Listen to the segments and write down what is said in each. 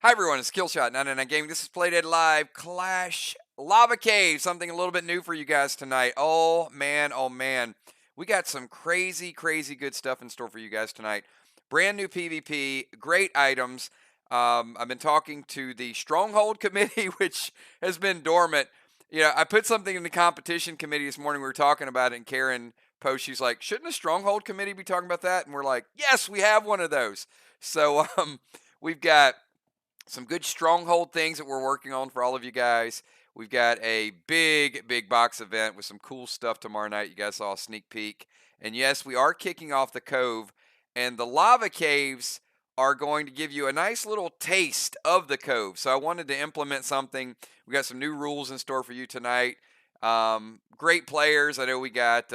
Hi everyone, it's Killshot 99 Gaming. This is Playdead Live Clash Lava Cave, something a little bit new for you guys tonight. Oh man. We got some crazy good stuff in store for you guys tonight. Brand new PvP, great items. I've been talking to the Stronghold Committee, which has been dormant. I put something in the competition committee this morning. We were talking about it, and Karen posted, she's like, shouldn't the Stronghold Committee be talking about that? And we're like, yes, we have one of those. So we've got some good stronghold things that we're working on for all of you guys. We've got a big box event with some cool stuff tomorrow night. You guys saw a sneak peek. And yes, we are kicking off the cove, and the lava caves are going to give you a nice little taste of the cove. So I wanted to implement something. We got some new rules in store for you tonight. Great players. I know we got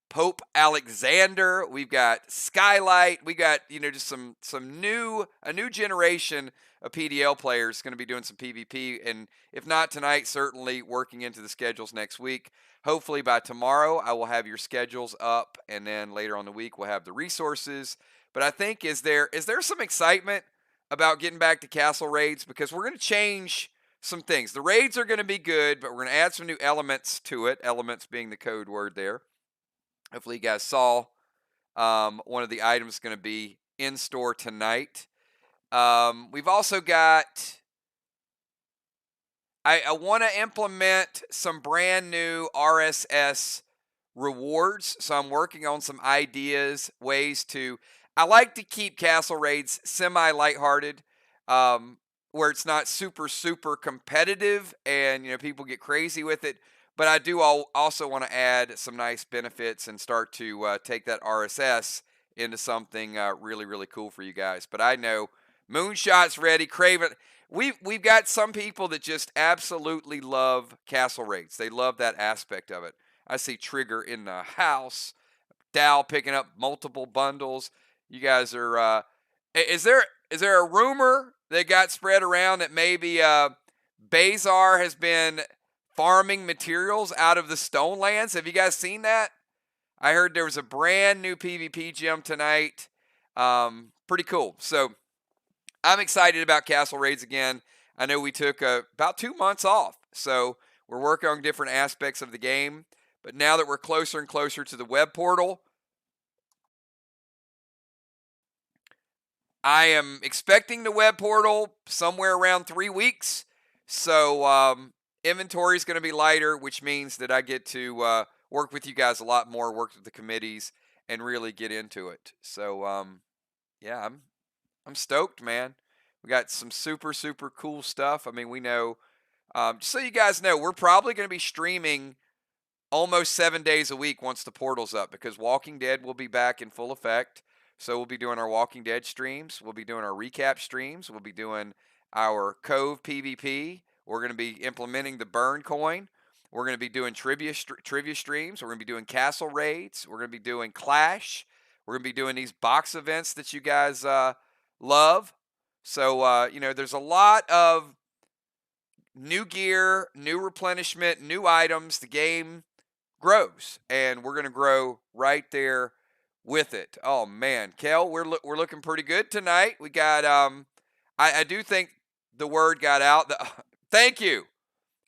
Pope Alexander, we've got Skylight, we got just a new generation of PDL players going to be doing some PvP, and if not tonight, certainly working into the schedules next week. Hopefully by tomorrow I will have your schedules up, and then later on the week we'll have the resources. But I think is there some excitement about getting back to castle raids, because we're going to change some things. The raids are going to be good, but we're going to add some new elements to it. Elements being the code word there. Hopefully you guys saw one of the items going to be in store tonight. We've also got, I want to implement some brand new RSS rewards. So I'm working on some ideas, ways to, I like to keep castle raids semi-lighthearted, where it's not super competitive and people get crazy with it. But I do also want to add some nice benefits and start to take that RSS into something really cool for you guys. But I know Moonshot's ready. Craven, we've got some people that just absolutely love castle raids. They love that aspect of it. I see Trigger in the house. Dow picking up multiple bundles. You guys are. Is there a rumor that got spread around that maybe Bazar has been farming materials out of the stone lands? Have you guys seen that? I heard there was a brand new PvP gem tonight. Pretty cool. So I'm excited about castle raids again. I know we took about 2 months off, so we're working on different aspects of the game. But now that we're closer and closer to the web portal, I am expecting the web portal somewhere around 3 weeks. So inventory is going to be lighter, which means that I get to work with you guys a lot more, work with the committees, and really get into it. So yeah, I'm stoked, man. We got some super cool stuff. I mean, we know. Just so you guys know, we're probably going to be streaming almost 7 days a week once the portal's up, because Walking Dead will be back in full effect. So we'll be doing our Walking Dead streams. We'll be doing our recap streams. We'll be doing our Cove PvP. We're going to be implementing the burn coin. We're going to be doing trivia streams. We're going to be doing castle raids. We're going to be doing Clash. We're going to be doing these box events that you guys love. So, there's a lot of new gear, new replenishment, new items. The game grows, and we're going to grow right there with it. Oh man, Kel, we're looking pretty good tonight. We got I do think the word got out. Thank you,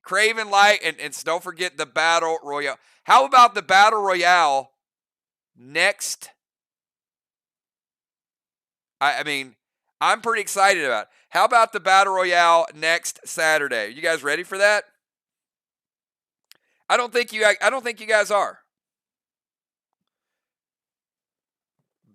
Craven Light, and don't forget the Battle Royale. How about the Battle Royale next? I mean, I'm pretty excited about it. How about the Battle Royale next Saturday? You guys ready for that? I don't think you guys are.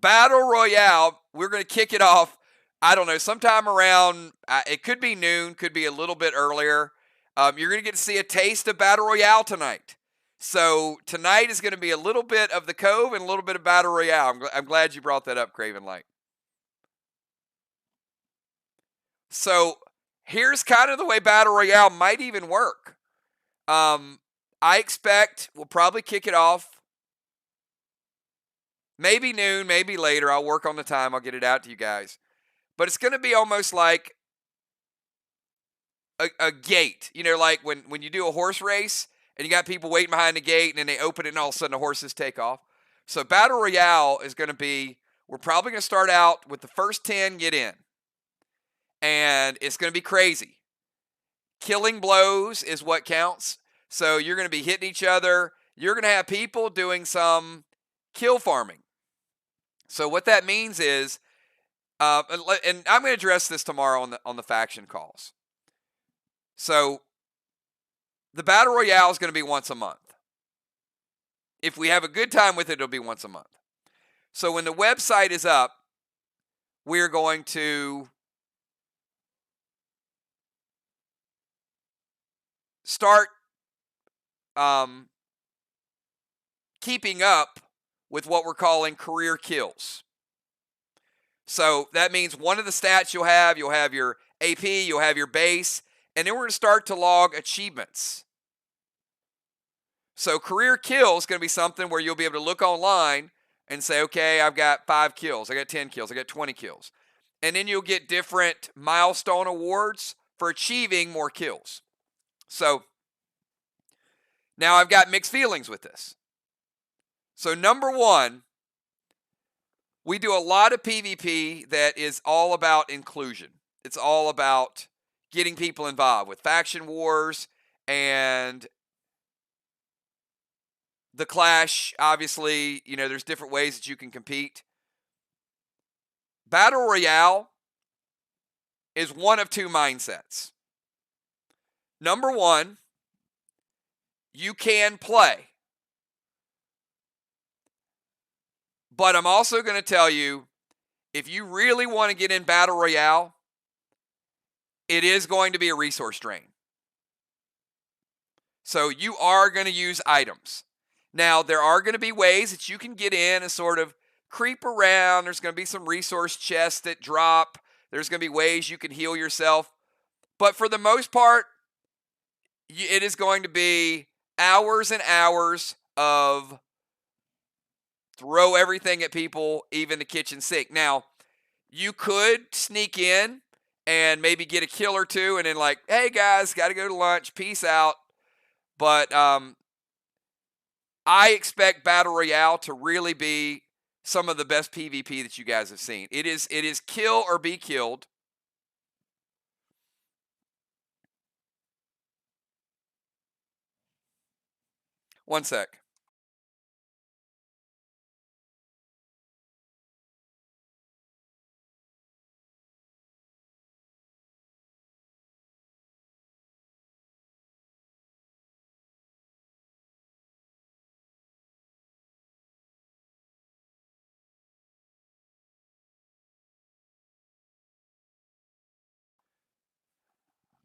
Battle Royale, we're going to kick it off, I don't know, sometime around, it could be noon, could be a little bit earlier. You're going to get to see a taste of Battle Royale tonight. So tonight is going to be a little bit of the Cove and a little bit of Battle Royale. I'm glad you brought that up, Craven Light. So here's kind of the way Battle Royale might even work. I expect we'll probably kick it off maybe noon, maybe later. I'll work on the time. I'll get it out to you guys. But it's going to be almost like a gate. Like when you do a horse race and you got people waiting behind the gate, and then they open it and all of a sudden the horses take off. So Battle Royale is going to be, we're probably going to start out with the first 10 get in. and it's going to be crazy. Killing blows is what counts. So you're going to be hitting each other. You're going to have people doing some kill farming. So what that means is, and I'm going to address this tomorrow on the faction calls. So the Battle Royale is going to be once a month. If we have a good time with it, it'll be once a month. So when the website is up, we're going to start keeping up with what we're calling career kills. So that means one of the stats you'll have your AP, you'll have your base, and then we're going to start to log achievements. So career kill is going to be something where you'll be able to look online and say, okay, I've got 5 kills, I got 10 kills, I got 20 kills. And then you'll get different milestone awards for achieving more kills. So now I've got mixed feelings with this. So number one, we do a lot of PvP that is all about inclusion. It's all about getting people involved with faction wars and the Clash. Obviously, there's different ways that you can compete. Battle Royale is one of two mindsets. Number one, you can play. But I'm also going to tell you, if you really want to get in Battle Royale, it is going to be a resource drain. So you are going to use items. Now, there are going to be ways that you can get in and sort of creep around. There's going to be some resource chests that drop. There's going to be ways you can heal yourself. But for the most part, it is going to be hours and hours of throw everything at people, even the kitchen sink. Now, you could sneak in and maybe get a kill or two and then like, hey guys, got to go to lunch, peace out. But I expect Battle Royale to really be some of the best PvP that you guys have seen. It is kill or be killed. One sec.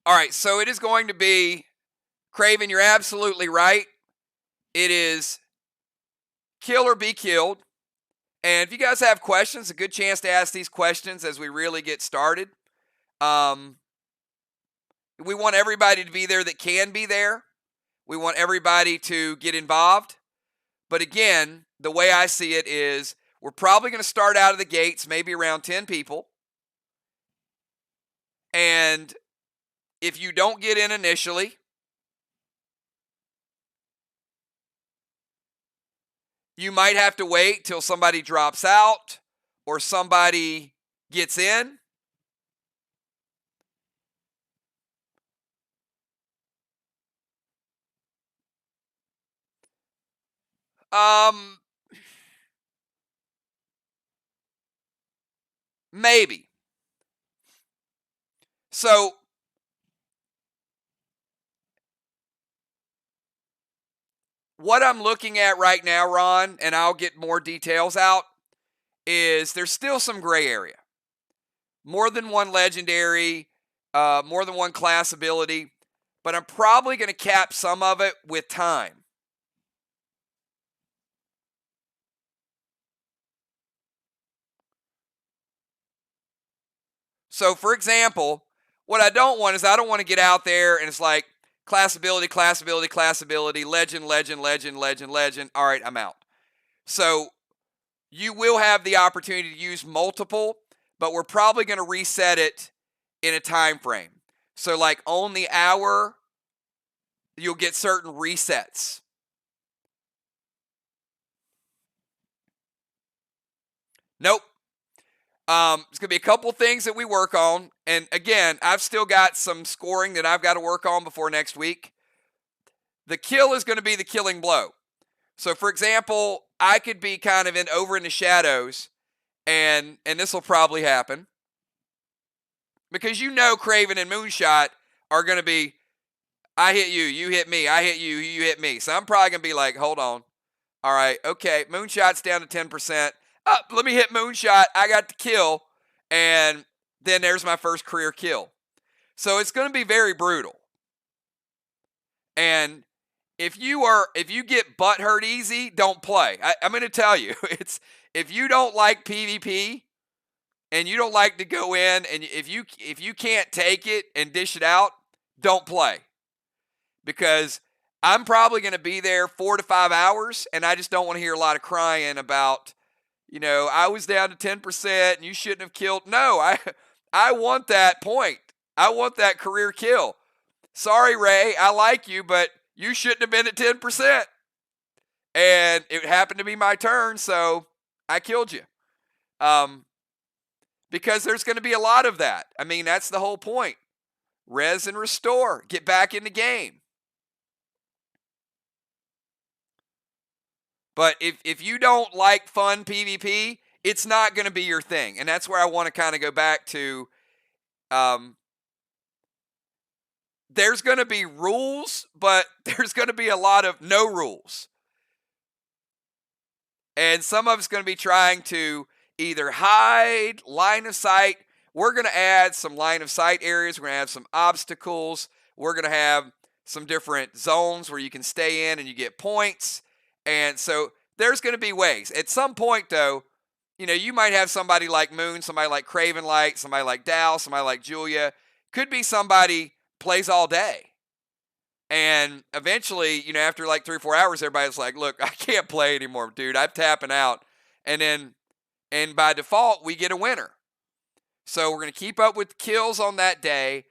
All right, so it is going to be, Craven, you're absolutely right. It is kill or be killed. And if you guys have questions, a good chance to ask these questions as we really get started. We want everybody to be there that can be there. We want everybody to get involved. But again, the way I see it is we're probably going to start out of the gates, maybe around 10 people. And if you don't get in initially, you might have to wait till somebody drops out or somebody gets in. Maybe. So what I'm looking at right now, Ron, and I'll get more details out, is there's still some gray area. More than one legendary, more than one class ability, but I'm probably going to cap some of it with time. So, for example, what I don't want is I don't want to get out there and it's like class ability, class ability, class ability, legend, legend, legend, legend, legend. All right, I'm out. So you will have the opportunity to use multiple, but we're probably going to reset it in a time frame. So like on the hour, you'll get certain resets. Nope. It's going to be a couple things that we work on, and again, I've still got some scoring that I've got to work on before next week. The kill is going to be the killing blow. So, for example, I could be kind of over in the shadows, and this will probably happen because Craven and Moonshot are going to be, I hit you, you hit me, I hit you, you hit me. So I'm probably going to be like, hold on. All right, okay, Moonshot's down to 10%. Let me hit Moonshot. I got the kill, and then there's my first career kill. So it's going to be very brutal. And if you get butt hurt easy, don't play. I'm going to tell you, if you don't like PvP and you don't like to go in, and if you can't take it and dish it out, don't play. Because I'm probably going to be there 4 to 5 hours, and I just don't want to hear a lot of crying about, I was down to 10% and you shouldn't have killed. No, I want that point. I want that career kill. Sorry, Ray, I like you, but you shouldn't have been at 10%. And it happened to be my turn, so I killed you. Because there's going to be a lot of that. I mean, that's the whole point. Res and restore. Get back in the game. But if you don't like fun PvP, it's not going to be your thing. And that's where I want to kind of go back to. There's going to be rules, but there's going to be a lot of no rules. And some of it's going to be trying to either hide, line of sight. We're going to add some line of sight areas. We're going to have some obstacles. We're going to have some different zones where you can stay in and you get points. And so there's going to be ways. At some point, though, you might have somebody like Moon, somebody like Craven Light, somebody like Dow, somebody like Julia. Could be somebody plays all day. And eventually, after like 3 or 4 hours, everybody's like, look, I can't play anymore, dude. I'm tapping out. And by default, we get a winner. So we're going to keep up with kills on that day.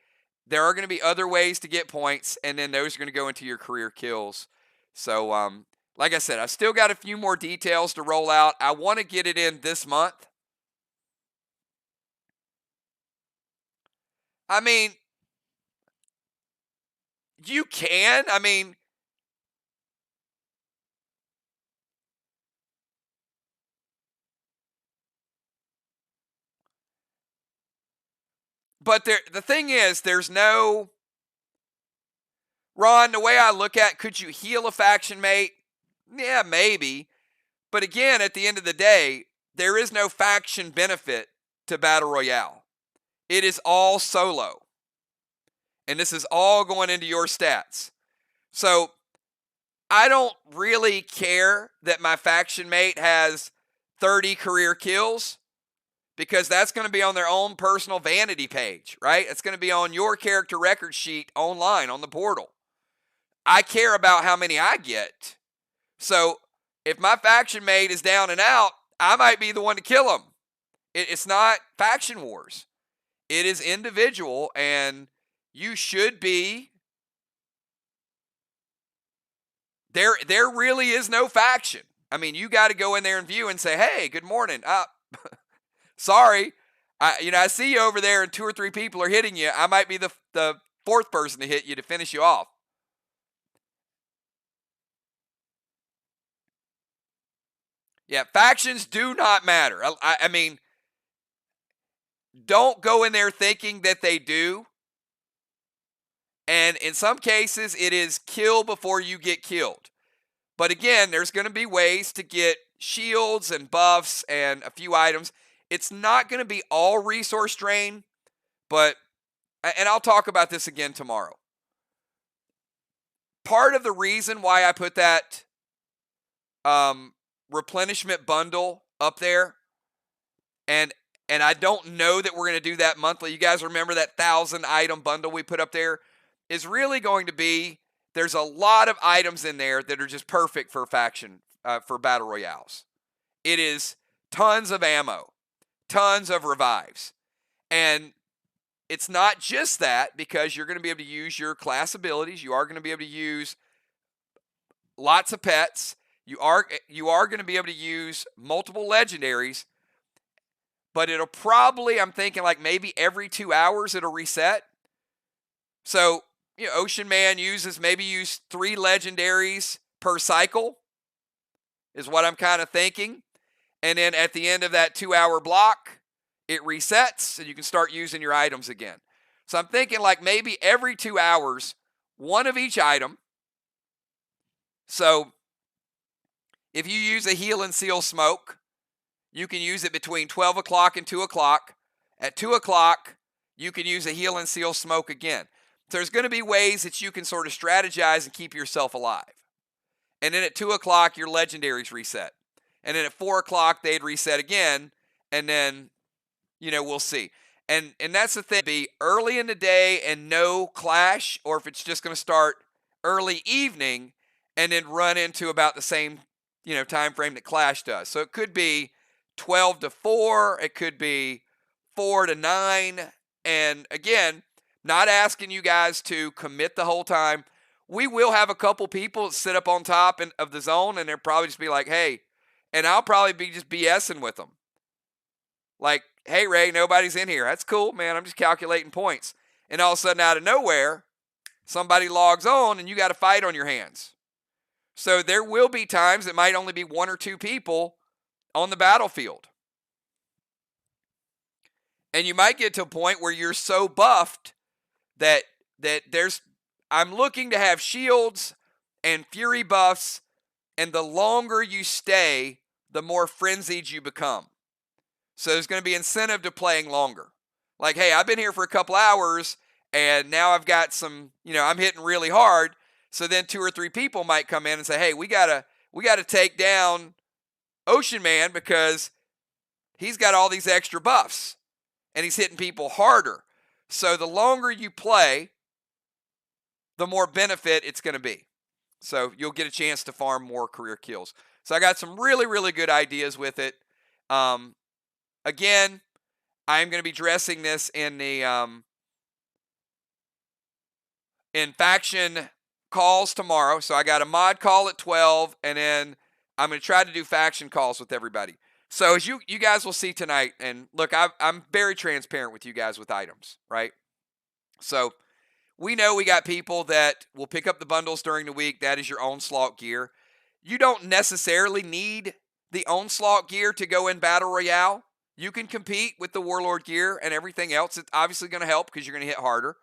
There are going to be other ways to get points, and then those are going to go into your career kills. So, like I said, I've still got a few more details to roll out. I want to get it in this month. I mean, you can. I mean, but the thing is, there's no, Ron, the way I look at, could you heal a faction mate? Yeah, maybe. But again, at the end of the day, there is no faction benefit to Battle Royale. It is all solo. And this is all going into your stats. So I don't really care that my faction mate has 30 career kills, because that's going to be on their own personal vanity page, right? It's going to be on your character record sheet online on the portal. I care about how many I get. So if my faction mate is down and out, I might be the one to kill him. It's not faction wars. It is individual, and you should be. There really is no faction. I mean, you got to go in there and view and say, hey, good morning. Sorry. I see you over there and 2 or 3 people are hitting you. I might be the 4th person to hit you to finish you off. Yeah, factions do not matter. I mean, don't go in there thinking that they do. And in some cases, it is kill before you get killed. But again, there's going to be ways to get shields and buffs and a few items. It's not going to be all resource drain, but, and I'll talk about this again tomorrow. Part of the reason why I put that replenishment bundle up there, and I don't know that we're going to do that monthly. You guys remember that 1,000 item bundle we put up there? Is really going to be, there's a lot of items in there that are just perfect for faction, for battle royales. It is tons of ammo, tons of revives. And it's not just that, because you're going to be able to use your class abilities. You are going to be able to use lots of pets. You are going to be able to use multiple legendaries. but it'll probably, I'm thinking like maybe every 2 hours it'll reset. So, Ocean Man maybe use 3 legendaries per cycle is what I'm kind of thinking. And then at the end of that 2-hour block, it resets and you can start using your items again. So I'm thinking like maybe every 2 hours, one of each item. So if you use a heal and seal smoke, you can use it between 12 o'clock and 2 o'clock. At 2 o'clock, you can use a heal and seal smoke again. So there's going to be ways that you can sort of strategize and keep yourself alive. And then at 2 o'clock, your legendaries reset. And then at 4 o'clock, they'd reset again. And then, we'll see. And that's the thing. Be early in the day and no clash, or if it's just going to start early evening and then run into about the same, time frame that clash does. So it could be 12 to 4. It could be 4 to 9. And again, not asking you guys to commit the whole time. We will have a couple people sit up on top of the zone, and they'll probably just be like, hey, and I'll probably be just BSing with them. Like, hey, Ray, nobody's in here. That's cool, man. I'm just calculating points. And all of a sudden, out of nowhere, somebody logs on, and you got a fight on your hands. So there will be times it might only be 1 or 2 people on the battlefield. And you might get to a point where you're so buffed that I'm looking to have shields and fury buffs, and the longer you stay, the more frenzied you become. So there's going to be incentive to playing longer. Like, hey, I've been here for a couple hours, and now I've got some, I'm hitting really hard. So then 2 or 3 people might come in and say, hey, we gotta take down Ocean Man because he's got all these extra buffs, and he's hitting people harder. So the longer you play, the more benefit it's going to be. So you'll get a chance to farm more career kills. So I got some really, really good ideas with it. Again, I'm going to be dressing this in the in faction calls tomorrow. So I got a mod call at 12, and then I'm going to try to do faction calls with everybody. So as you guys will see tonight, and look, I'm very transparent with you guys with items, right? So we know we got people that will pick up the bundles during the week. That is your onslaught gear. You don't necessarily need the onslaught gear to go in Battle Royale. You can compete with the Warlord gear and everything else. It's obviously going to help because you're going to hit harder.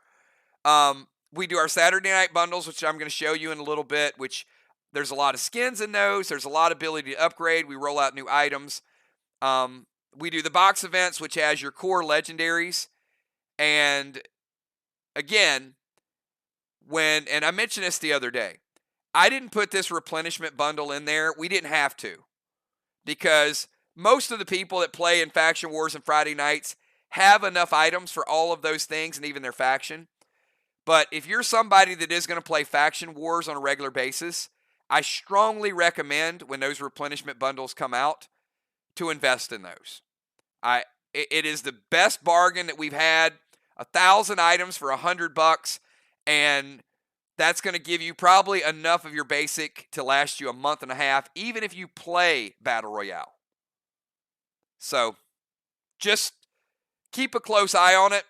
We do our Saturday night bundles, which I'm going to show you in a little bit, which there's a lot of skins in those. There's a lot of ability to upgrade. We roll out new items. We do the box events, which has your core legendaries. And again, and I mentioned this the other day, I didn't put this replenishment bundle in there. We didn't have to, because most of the people that play in Faction Wars and Friday nights have enough items for all of those things and even their faction. But if you're somebody that is going to play Faction Wars on a regular basis, I strongly recommend when those replenishment bundles come out to invest in those. It is the best bargain that we've had. 1,000 items for $100, and that's going to give you probably enough of your basic to last you a month and a half, even if you play Battle Royale. So just keep a close eye on it.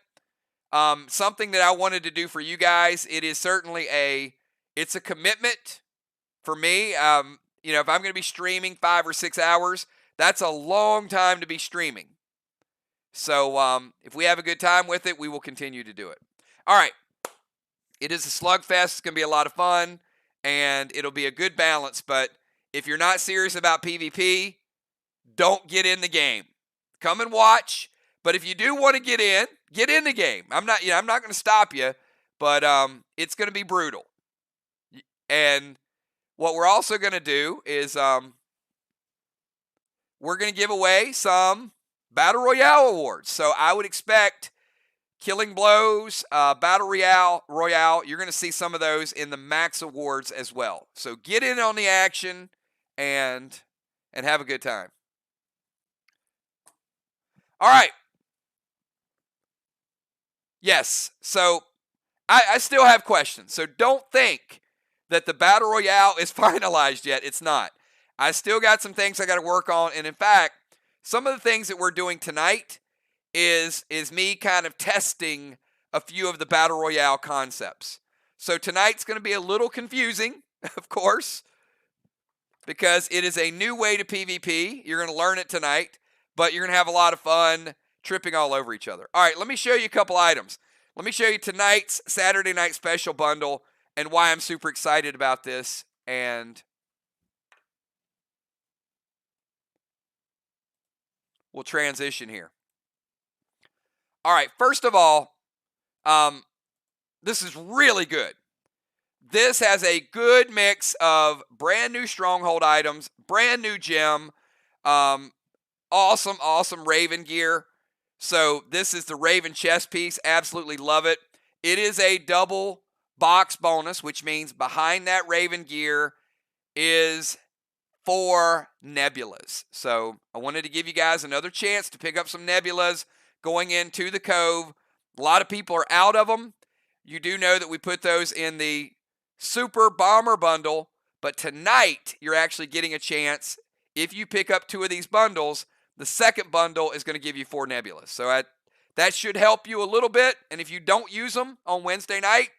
Something that I wanted to do for you guys, it is certainly it's a commitment for me. If I'm going to be streaming 5 or 6 hours, that's a long time to be streaming. So if we have a good time with it, we will continue to do it. All right. It is a slugfest. It's going to be a lot of fun, and it'll be a good balance. But if you're not serious about PvP, don't get in the game. Come and watch. But if you do want to get in the game. I'm not going to stop you, but it's going to be brutal. And what we're also going to do is we're going to give away some Battle Royale awards. So I would expect Killing Blows, Battle Royale, you're going to see some of those in the Max Awards as well. So get in on the action and have a good time. All right. Yes, so I still have questions. So don't think that the Battle Royale is finalized yet. It's not. I still got some things I got to work on. And in fact, some of the things that we're doing tonight is me kind of testing a few of the Battle Royale concepts. So tonight's going to be a little confusing, of course, because it is a new way to PvP. You're going to learn it tonight, but you're going to have a lot of fun tripping all over each other. All right, let me show you a couple items. Let me show you tonight's Saturday night special bundle and why I'm super excited about this. And we'll transition here. All right, first of all, this is really good. This has a good mix of brand new Stronghold items, brand new gem, awesome Raven gear. So this is the Raven chest piece. Absolutely love it. It is a double box bonus, which means behind that Raven gear is 4 nebulas. So I wanted to give you guys another chance to pick up some nebulas going into the Cove. A lot of people are out of them. You do know that we put those in the Super Bomber bundle, but tonight you're actually getting a chance. If you pick up 2 of these bundles, the second bundle is going to give you 4 nebulas. So that should help you a little bit. And if you don't use them on Wednesday night,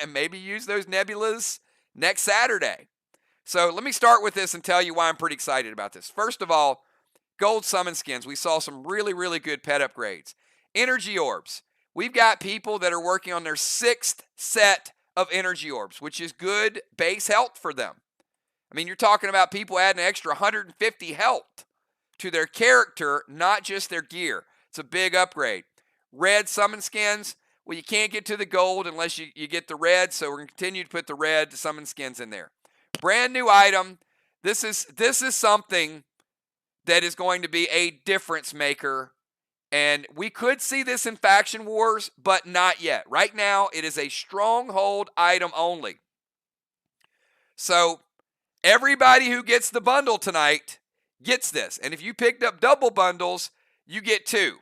maybe use those nebulas next Saturday. So let me start with this and tell you why I'm pretty excited about this. First of all, gold summon skins. We saw some really good pet upgrades. Energy orbs. We've got people that are working on their 6th set of energy orbs, which is good base health for them. I mean, you're talking about people adding an extra 150 health to their character, not just their gear. It's a big upgrade. Red summon skins. Well, you can't get to the gold unless you get the red, so we're going to continue to put the red summon skins in there. Brand new item. This is something that is going to be a difference maker. And we could see this in Faction Wars, but not yet. Right now, it is a Stronghold item only. So everybody who gets the bundle tonight gets this. And if you picked up double bundles, you get 2.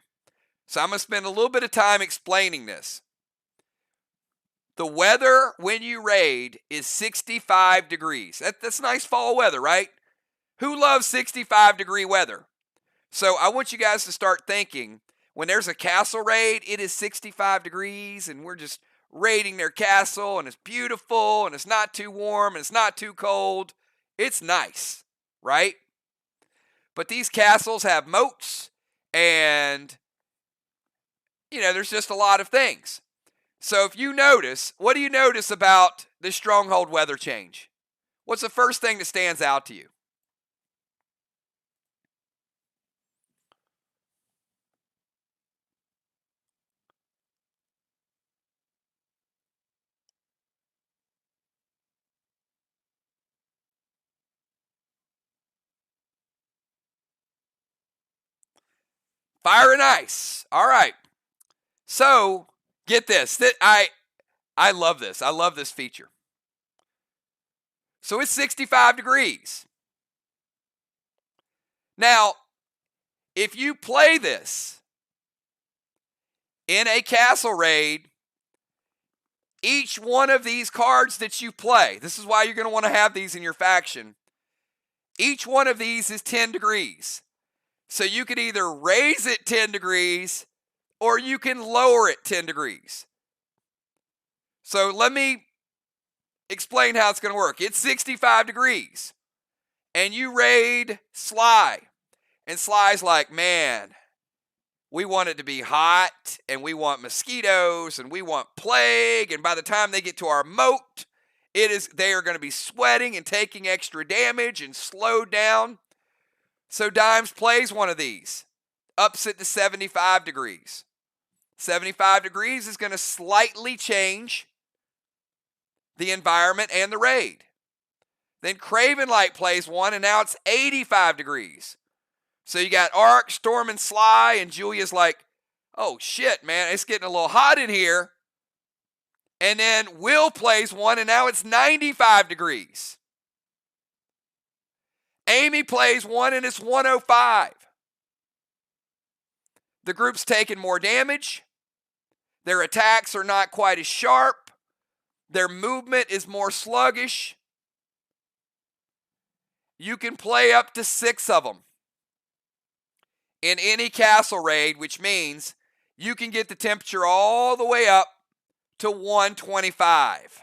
So I'm going to spend a little bit of time explaining this. The weather when you raid is 65 degrees. That's nice fall weather, right? Who loves 65-degree weather? So I want you guys to start thinking, when there's a castle raid, it is 65 degrees, and we're just raiding their castle, and it's beautiful, and it's not too warm, and it's not too cold. It's nice, right? But these castles have moats, and, there's just a lot of things. So if you notice, what do you notice about this Stronghold weather change? What's the first thing that stands out to you? Fire and ice. All right. So get this. I love this. I love this feature. So it's 65 degrees. Now, if you play this in a castle raid, each one of these cards that you play, this is why you're going to want to have these in your faction, each one of these is 10 degrees. So you could either raise it 10 degrees or you can lower it 10 degrees. So let me explain how it's going to work. It's 65 degrees. And you raid Sly. And Sly's like, man, we want it to be hot, and we want mosquitoes, and we want plague. And by the time they get to our moat, they are going to be sweating and taking extra damage and slowed down. So Dimes plays one of these, ups it to 75 degrees. 75 degrees is going to slightly change the environment and the raid. Then Cravenlight plays one, and now it's 85 degrees. So you got Ark, Storm, and Sly, and Julia's like, oh shit, man, it's getting a little hot in here. And then Will plays one, and now it's 95 degrees. Amy plays one, and it's 105. The group's taking more damage. Their attacks are not quite as sharp. Their movement is more sluggish. You can play up to 6 of them. in any castle raid, which means you can get the temperature all the way up to 125.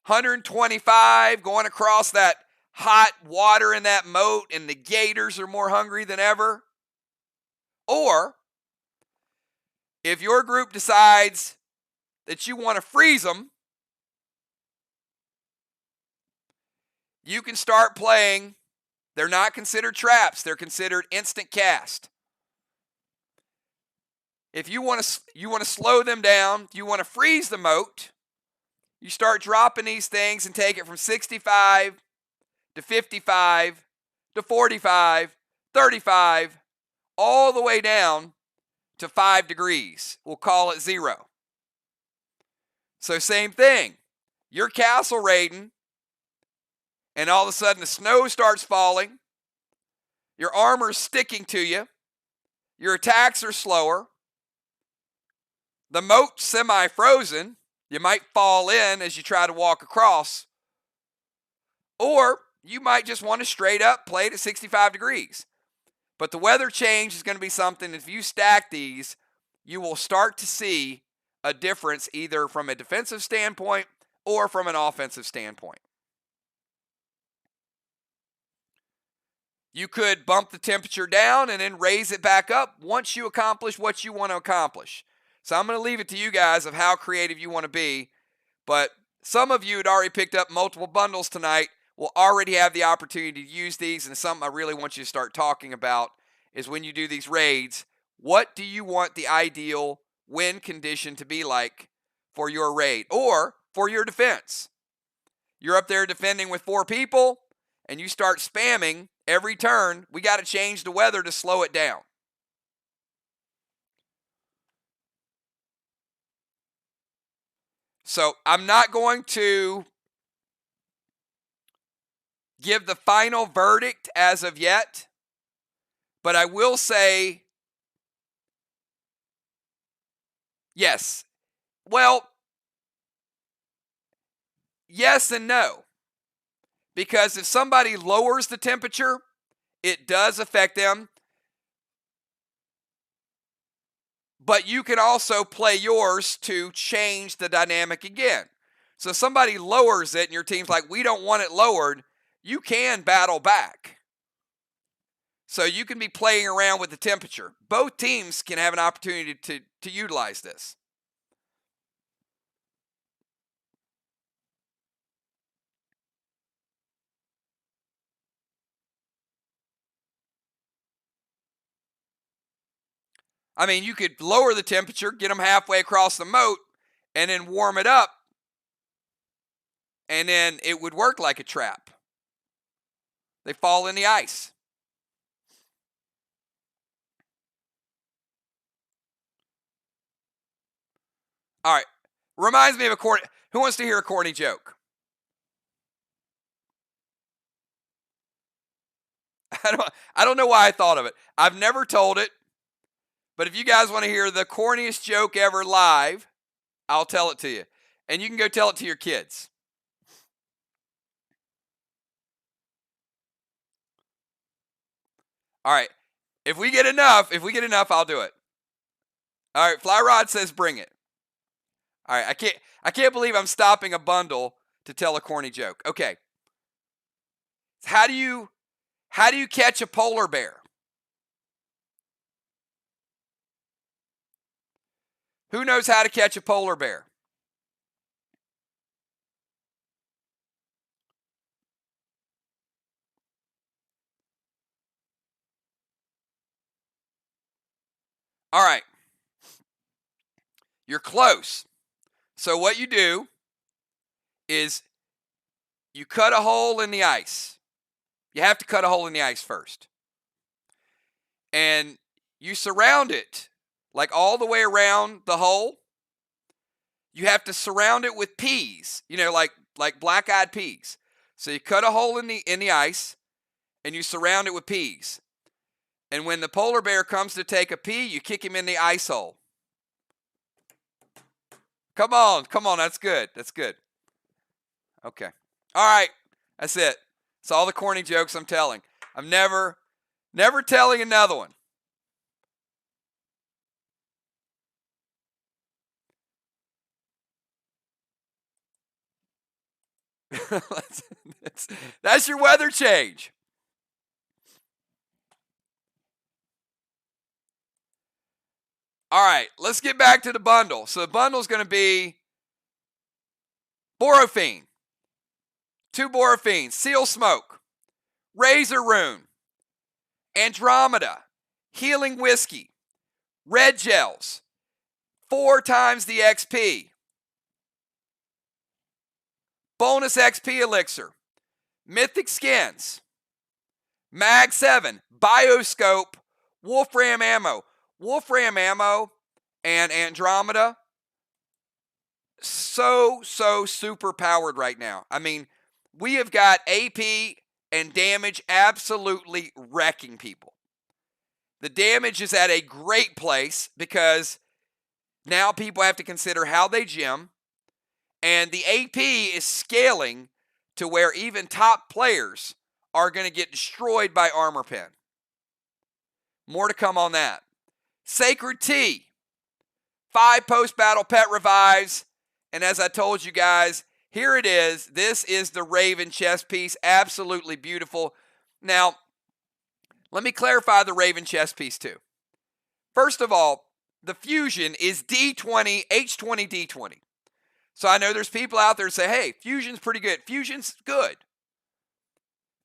125, going across that hot water in that moat, and the gators are more hungry than ever. Or if your group decides that you want to freeze them, you can start playing. They're not considered traps. They're considered instant cast. If you want to slow them down, you want to freeze the moat, you start dropping these things and take it from 65 to 55 to 45, 35, all the way down to 5 degrees. We'll call it 0. So same thing. You're castle raiding, and all of a sudden the snow starts falling. Your armor's sticking to you. Your attacks are slower. The moat's semi-frozen. You might fall in as you try to walk across. Or you might just want to straight up play it at 65 degrees. But the weather change is going to be something, if you stack these, you will start to see a difference either from a defensive standpoint or from an offensive standpoint. You could bump the temperature down and then raise it back up once you accomplish what you want to accomplish. So I'm going to leave it to you guys of how creative you want to be. But some of you had already picked up multiple bundles tonight will already have the opportunity to use these. And something I really want you to start talking about is when you do these raids, what do you want the ideal win condition to be like for your raid or for your defense? You're up there defending with 4 people and you start spamming every turn. We got to change the weather to slow it down. So I'm not going to give the final verdict as of yet, but I will say yes. Well, yes and no. Because if somebody lowers the temperature, it does affect them. But you can also play yours to change the dynamic again. So if somebody lowers it and your team's like, we don't want it lowered, you can battle back. So you can be playing around with the temperature. Both teams can have an opportunity to utilize this. I mean, you could lower the temperature, get them halfway across the moat, and then warm it up, and then it would work like a trap. They fall in the ice. All right. Reminds me of a corny. Who wants to hear a corny joke? I don't know why I thought of it. I've never told it. But if you guys want to hear the corniest joke ever live, I'll tell it to you. And you can go tell it to your kids. All right. If we get enough, I'll do it. All right. Fly Rod says bring it. All right. I can't believe I'm stopping a bundle to tell a corny joke. Okay. How do you catch a polar bear? Who knows how to catch a polar bear? All right. You're close. So what you do is you cut a hole in the ice. You have to cut a hole in the ice first. And you surround it like all the way around the hole. You have to surround it with peas, like black-eyed peas. So you cut a hole in the ice and you surround it with peas. And when the polar bear comes to take a pee, you kick him in the ice hole. Come on, that's good. Okay. All right, that's it. It's all the corny jokes I'm telling. I've never Never telling another one. That's your weather change. All right, let's get back to the bundle. So the bundle is going to be Borophene, 2 Borophenes, Seal Smoke, Razor Rune, Andromeda, Healing Whiskey, Red Gels, 4 times the XP, bonus XP Elixir, Mythic Skins, Mag 7, Bioscope, Wolfram Ammo. Wolfram Ammo and Andromeda, so super powered right now. I mean, we have got AP and damage absolutely wrecking people. The damage is at a great place because now people have to consider how they gem, and the AP is scaling to where even top players are going to get destroyed by Armor Pen. More to come on that. Sacred Tea, 5 post-battle pet revives, and as I told you guys, here it is. This is the Raven chess piece, absolutely beautiful. Now, let me clarify the Raven chess piece too. First of all, the Fusion is D20, H20, D20. So I know there's people out there who say, hey, Fusion's pretty good. Fusion's good.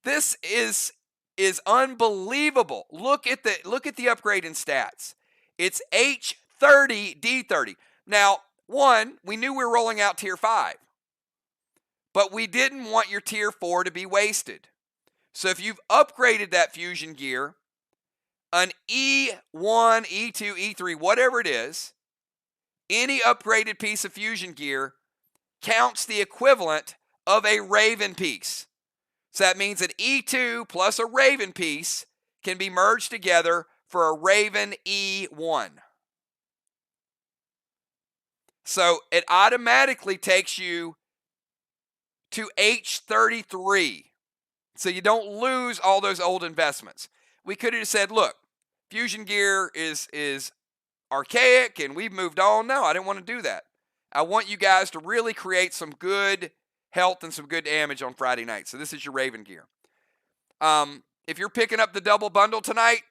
This is unbelievable. Look at the upgrade in stats. It's H30, D30. Now, we knew we were rolling out Tier 5. But we didn't want your Tier 4 to be wasted. So if you've upgraded that Fusion gear, an E1, E2, E3, whatever it is, any upgraded piece of Fusion gear counts the equivalent of a Raven piece. So that means an E2 plus a Raven piece can be merged together for a Raven E1. So it automatically takes you to H33. So you don't lose all those old investments. We could have said, look, Fusion gear is archaic and we've moved on. No, I didn't want to do that. I want you guys to really create some good health and some good damage on Friday night. So this is your Raven gear. If you're picking up the double bundle tonight,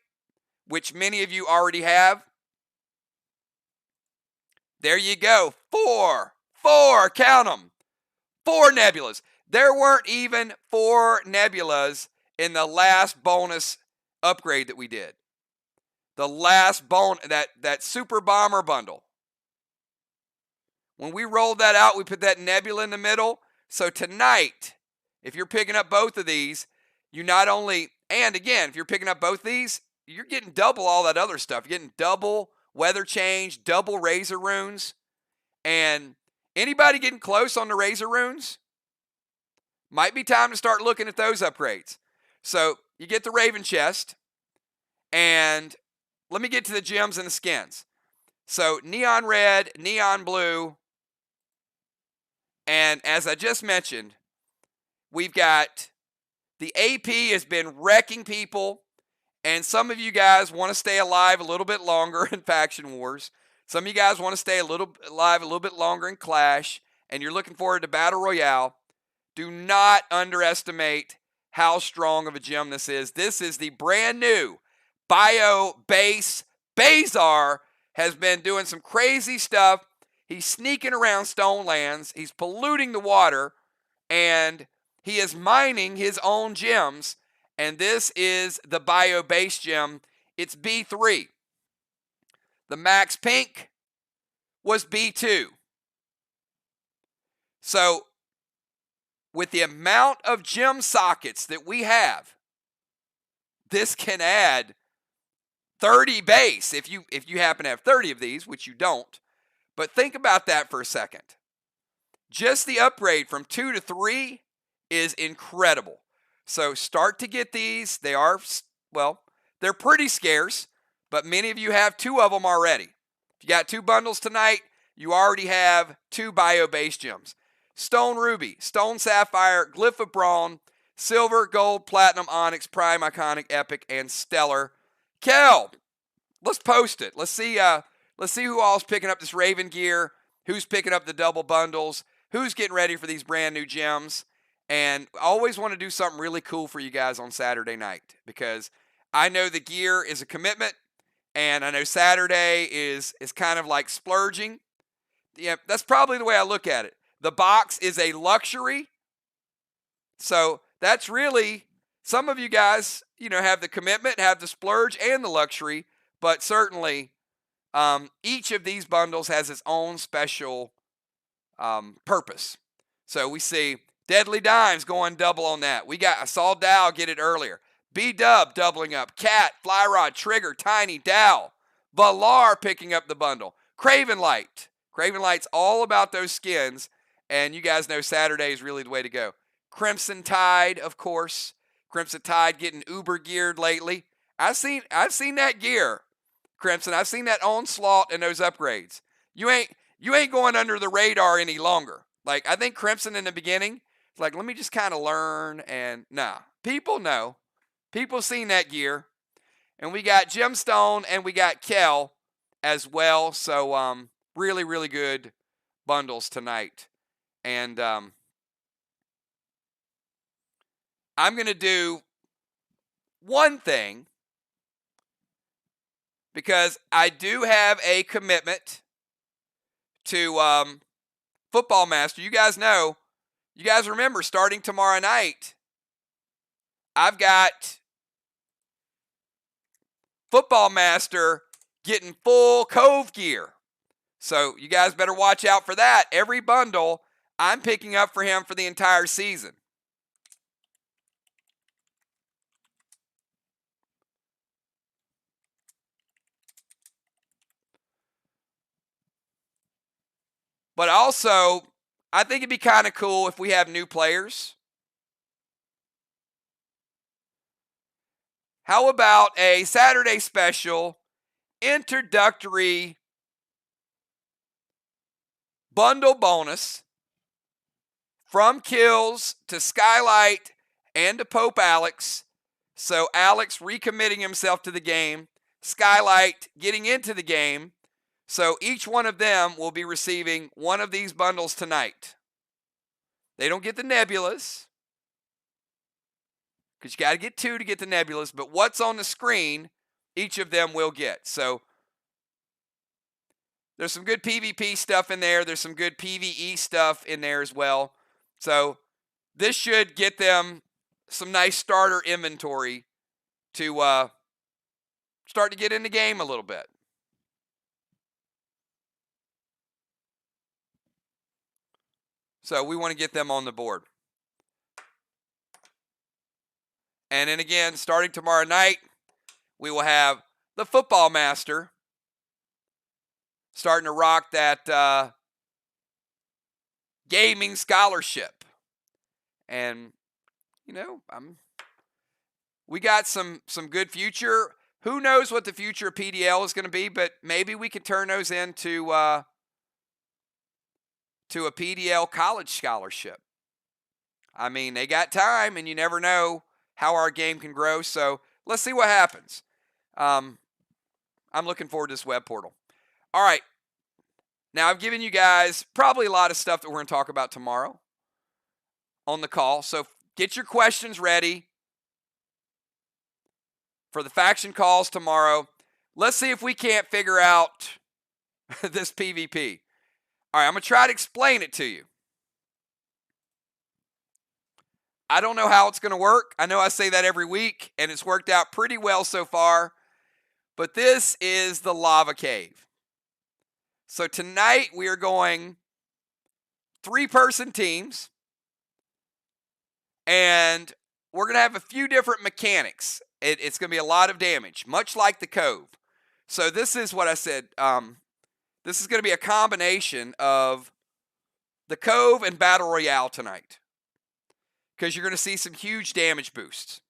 which many of you already have, there you go. 4, count them. 4 nebulas. There weren't even 4 nebulas in the last bonus upgrade that we did. The last that Super Bomber bundle. When we rolled that out, we put that nebula in the middle. So tonight, if you're picking up both of these, you not only, and again, if you're picking up both these, you're getting double all that other stuff. You're getting double weather change, double razor runes. And anybody getting close on the razor runes? Might be time to start looking at those upgrades. So you get the Raven chest. And let me get to the gems and the skins. So neon red, neon blue. And as I just mentioned, we've got the AP has been wrecking people. And some of you guys want to stay alive a little bit longer in Faction Wars. Some of you guys want to stay alive a little bit longer in Clash. And you're looking forward to Battle Royale. Do not underestimate how strong of a gem this is. This is the brand new Bio Base. Bazar has been doing some crazy stuff. He's sneaking around stone lands. He's polluting the water. And he is mining his own gems. And this is the Bio Base gem. It's B3. The Max Pink was B2. So, with the amount of gem sockets that we have, this can add 30 base if you happen to have 30 of these, which you don't. But think about that for a second. Just the upgrade from 2 to 3 is incredible. So start to get these. They are, well, they're pretty scarce, but many of you have 2 of them already. If you got 2 bundles tonight, you already have 2 Bio Base gems. Stone Ruby, Stone Sapphire, Glyph of Brawn. Silver, Gold, Platinum, Onyx, Prime, Iconic, Epic, and Stellar. Kel, let's post it. Let's see who all's picking up this Raven gear, who's picking up the double bundles, who's getting ready for these brand new gems. And I always want to do something really cool for you guys on Saturday night because I know the gear is a commitment, and I know Saturday is kind of like splurging. Yeah, that's probably the way I look at it. The box is a luxury. So that's really, some of you guys, have the commitment, have the splurge, and the luxury. But certainly, each of these bundles has its own special purpose. So we see Deadly Dimes going double on that. I saw Dow get it earlier. B-Dub doubling up. Cat, Flyrod, Trigger, Tiny, Dow. Valar picking up the bundle. Craven Light. Craven Light's all about those skins, and you guys know Saturday is really the way to go. Crimson Tide, of course. Crimson Tide getting uber geared lately. I've seen that gear, Crimson. I've seen that onslaught and those upgrades. You ain't going under the radar any longer. Like, I think Crimson in the beginning, like, let me just kind of learn, and nah. People know. People seen that gear. And we got Gemstone and we got Kel as well. So really, really good bundles tonight. And I'm going to do one thing because I do have a commitment to Football Master. You guys remember, starting tomorrow night, I've got Football Master getting full Cove gear. So you guys better watch out for that. Every bundle I'm picking up for him for the entire season. But also, I think it'd be kind of cool if we have new players. How about a Saturday special introductory bundle bonus from Kills to Skylight and to Pope Alex? So Alex recommitting himself to the game, Skylight getting into the game. So each one of them will be receiving one of these bundles tonight. They don't get the Nebulas, because you got to get two to get the Nebulas, but what's on the screen, each of them will get. So there's some good PvP stuff in there. There's some good PvE stuff in there as well. So this should get them some nice starter inventory to start to get in the game a little bit. So we want to get them on the board. And then again, starting tomorrow night, we will have the Football Master starting to rock that gaming scholarship. And, we got some good future. Who knows what the future of PDL is going to be, but maybe we can turn those into to a PDL college scholarship. I mean, they got time, and you never know how our game can grow. So let's see what happens. I'm looking forward to this web portal. All right. Now, I've given you guys probably a lot of stuff that we're going to talk about tomorrow on the call. So get your questions ready for the faction calls tomorrow. Let's see if we can't figure out this PvP. All right, I'm going to try to explain it to you. I don't know how it's going to work. I know I say that every week, and it's worked out pretty well so far. But this is the lava cave. So tonight we are going 3-person teams. And we're going to have a few different mechanics. It's going to be a lot of damage, much like the Cove. So this is what I said. This is going to be a combination of the Cove and Battle Royale tonight, because you're going to see some huge damage boosts.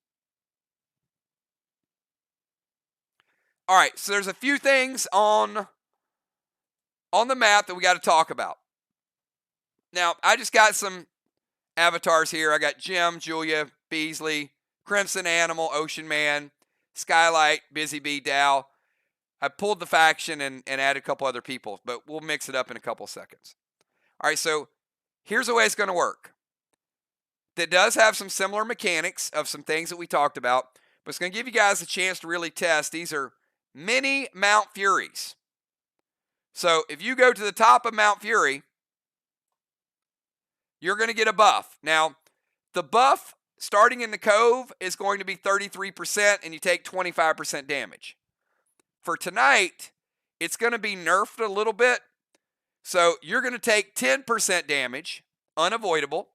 All right, so there's a few things on the map that we got to talk about. Now, I just got some avatars here. I got Jim, Julia, Beasley, Crimson Animal, Ocean Man, Skylight, Busy Bee, Dow. I pulled the faction and added a couple other people, but we'll mix it up in a couple seconds. All right, so here's the way it's going to work. That does have some similar mechanics of some things that we talked about, but it's going to give you guys a chance to really test. These are mini Mount Furies. So if you go to the top of Mount Fury, you're going to get a buff. Now, the buff starting in the Cove is going to be 33%, and you take 25% damage. For tonight, it's going to be nerfed a little bit. So you're going to take 10% damage, unavoidable,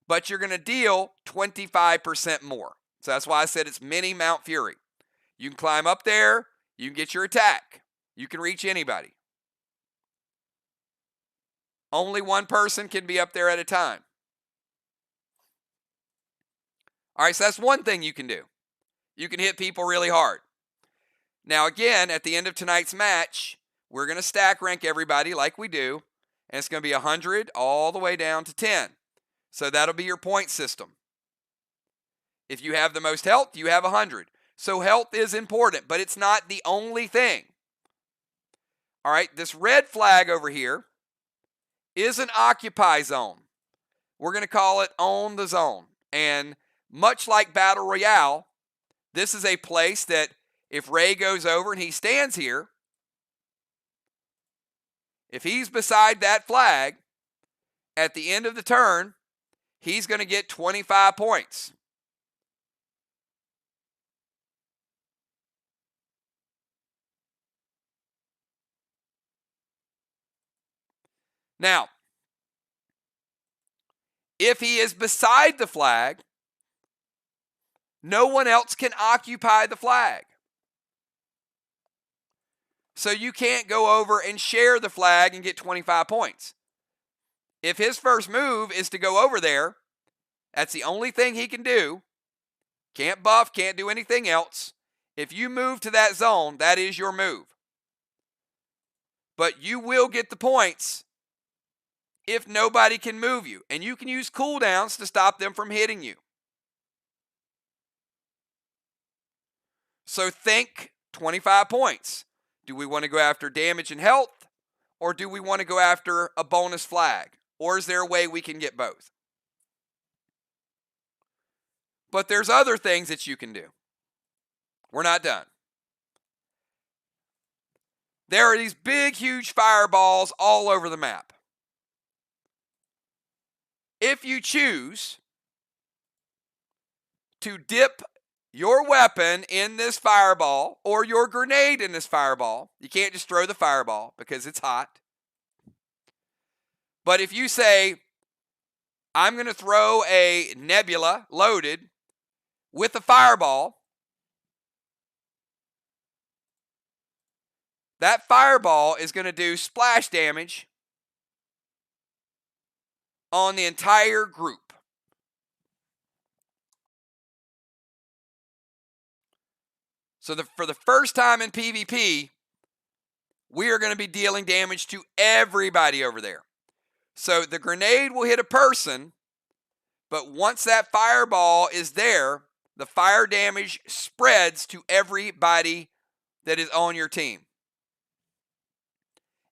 but you're going to deal 25% more. So that's why I said it's mini Mount Fury. You can climb up there. You can get your attack. You can reach anybody. Only one person can be up there at a time. All right, so that's one thing you can do. You can hit people really hard. Now, again, at the end of tonight's match, we're going to stack rank everybody like we do, and it's going to be 100 all the way down to 10. So that'll be your point system. If you have the most health, you have 100. So health is important, but it's not the only thing. All right, this red flag over here is an occupy zone. We're going to call it own the zone. And much like Battle Royale, this is a place that if Ray goes over and he stands here, if he's beside that flag, at the end of the turn, he's going to get 25 points. Now, if he is beside the flag, no one else can occupy the flag. So you can't go over and share the flag and get 25 points. If his first move is to go over there, that's the only thing he can do. Can't buff, can't do anything else. If you move to that zone, that is your move. But you will get the points if nobody can move you. And you can use cooldowns to stop them from hitting you. So think 25 points. Do we want to go after damage and health, or do we want to go after a bonus flag? Or is there a way we can get both? But there's other things that you can do. We're not done. There are these big, huge fireballs all over the map. If you choose to dip your weapon in this fireball or your grenade in this fireball, you can't just throw the fireball because it's hot. But if you say, I'm going to throw a nebula loaded with a fireball, that fireball is going to do splash damage on the entire group. So for the first time in PvP, we are going to be dealing damage to everybody over there. So the grenade will hit a person, but once that fireball is there, the fire damage spreads to everybody that is on your team.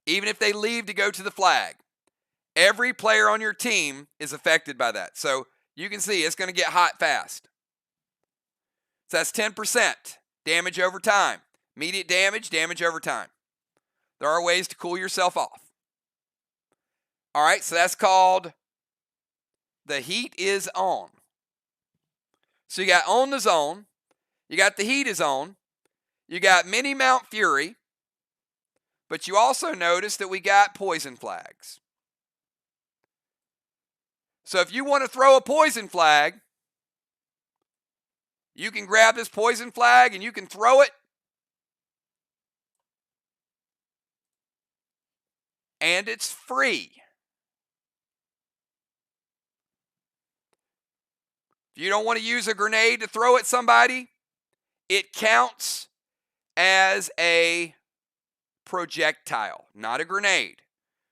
Even if they leave to go to the flag, every player on your team is affected by that. So you can see it's going to get hot fast. So that's 10%. Damage over time. Immediate damage, damage over time. There are ways to cool yourself off. All right, so that's called the heat is on. So you got on the zone. You got the heat is on. You got mini Mount Fury. But you also notice that we got poison flags. So if you want to throw a poison flag, you can grab this poison flag and you can throw it. And it's free. If you don't want to use a grenade to throw at somebody, it counts as a projectile, not a grenade.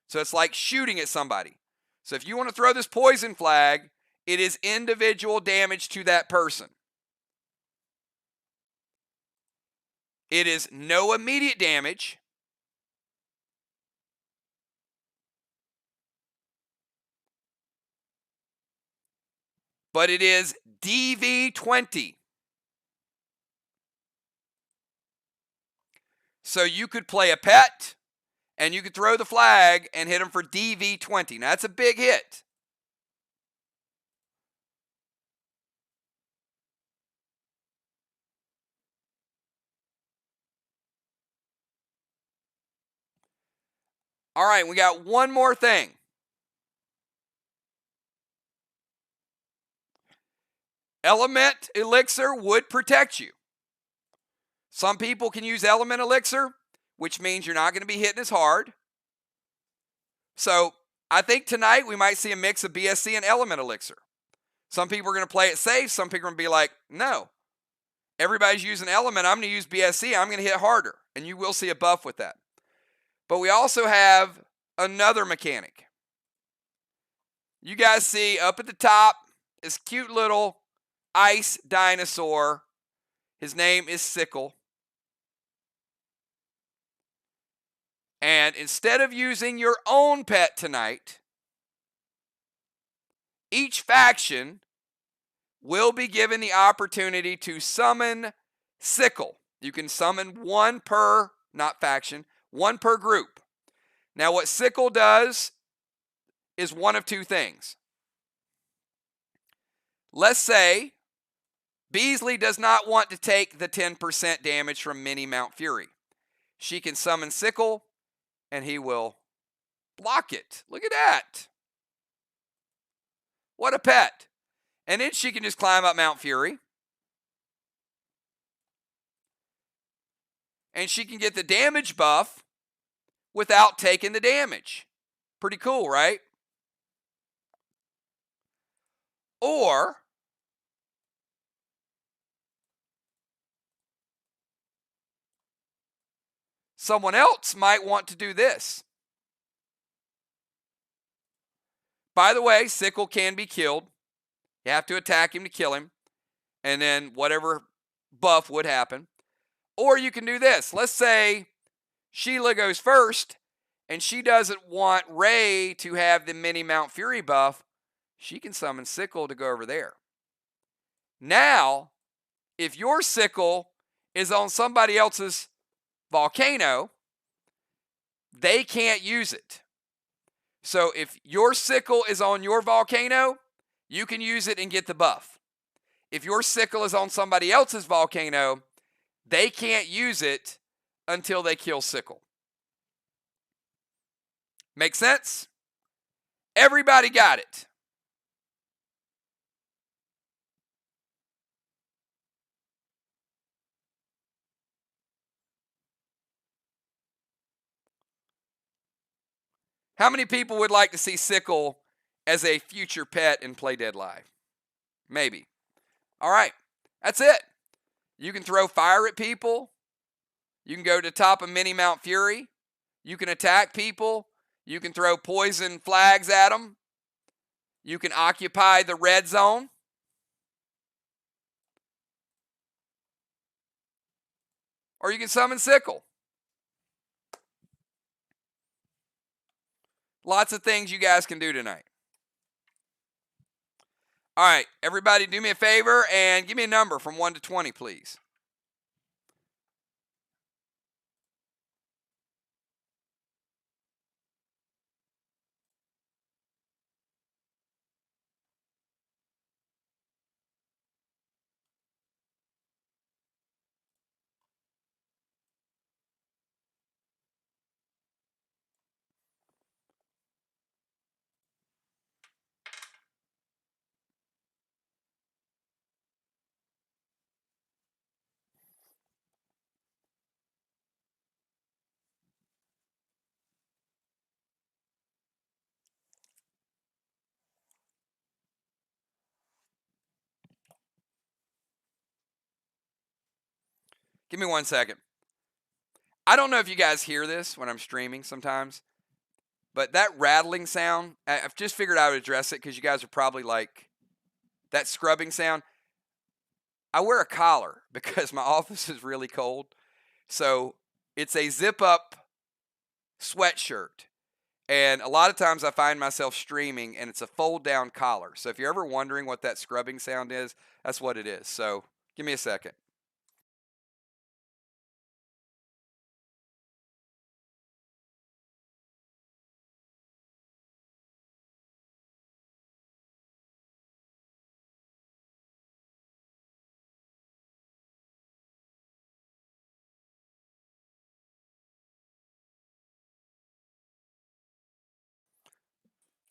So it's like shooting at somebody. So if you want to throw this poison flag, It is individual damage to that person. It is no immediate damage. But it is DV20. So you could play a pet, and you could throw the flag and hit him for DV20. Now, that's a big hit. All right, we got one more thing. Element Elixir would protect you. Some people can use Element Elixir, which means you're not going to be hitting as hard. So I think tonight we might see a mix of BSC and Element Elixir. Some people are going to play it safe. Some people are going to be like, no, everybody's using Element. I'm going to use BSC. I'm going to hit harder. And you will see a buff with that. But we also have another mechanic. You guys see up at the top this cute little ice dinosaur. His name is Sickle. And instead of using your own pet tonight, each faction will be given the opportunity to summon Sickle. You can summon one per, not faction, one per group. Now, what Sickle does is one of two things. Let's say Beasley does not want to take the 10% damage from Mini Mount Fury. She can summon Sickle, and he will block it. Look at that. What a pet. And then she can just climb up Mount Fury. And she can get the damage buff without taking the damage. Pretty cool, right? Or someone else might want to do this. By the way, Sickle can be killed. You have to attack him to kill him. And then whatever buff would happen. Or you can do this. Let's say Sheila goes first, and she doesn't want Ray to have the Mini Mount Fury buff. She can summon Sickle to go over there. Now, if your Sickle is on somebody else's volcano, they can't use it. So if your Sickle is on your volcano, you can use it and get the buff. If your Sickle is on somebody else's volcano, they can't use it until they kill Sickle. Make sense? Everybody got it. How many people would like to see Sickle as a future pet in Play Dead Live? Maybe. All right. That's it. You can throw fire at people. You can go to the top of Mini Mount Fury. You can attack people. You can throw poison flags at them. You can occupy the red zone. Or you can summon Sickle. Lots of things you guys can do tonight. All right, everybody do me a favor and give me a number from 1 to 20, please. Give me 1 second. I don't know if you guys hear this when I'm streaming sometimes, but that rattling sound, I've just figured I would address it because you guys are probably like, that scrubbing sound. I wear a collar because my office is really cold. So it's a zip up sweatshirt. And a lot of times I find myself streaming and it's a fold down collar. So if you're ever wondering what that scrubbing sound is, that's what it is. So give me a second.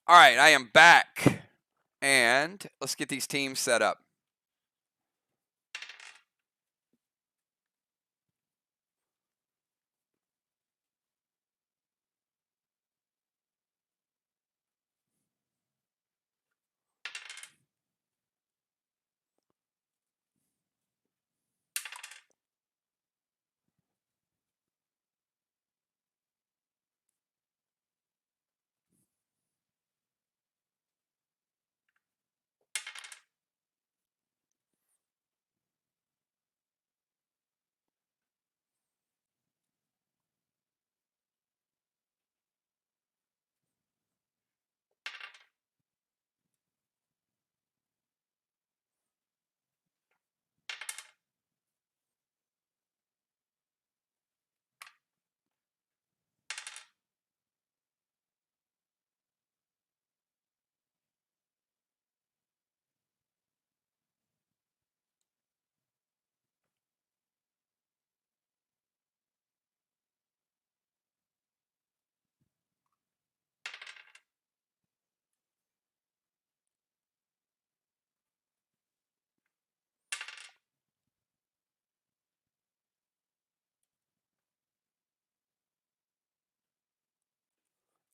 All right, I am back. And let's get these teams set up.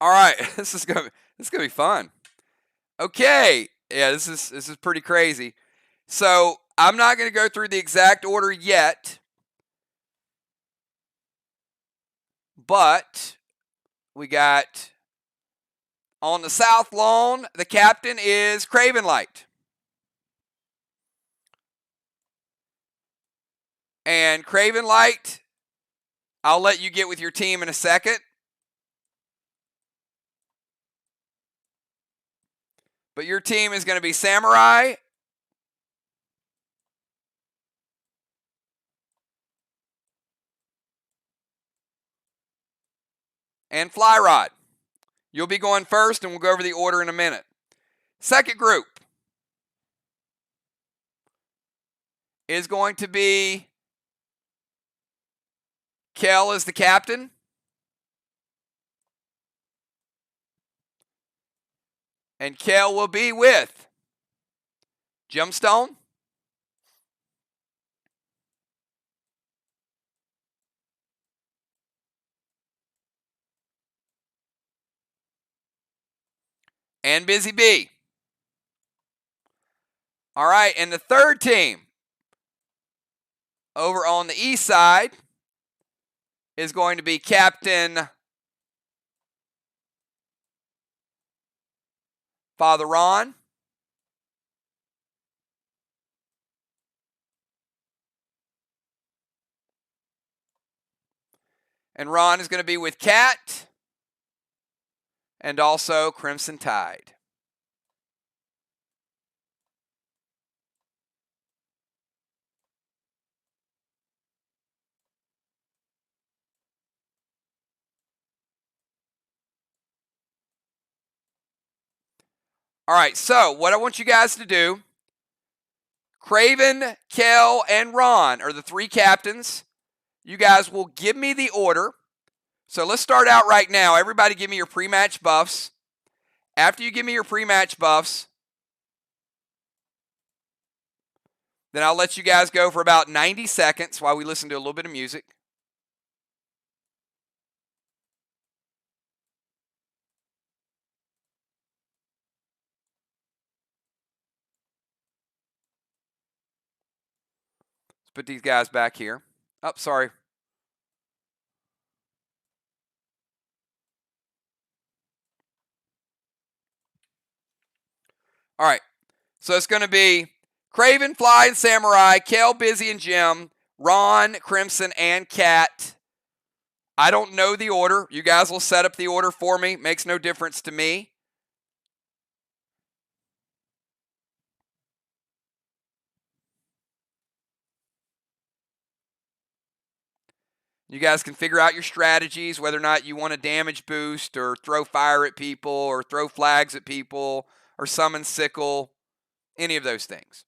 All right, this is gonna be fun. Okay, yeah, this is pretty crazy. So I'm not going to go through the exact order yet, but we got on the south lawn. The captain is Craven Light, and Craven Light, I'll let you get with your team in a second. But your team is going to be Samurai, and Fly Rod. You'll be going first, and we'll go over the order in a minute. Second group is going to be Kel as the captain, and Kel will be with Gemstone, and Busy Bee. All right, and the third team over on the east side is going to be Captain Father Ron, and Ron is going to be with Cat and also Crimson Tide. All right, so what I want you guys to do, Craven, Kel, and Ron are the three captains. You guys will give me the order. So let's start out right now. Everybody give me your pre-match buffs. After you give me your pre-match buffs, then I'll let you guys go for about 90 seconds while we listen to a little bit of music. Let's put these guys back here. Oh, sorry. All right. So it's going to be Craven, Fly, and Samurai, Kale, Busy, and Jim, Ron, Crimson, and Cat. I don't know the order. You guys will set up the order for me. Makes no difference to me. You guys can figure out your strategies, whether or not you want to damage boost or throw fire at people or throw flags at people or summon sickle, any of those things.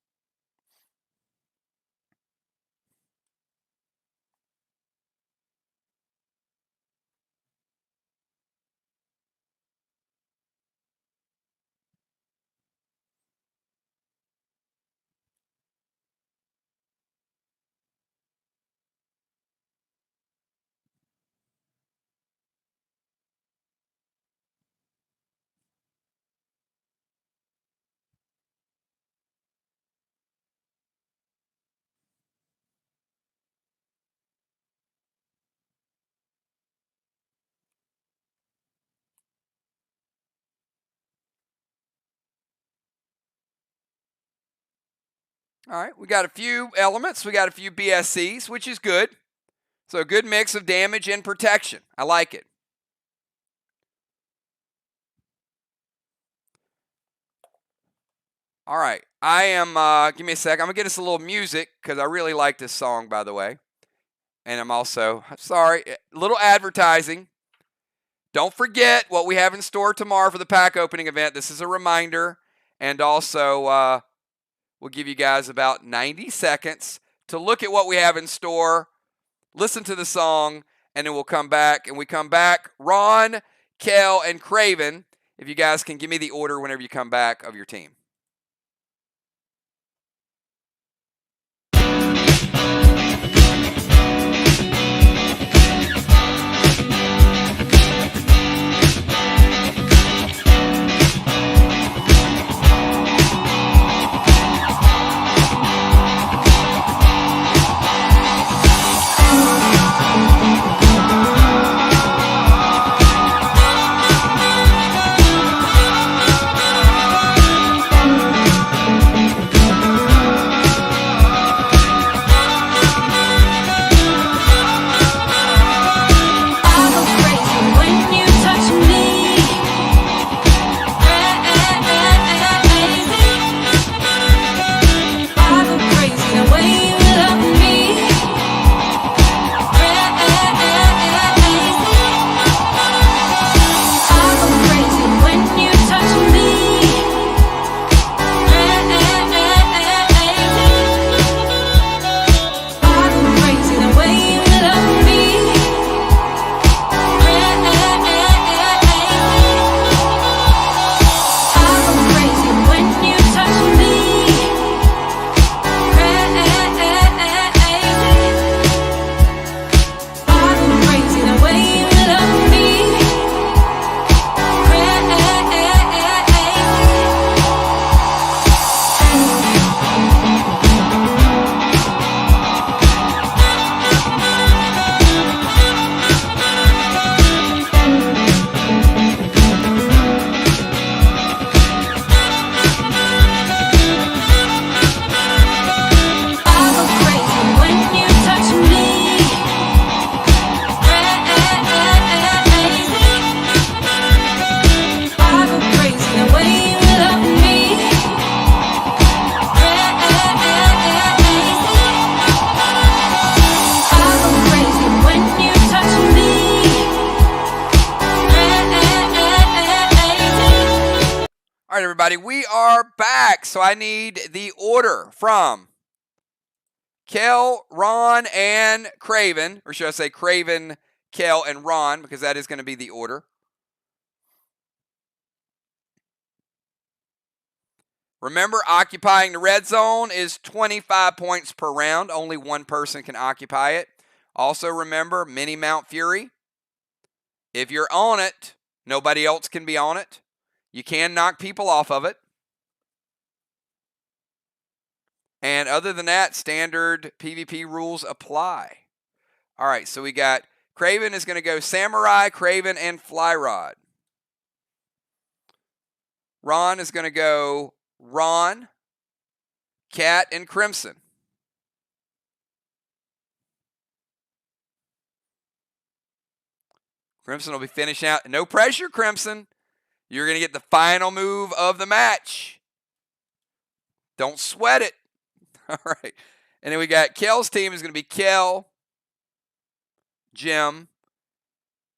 All right, we got a few elements. We got a few BSCs, which is good. So a good mix of damage and protection. I like it. All right, I am, give me a sec. I'm going to get us a little music because I really like this song, by the way. And I'm also, sorry, a little advertising. Don't forget what we have in store tomorrow for the pack opening event. This is a reminder. And also, we'll give you guys about 90 seconds to look at what we have in store, listen to the song, and then we'll come back. And we come back, Ron, Kel, and Craven, if you guys can give me the order whenever you come back of your team. All right, everybody, we are back. So I need the order from Kel, Ron, and Craven, or should I say Craven, Kel, and Ron, because that is going to be the order. Remember, occupying the red zone is 25 points per round. Only one person can occupy it. Also, remember, Mini Mount Fury. If you're on it, nobody else can be on it. You can knock people off of it. And other than that, standard PvP rules apply. All right, so we got Craven is going to go Samurai, Craven, and Fly Rod. Ron is going to go Ron, Cat and Crimson. Crimson will be finishing out. No pressure, Crimson. You're going to get the final move of the match. Don't sweat it. All right. And then we got Kel's team is going to be Kel, Jim,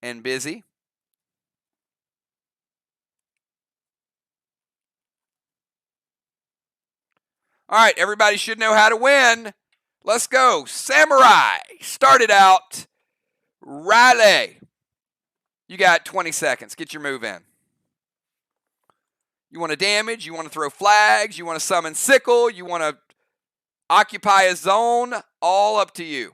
and Busy. All right, everybody should know how to win. Let's go. Samurai started out. Riley, you got 20 seconds. Get your move in. You want to damage, you want to throw flags, you want to summon Sickle, you want to occupy a zone, all up to you.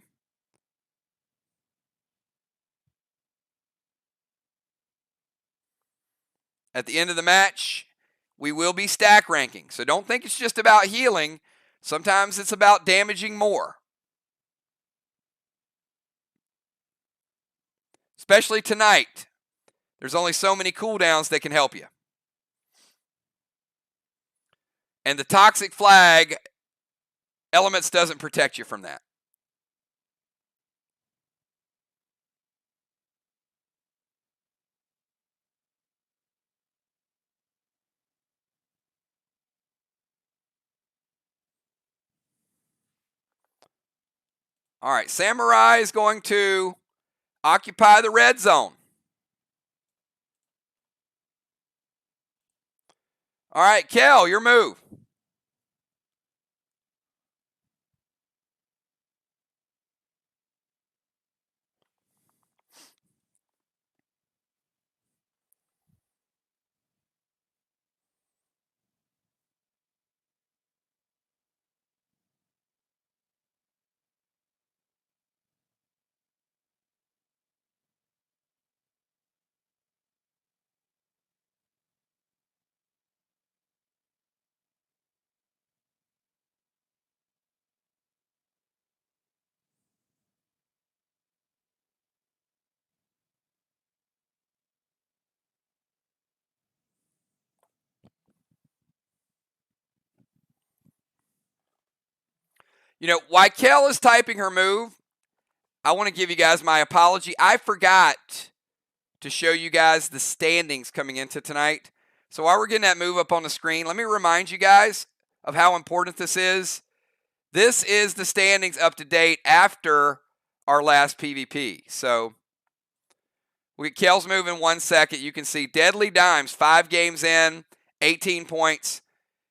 At the end of the match, we will be stack ranking. So don't think it's just about healing. Sometimes it's about damaging more. Especially tonight. There's only so many cooldowns that can help you. And the toxic flag, Elements doesn't protect you from that. All right, Samurai is going to occupy the red zone. All right, Kel, your move. You know, while Kel is typing her move, I want to give you guys my apology. I forgot to show you guys the standings coming into tonight. So while we're getting that move up on the screen, let me remind you guys of how important this is. This is the standings up to date after our last PvP. So we get Kel's move in 1 second. You can see Deadly Dimes, 5 games in, 18 points.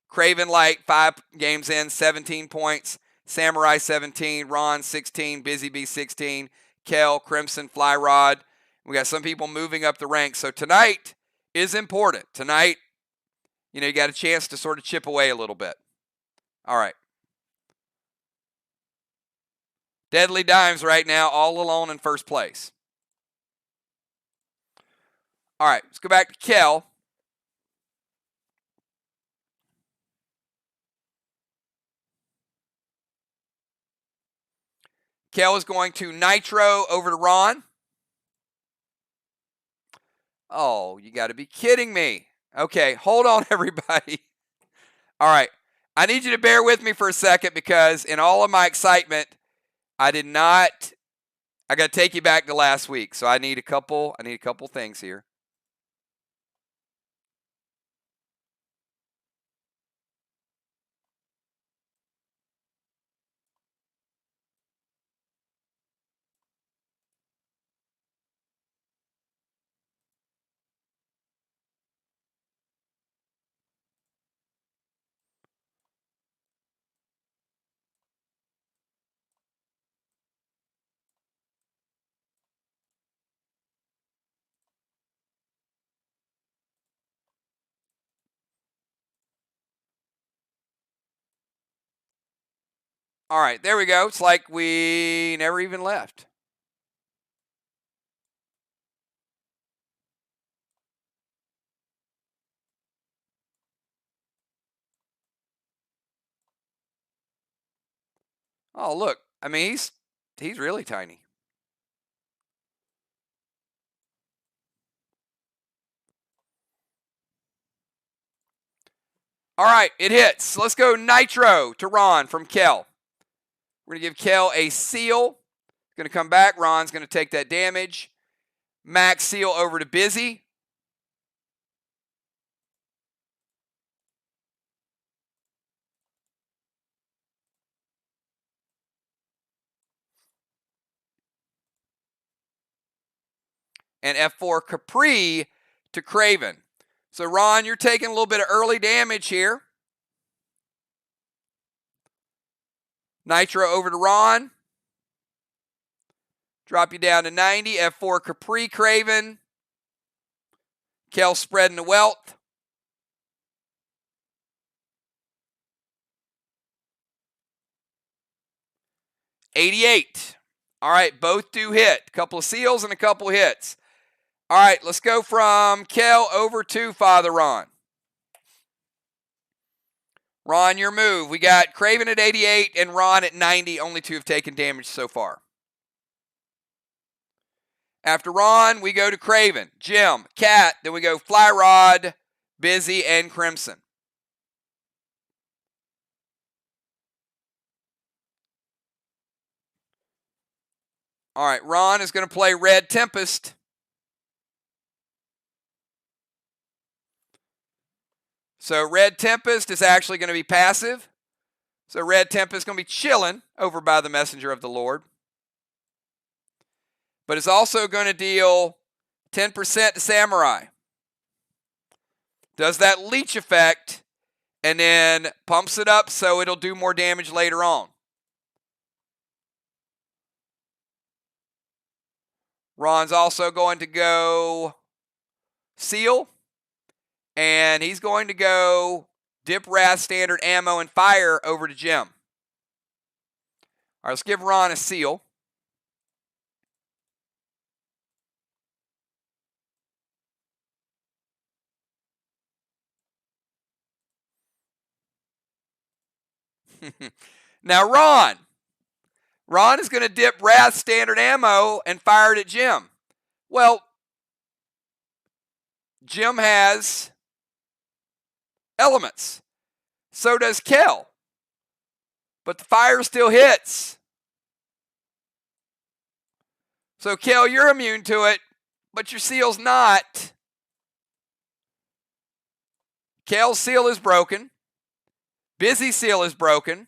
Craven Light, 5 games in, 17 points. Samurai 17, Ron 16, Busy Bee 16, Kel, Crimson, Fly Rod. We got some people moving up the ranks. So tonight is important. Tonight, you know, you got a chance to sort of chip away a little bit. All right. Deadly Dimes right now, all alone in first place. All right, let's go back to Kel. Kel is going to Nitro over to Ron. Oh, you got to be kidding me. Okay, hold on, everybody. All right, I need you to bear with me for a second because in all of my excitement, I got to take you back to last week. So I need a couple things here. All right, there we go. It's like we never even left. Oh, look. I mean, he's really tiny. All right, it hits. Let's go Nitro to Ron from Kel. We're going to give Kel a seal. Going to come back. Ron's going to take that damage. Max seal over to Busy. And F4 Capri to Craven. So, Ron, you're taking a little bit of early damage here. Nitro over to Ron. Drop you down to 90. F4 Capri Craven. Kel spreading the wealth. $88. All right, both do hit. A couple of seals and a couple of hits. All right, let's go from Kel over to Father Ron. Ron, your move. We got Craven at 88 and Ron at 90. Only two have taken damage so far. After Ron, we go to Craven, Jim, Cat. Then we go Fly Rod, Busy, and Crimson. All right, Ron is going to play Red Tempest. So Red Tempest is actually going to be passive. So Red Tempest is going to be chilling over by the Messenger of the Lord. But it's also going to deal 10% to Samurai. Does that leech effect and then pumps it up so it'll do more damage later on. Ron's also going to go Seal. And he's going to go Dip Wrath, Standard Ammo, and Fire over to Jim. All right, let's give Ron a seal. Now, Ron is going to dip Wrath, Standard Ammo, and fire it at Jim. Well, Jim has elements. So does Kel. But the fire still hits. So, Kel, you're immune to it, but your seal's not. Kel's seal is broken. Busy seal is broken.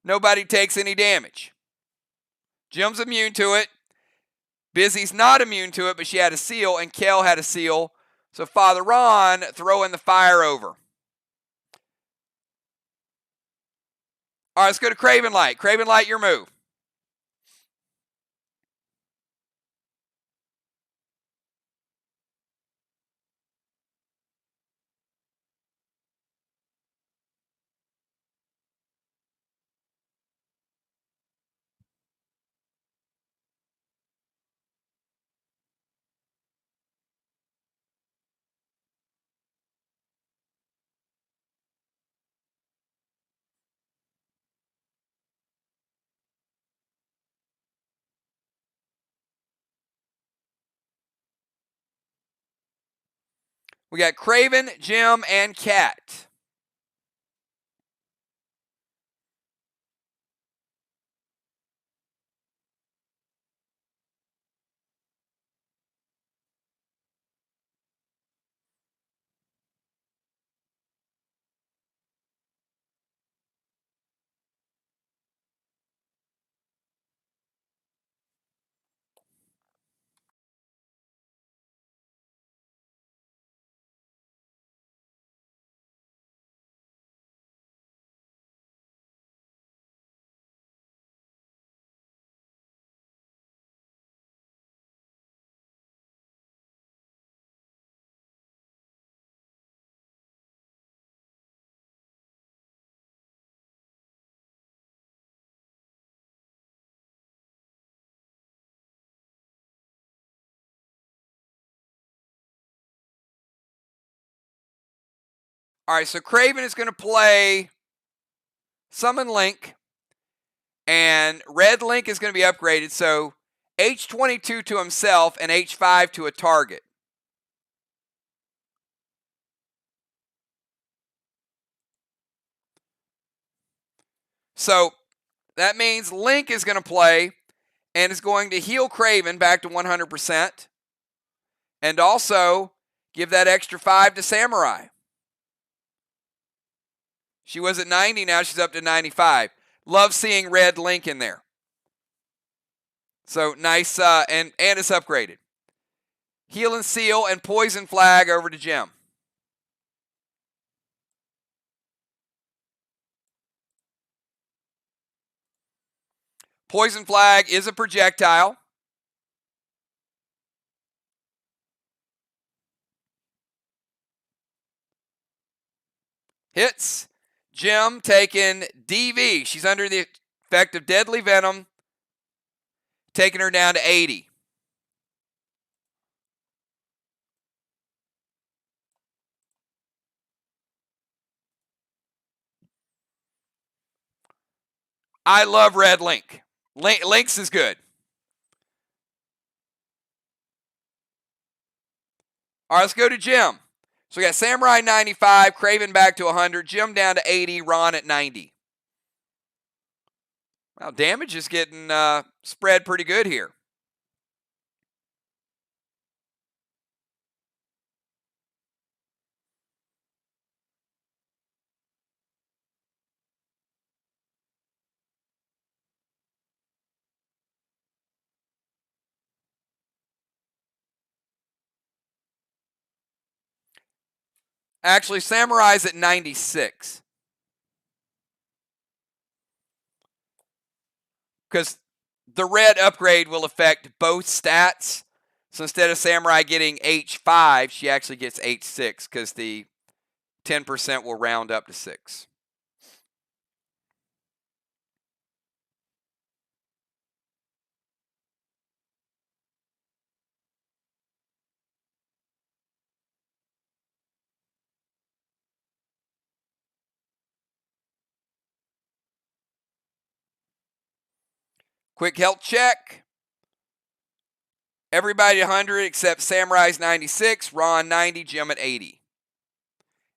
Nobody takes any damage. Jim's immune to it. Busy's not immune to it, but she had a seal, and Kel had a seal. So Father Ron throwing the fire over. All right, let's go to Craven Light. Craven Light, your move. We got Craven, Jim, and Cat. All right, so Craven is going to play Summon Link, and Red Link is going to be upgraded, so H22 to himself and H5 to a target. So that means Link is going to play and is going to heal Craven back to 100%. And also give that extra 5 to Samurai. She was at 90, now she's up to 95. Love seeing red Link in there. So nice, and it's upgraded. Heal and Seal and Poison Flag over to Jim. Poison Flag is a projectile. Hits. Jim taking DV. She's under the effect of Deadly Venom, taking her down to 80. I love red Link. Link's is good. All right, let's go to Jim. So we got Samurai 95, Craven back to 100, Jim down to 80, Ron at 90. Well, damage is getting spread pretty good here. Actually, Samurai's at 96. Because the red upgrade will affect both stats. So instead of Samurai getting H5, she actually gets H6 because the 10% will round up to 6. Quick health check. Everybody at 100 except Samurai's 96, Ron 90, Jim at 80.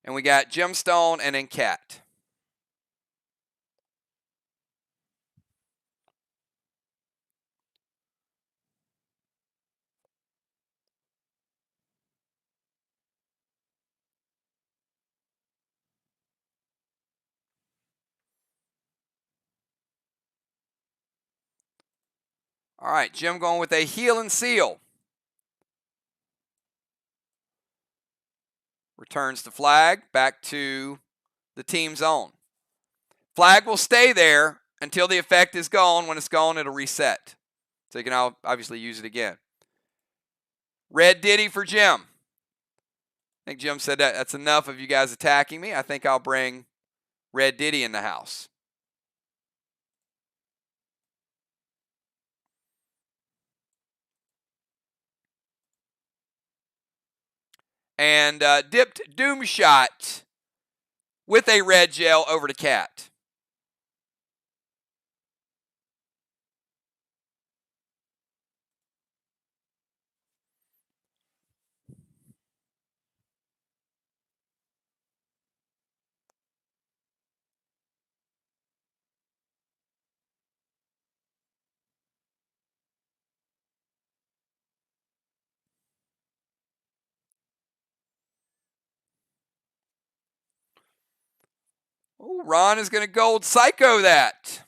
And we got Gemstone and then Cat. All right, Jim going with a Heal and Seal. Returns the flag back to the team zone. Flag will stay there until the effect is gone. When it's gone, it'll reset. So you can obviously use it again. Red Diddy for Jim. I think Jim said that's enough of you guys attacking me. I think I'll bring Red Diddy in the house. And dipped Doom Shot with a red gel over to Cat. Oh, Ron is going to Gold Psycho that.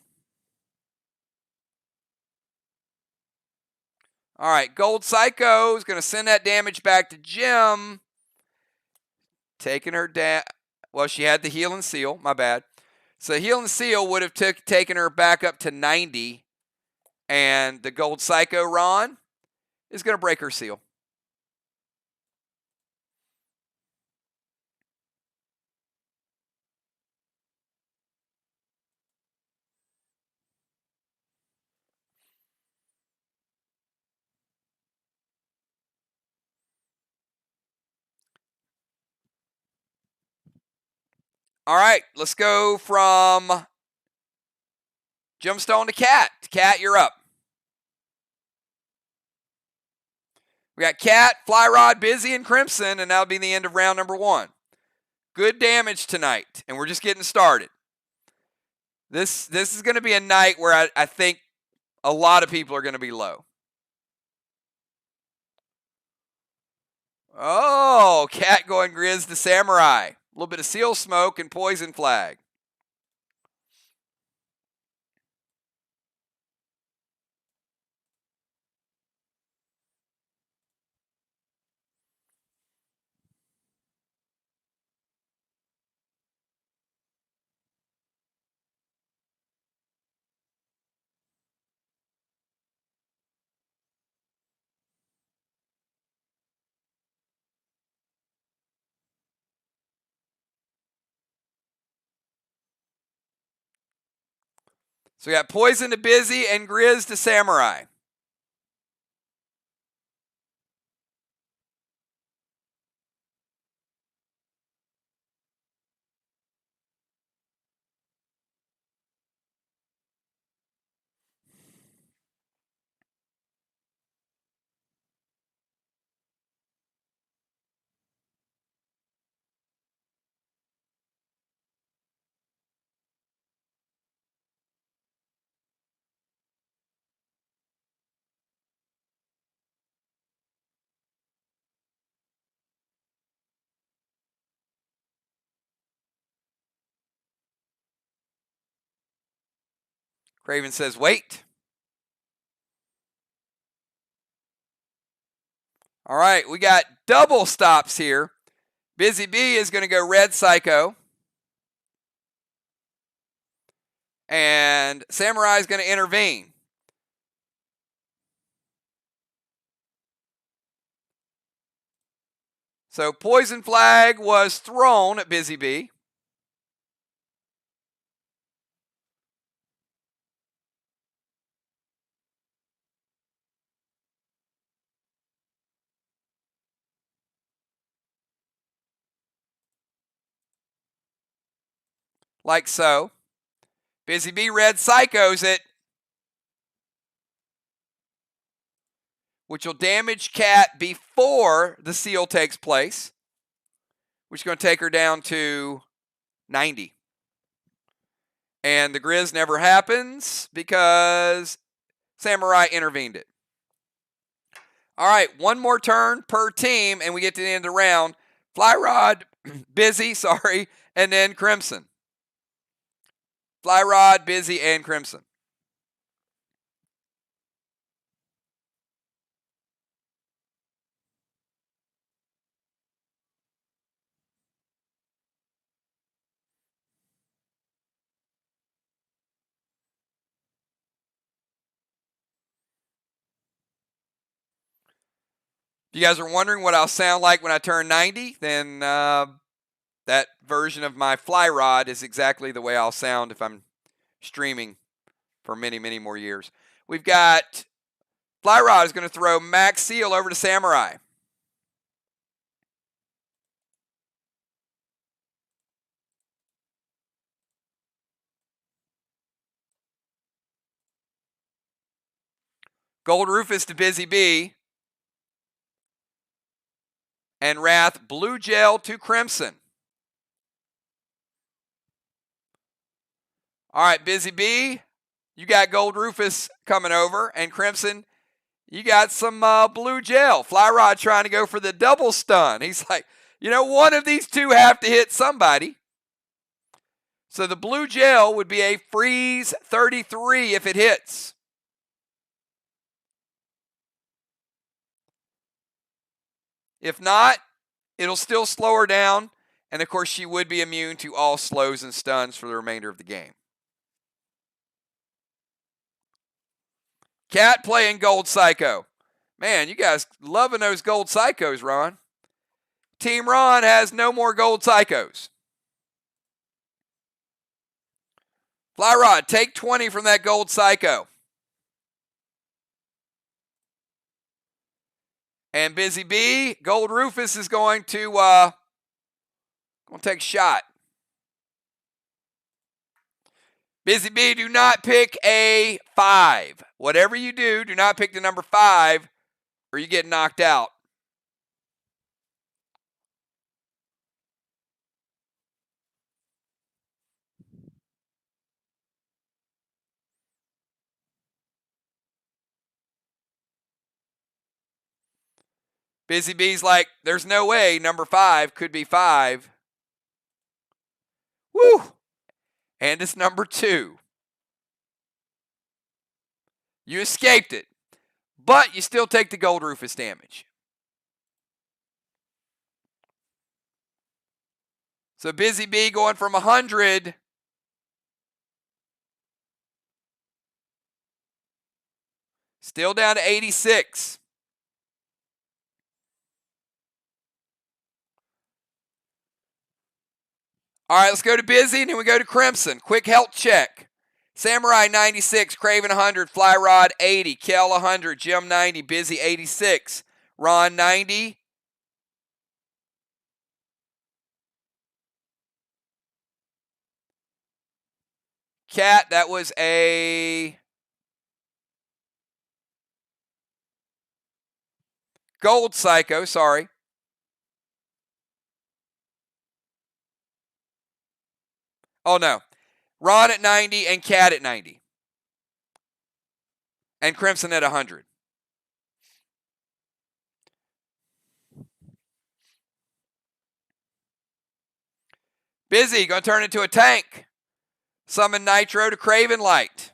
All right, Gold Psycho is going to send that damage back to Jim. Taking her down. Well, she had the Heal and Seal. My bad. So Heal and Seal would have taken her back up to 90. And the Gold Psycho Ron is going to break her seal. All right, let's go from Gemstone to Cat. Cat, you're up. We got Cat, Fly Rod, Busy, and Crimson, and that'll be the end of round number 1. Good damage tonight, and we're just getting started. This is going to be a night where I think a lot of people are going to be low. Oh, Cat going Grizz to Samurai. A little bit of Seal Smoke and Poison Flag. So we got Poison to Busy and Grizz to Samurai. Craven says, wait. All right, we got double stops here. Busy Bee is going to go Red Psycho. And Samurai is going to intervene. So Poison Flag was thrown at Busy Bee. Like so. Busy Bee Red Psychos it, which will damage Cat before the seal takes place, which is going to take her down to 90. And the Grizz never happens because Samurai intervened it. All right, one more turn per team, and we get to the end of the round. Fly Rod, Busy, and then Crimson. Fly Rod, Busy, and Crimson. If you guys are wondering what I'll sound like when I turn 90, then that version of my Fly Rod is exactly the way I'll sound if I'm streaming for many, many more years. We've got Fly Rod is going to throw Max Seal over to Samurai. Gold Rufus to Busy Bee. And Wrath Blue Gel to Crimson. All right, Busy Bee, you got Gold Rufus coming over. And Crimson, you got some Blue Gel. Fly Rod trying to go for the double stun. He's like, one of these two have to hit somebody. So the Blue Gel would be a freeze 33 if it hits. If not, it'll still slow her down. And of course, she would be immune to all slows and stuns for the remainder of the game. Cat playing Gold Psycho. Man, you guys loving those Gold Psychos, Ron. Team Ron has no more Gold Psychos. Fly Rod, take 20 from that Gold Psycho. And Busy Bee, Gold Rufus is going to take a shot. Busy Bee, do not pick a 5. Whatever you do, do not pick the number 5 or you get knocked out. Busy Bee's like, there's no way number 5 could be 5. Woo! And it's number 2. You escaped it, but you still take the gold Rufus damage. So Busy Bee going from 100 still down to 86. All right, let's go to Busy, and then we go to Crimson. Quick health check. Samurai 96, Craven 100, Fly Rod 80, Kel 100, Jim 90, Busy 86, Ron 90. Cat, that was a gold Psycho, sorry. Oh, no. Ron at 90 and Cat at 90. And Crimson at 100. Busy, going to turn into a tank. Summon Nitro to Craven Light.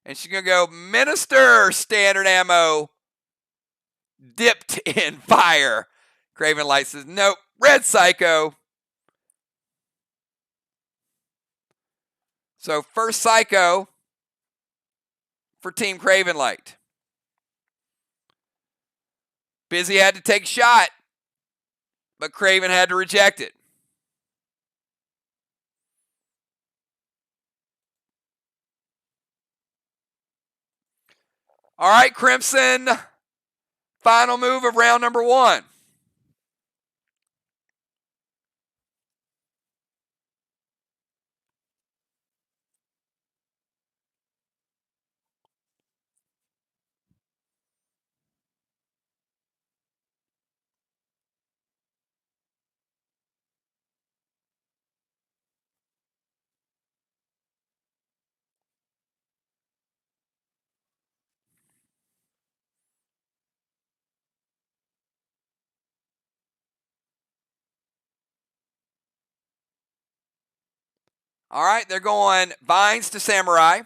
And she's going to go Minister standard ammo. Dipped in fire. Craven Light says, nope. Red Psycho. So first Psycho for Team Craven Light. Busy had to take a shot, but Craven had to reject it. All right, Crimson. Final move of round number 1. All right, they're going Vines to Samurai.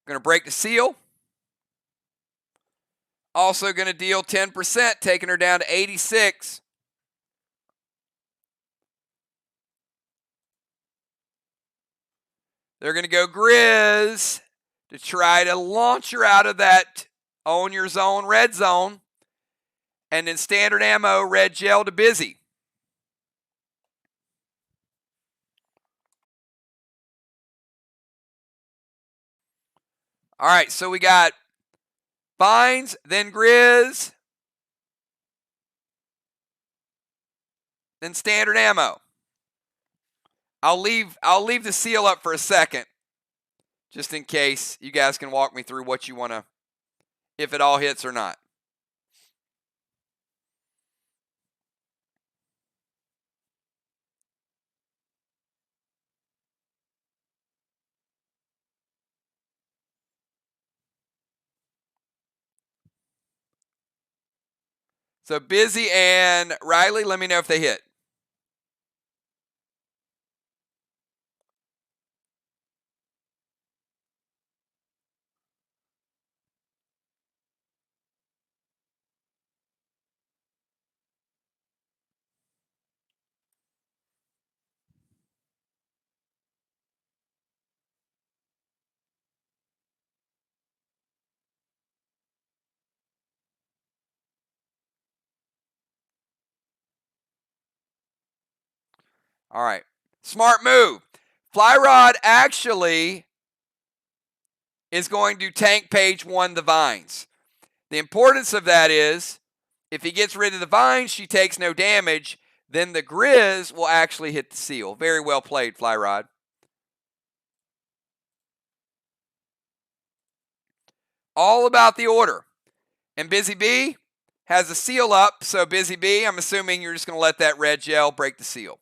Going to break the seal. Also going to deal 10%, taking her down to 86. They're going to go Grizz to try to launch her out of that own your zone red zone. And then standard ammo, red gel to Busy. All right, so we got Vines, then Grizz, then standard ammo. I'll leave the seal up for a second, just in case you guys can walk me through what you want to, if it all hits or not. So Busy and Riley, let me know if they hit. All right. Smart move. Fly Rod actually is going to tank page 1 the Vines. The importance of that is if he gets rid of the Vines, she takes no damage. Then the Grizz will actually hit the seal. Very well played, Fly Rod. All about the order. And Busy Bee has a seal up. So Busy Bee, I'm assuming you're just going to let that red gel break the seal.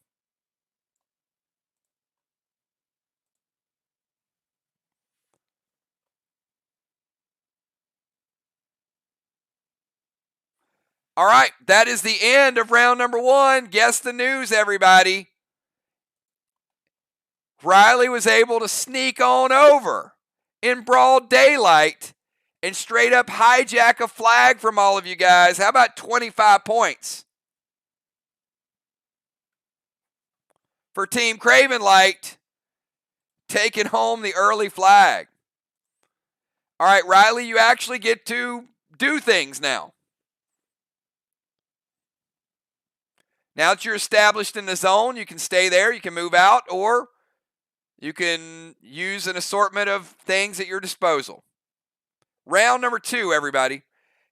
All right, that is the end of round number 1. Guess the news, everybody. Riley was able to sneak on over in broad daylight and straight up hijack a flag from all of you guys. How about 25 points for Team Cravenlight, taking home the early flag? All right, Riley, you actually get to do things now. Now that you're established in the zone, you can stay there, you can move out, or you can use an assortment of things at your disposal. Round number 2, everybody.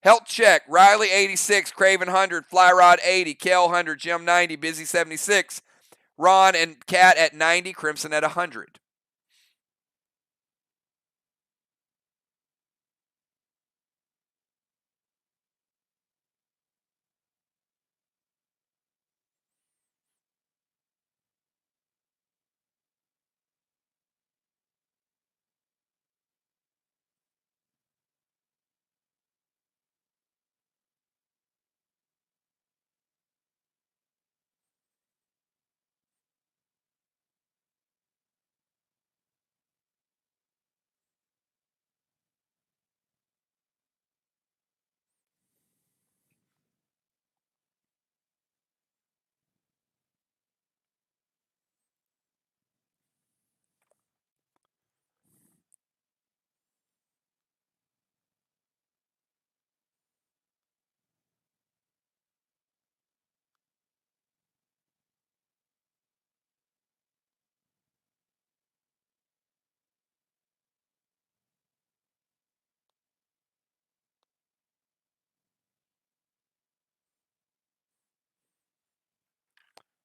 Health check. Riley 86, Craven 100, Flyrod 80, Kel 100, Jim 90, Busy 76, Ron and Cat at 90, Crimson at 100.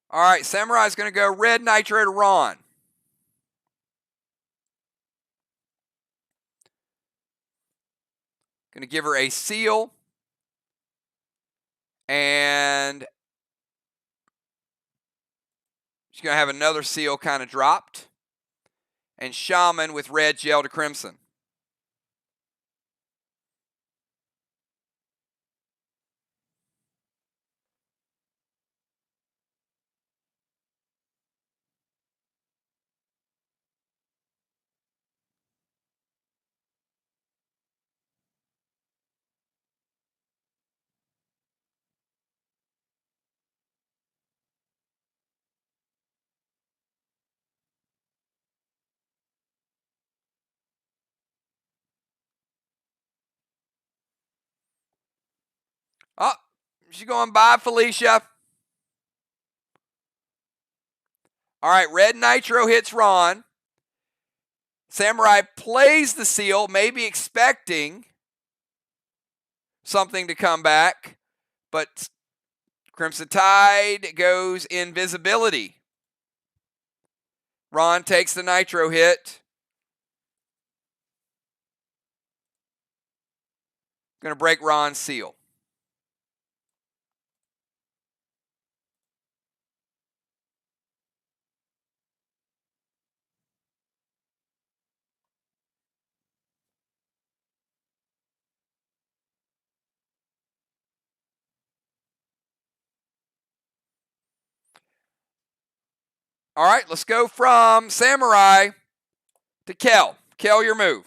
All right, Samurai's going to go red nitro to Ron. Going to give her a seal. And she's going to have another seal kind of dropped. And Shaman with red gel to Crimson. Oh, she's going by Felicia. All right, red nitro hits Ron. Samurai plays the seal, maybe expecting something to come back, but Crimson Tide goes invisibility. Ron takes the nitro hit. Going to break Ron's seal. All right, let's go from Samurai to Kel. Kel, your move.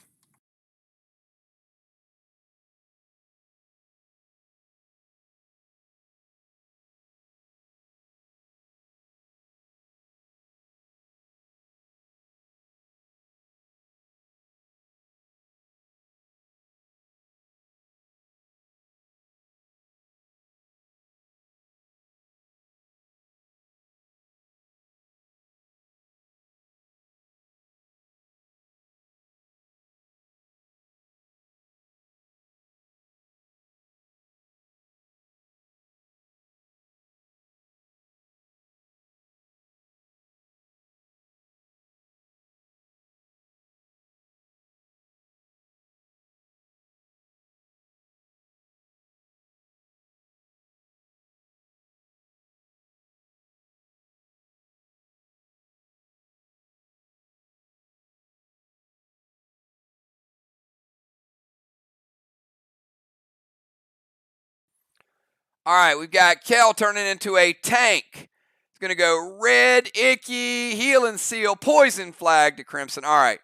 All right, we've got Kel turning into a tank. It's going to go red, Icky, healing seal, poison flag to Crimson. All right,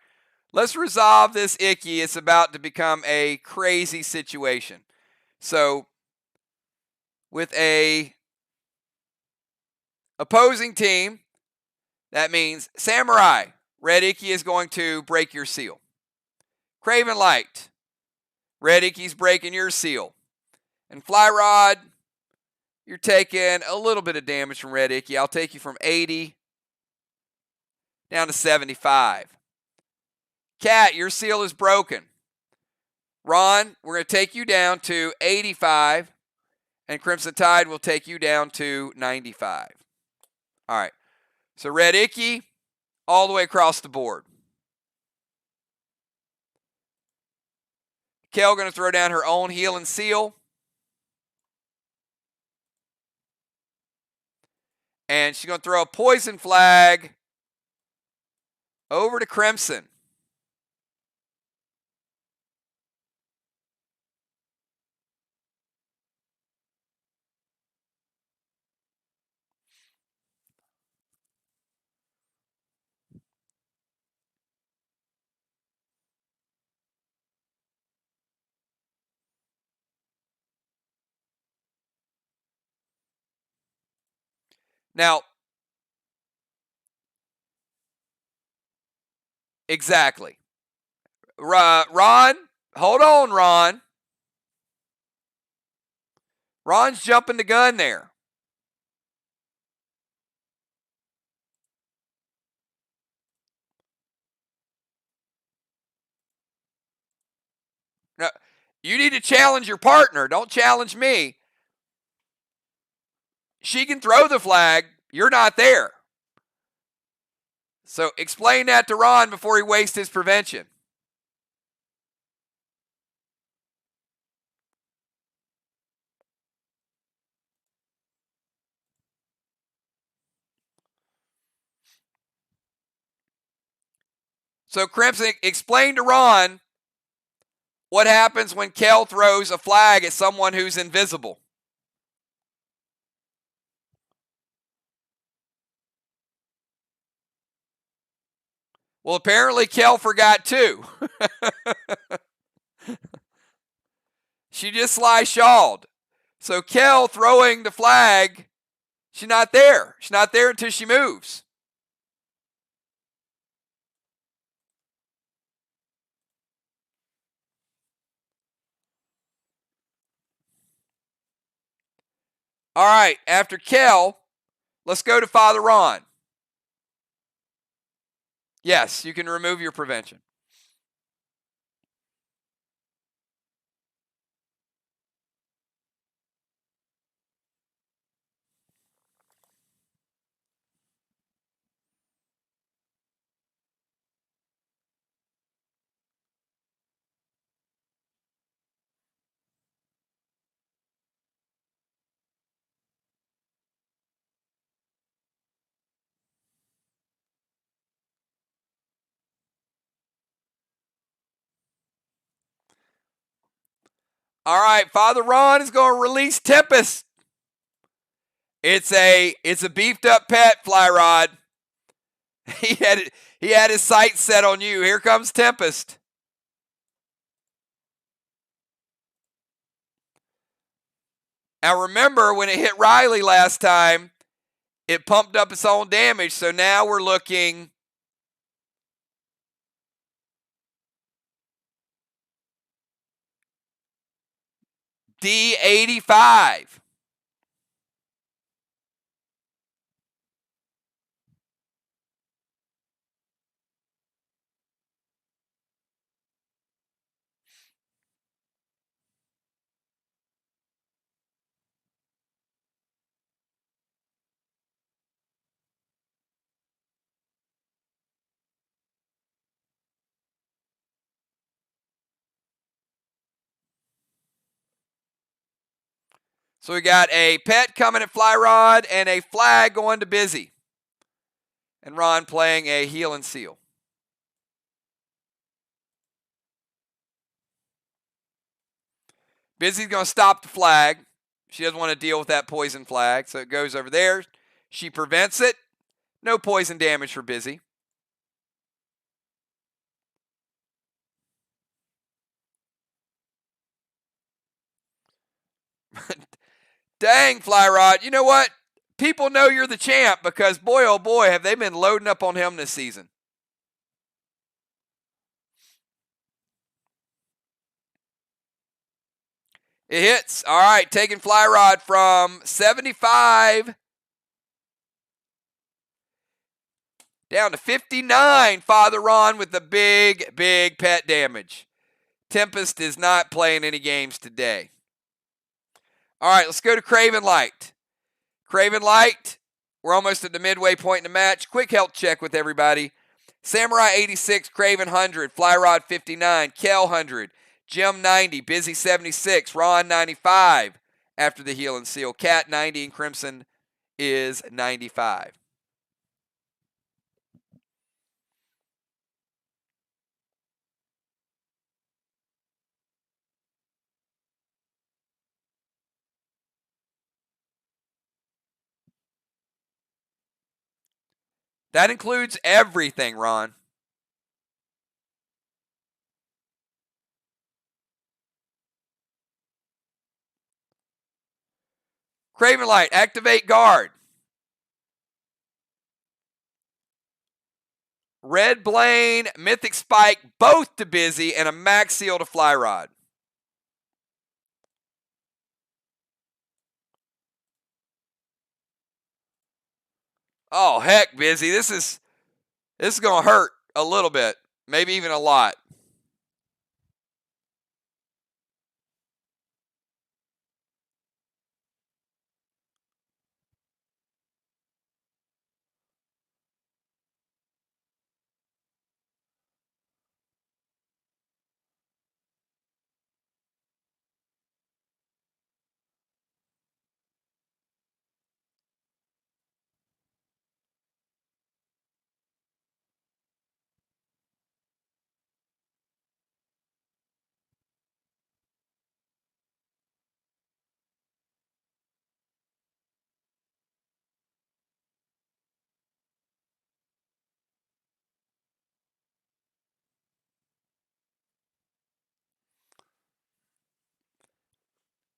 let's resolve this Icky. It's about to become a crazy situation. So, with a opposing team, that means Samurai, red Icky is going to break your seal. Craven Light, red Icky's breaking your seal. And Fly Rod, you're taking a little bit of damage from red Icky. I'll take you from 80 down to 75. Cat, your seal is broken. Ron, we're going to take you down to 85. And Crimson Tide will take you down to 95. All right. So red Icky, all the way across the board. Kel going to throw down her own healing seal. And she's going to throw a poison flag over to Crimson. Now, exactly. Ron, hold on, Ron. Ron's jumping the gun there. No, you need to challenge your partner. Don't challenge me. She can throw the flag. You're not there. So explain that to Ron before he wastes his prevention. So Crimson, explain to Ron what happens when Kel throws a flag at someone who's invisible. Well, apparently Kel forgot too. She just sly-shawled. So Kel throwing the flag, she's not there. She's not there until she moves. All right, after Kel, let's go to Father Ron. Yes, you can remove your prevention. All right, Father Ron is going to release Tempest. It's a beefed up pet, Fly Rod. He had his sights set on you. Here comes Tempest. Now remember, when it hit Riley last time, it pumped up its own damage. So now we're looking D85. So we got a pet coming at Fly Rod and a flag going to Busy. And Ron playing a heal and seal. Busy's going to stop the flag. She doesn't want to deal with that poison flag, so it goes over there. She prevents it. No poison damage for Busy. Dang, Fly Rod. You know what? People know you're the champ because, boy, oh boy, have they been loading up on him this season. It hits. All right, taking Fly Rod from 75 down to 59. Father Ron with the big, big pet damage. Tempest is not playing any games today. All right, let's go to Craven Light. Craven Light, we're almost at the midway point in the match. Quick health check with everybody. Samurai 86, Craven 100, Fly Rod 59, Kel 100, Jim 90, Busy 76, Ron 95 after the heal and seal. Cat 90 and Crimson is 95. That includes everything, Ron. Craven Light, activate guard. Red Blaine, Mythic Spike, both to Busy, and a max seal to Fly Rod. Oh, heck, Busy. This is going to hurt a little bit, maybe even a lot.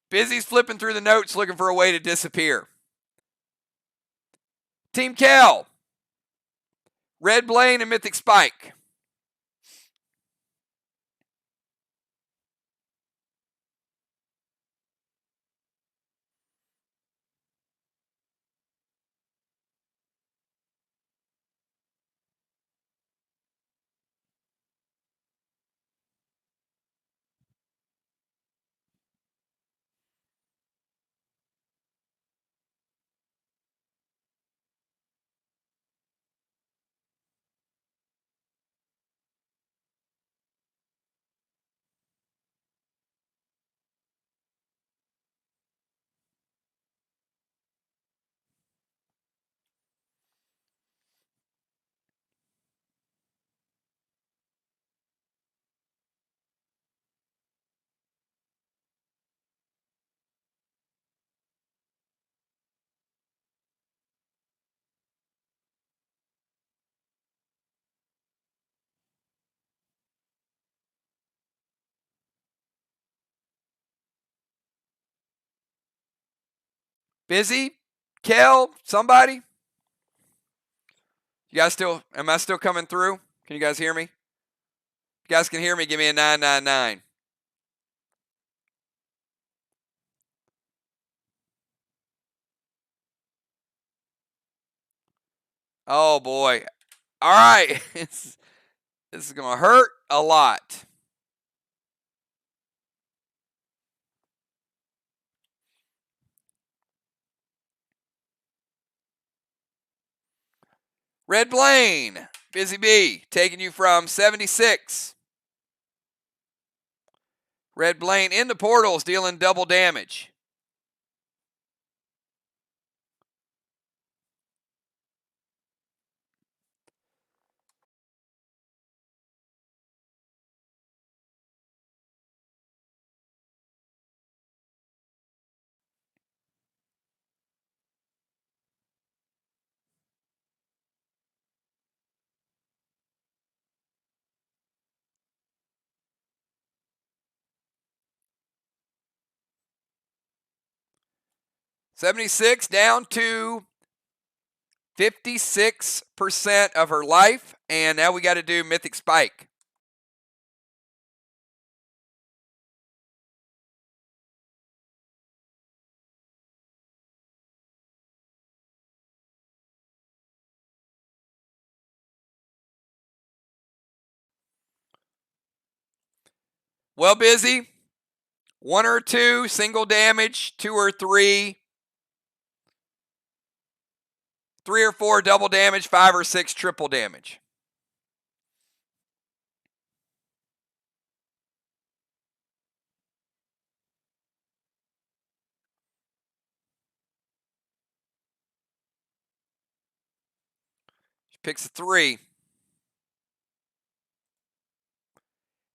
Busy's flipping through the notes looking for a way to disappear. Team Cal, Red Blaine and Mythic Spike. Busy? Kel? Somebody? You guys still, am I still coming through? Can you guys hear me? If you guys can hear me, give me a 999. Oh boy. All right. this is going to hurt a lot. Red Blaine, Busy B, taking you from 76. Red Blaine in the portals, dealing double damage. 76 down to 56% of her life. And now we got to do Mythic Spike. Well, busy. 1 or 2 single damage, 2 or 3. 3 or 4 double damage, 5 or 6 triple damage. She picks a 3.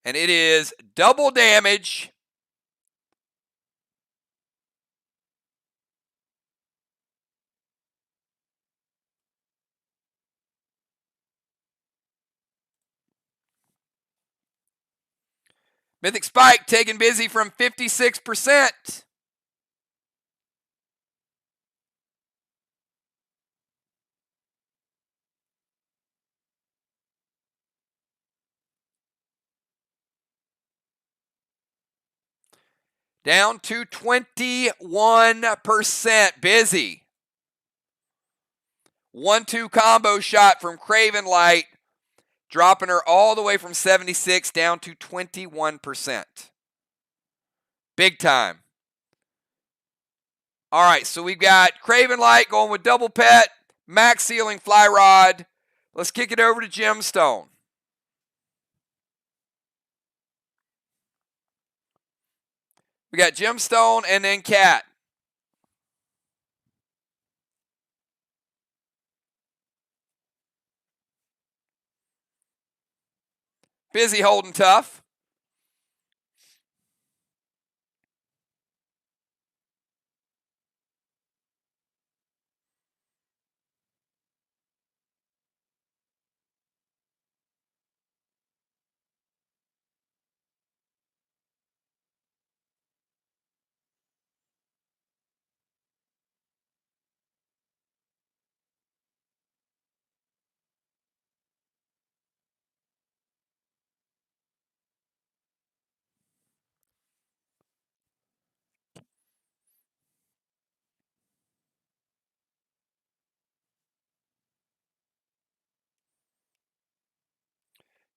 And it is double damage. Mythic Spike taking busy from 56%. Down to 21%. Busy. 1-2 combo shot from Craven Light, dropping her all the way from 76 down to 21%. Big time. All right, so we've got Craven Light going with Double Pet, Max Ceiling Fly Rod. Let's kick it over to Gemstone. We got Gemstone and then Cat. Busy holding tough.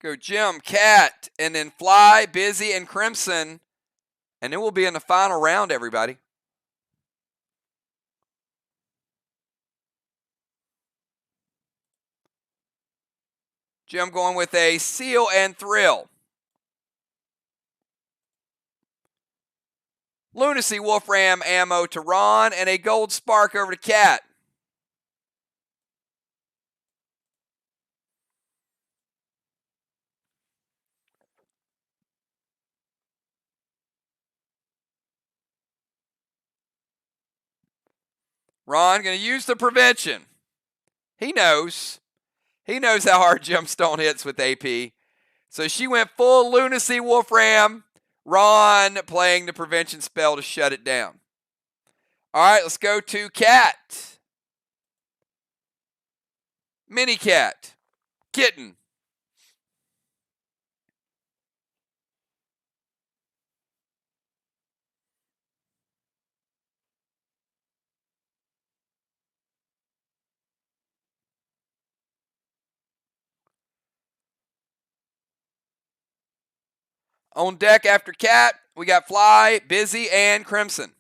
Go Gem, Cat, and then Fly, Busy, and Crimson. And then we'll be in the final round, everybody. Gem going with a Seal and Thrill. Lunacy Wolfram ammo to Ron, and a Gold Spark over to Cat. Ron going to use the prevention. He knows. He knows how hard Gemstone hits with AP. So she went full Lunacy Wolfram. Ron playing the prevention spell to shut it down. All right, let's go to Cat. Mini Cat. Kitten. On deck after Cat, we got Fly, Busy, and Crimson.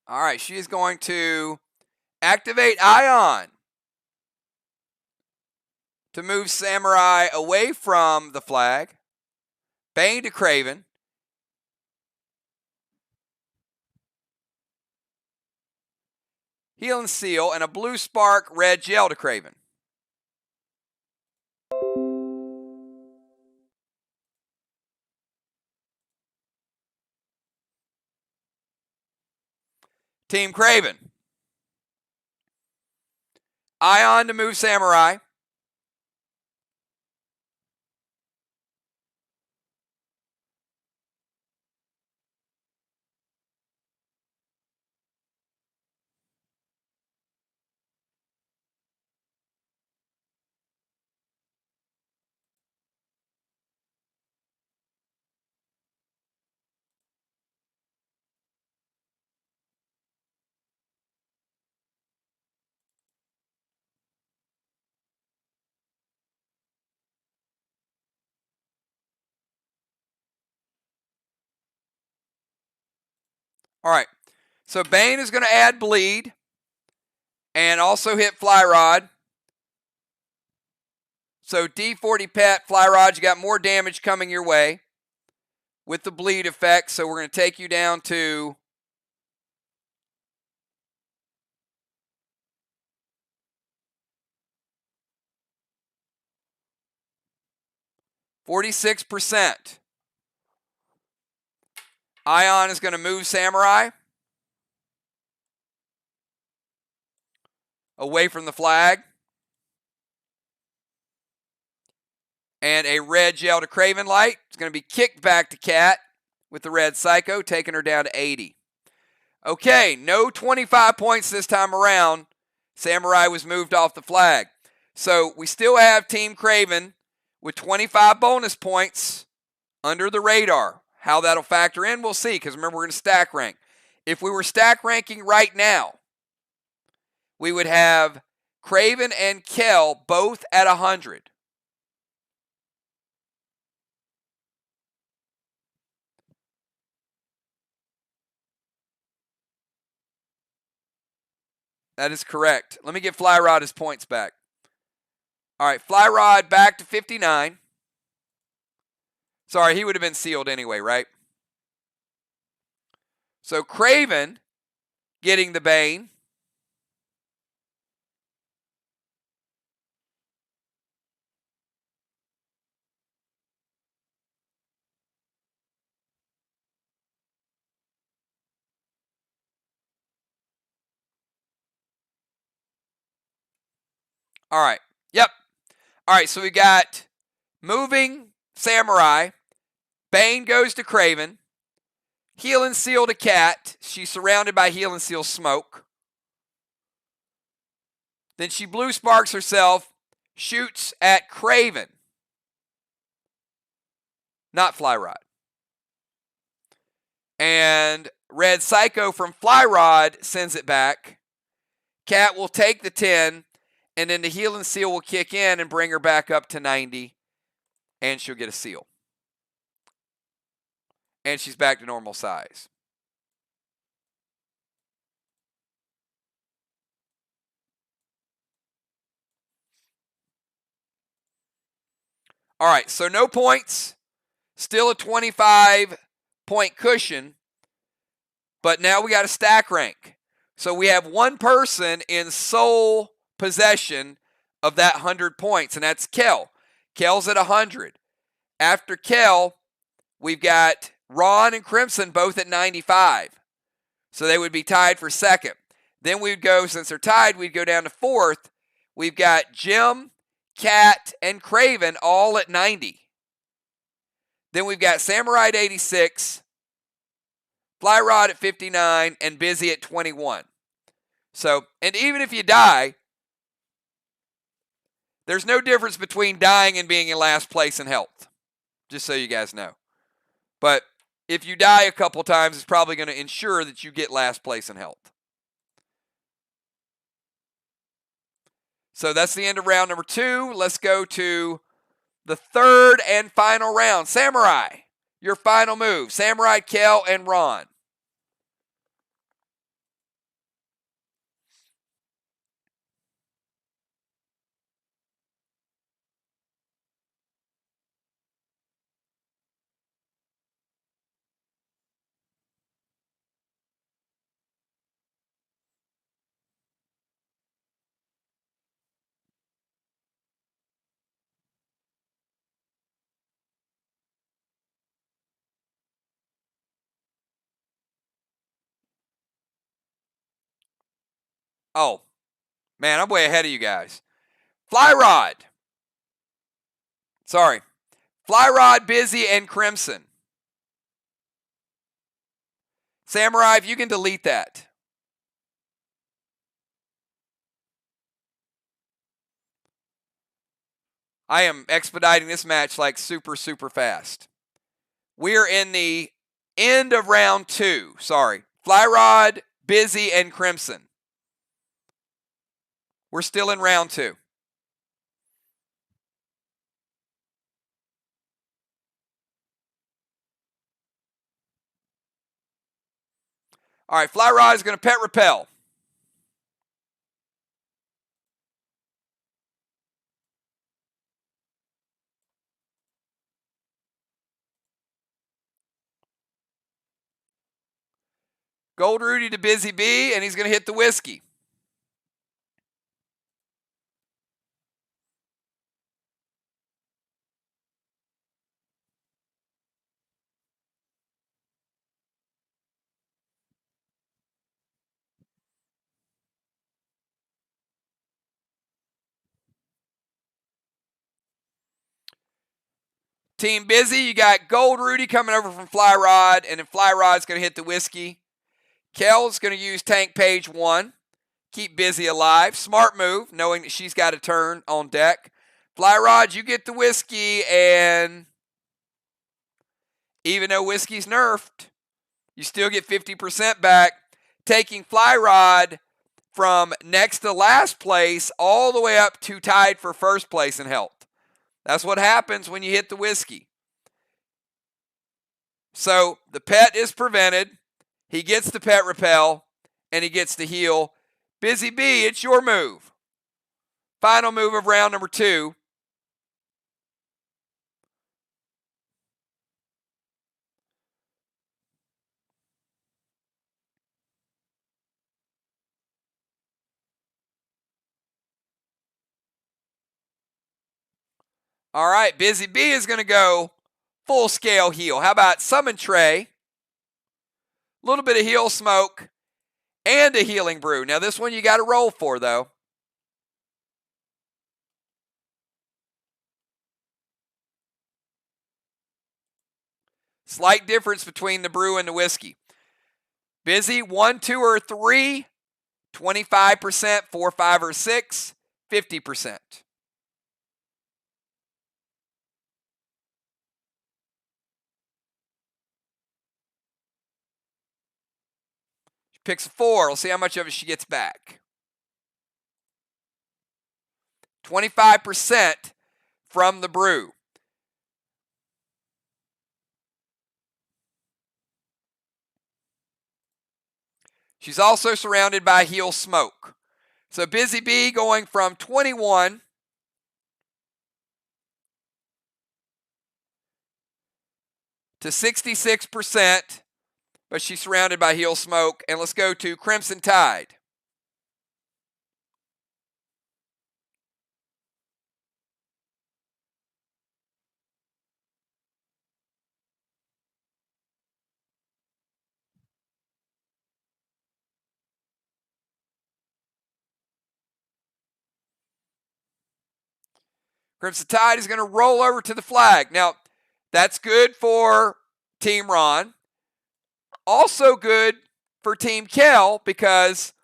All right, she is going to activate Ion to move Samurai away from the flag. Bane to Craven. Heal and Seal, and a blue spark, red gel to Craven. Team Craven. Ion to move Samurai. All right. So Bane is going to add bleed and also hit Fly Rod. So D40 pet, Fly Rod, you got more damage coming your way with the bleed effect. So we're going to take you down to 46%. Ion is going to move Samurai away from the flag. And a red gel to Craven Light. It's going to be kicked back to Cat with the red Psycho, taking her down to 80. Okay, no 25 points this time around. Samurai was moved off the flag. So we still have Team Craven with 25 bonus points under the radar. How that'll factor in, we'll see, because remember, we're going to stack rank. If we were stack ranking right now, we would have Craven and Kel both at 100. That is correct. Let me get Fly Rod his points back. All right, Fly Rod back to 59. Sorry, he would have been sealed anyway, right? So Craven getting the Bane. All right. Yep. All right, so we got moving Samurai. Bane goes to Craven. Heal and Seal to Cat. She's surrounded by Heal and Seal smoke. Then she blue sparks herself, shoots at Craven. Not Fly Rod. And red Psycho from Fly Rod sends it back. Cat will take the 10, and then the Heal and Seal will kick in and bring her back up to 90, and she'll get a seal. And she's back to normal size. All right, so no points. Still a 25-point cushion. But now we got a stack rank. So we have one person in sole possession of that 100 points, and that's Kel. Kel's at 100. After Kel, we've got Ron and Crimson both at 95. So they would be tied for second. Then we'd go, since they're tied, we'd go down to fourth. We've got Jim, Cat, and Craven all at 90. Then we've got Samurai at 86, Fly Rod at 59, and Busy at 21. So, and even if you die, there's no difference between dying and being in last place in health. Just so you guys know. But if you die a couple times, it's probably going to ensure that you get last place in health. So that's the end of round number 2. Let's go to the third and final round. Samurai, your final move. Samurai, Kel, and Ron. Oh, man, I'm way ahead of you guys. Fly Rod. Sorry. Fly Rod, Busy, and Crimson. Samurai, if you can delete that. I am expediting this match like super, super fast. We're in the end of round 2. Sorry. Fly Rod, Busy, and Crimson. We're still in round 2. All right, Fly Rod is going to pet repel. Gold Rudy to Busy Bee, and he's going to hit the whiskey. Team Busy, you got Gold Rudy coming over from Fly Rod, and then Fly Rod's going to hit the whiskey. Kel's going to use Tank Page 1. Keep Busy alive. Smart move, knowing that she's got a turn on deck. Fly Rod, you get the whiskey, and even though whiskey's nerfed, you still get 50% back, taking Fly Rod from next to last place all the way up to tied for first place in health. That's what happens when you hit the whiskey. So the pet is prevented. He gets the pet repel, and he gets the heal. Busy Bee, it's your move. Final move of round number 2. All right, Busy Bee is going to go full scale heal. How about Summon Tray? A little bit of heal smoke and a healing brew. Now this one you got to roll for though. Slight difference between the brew and the whiskey. Busy 1, 2, or 3, 25%, 4, 5, or 6, 50%. She picks a 4. We'll see how much of it she gets back. 25% from the brew. She's also surrounded by heal smoke. So Busy Bee going from 21 to 66%, but she's surrounded by heal smoke. And let's go to Crimson Tide. Crimson Tide is going to roll over to the flag. Now, that's good for Team Ron. Also good for Team Kel because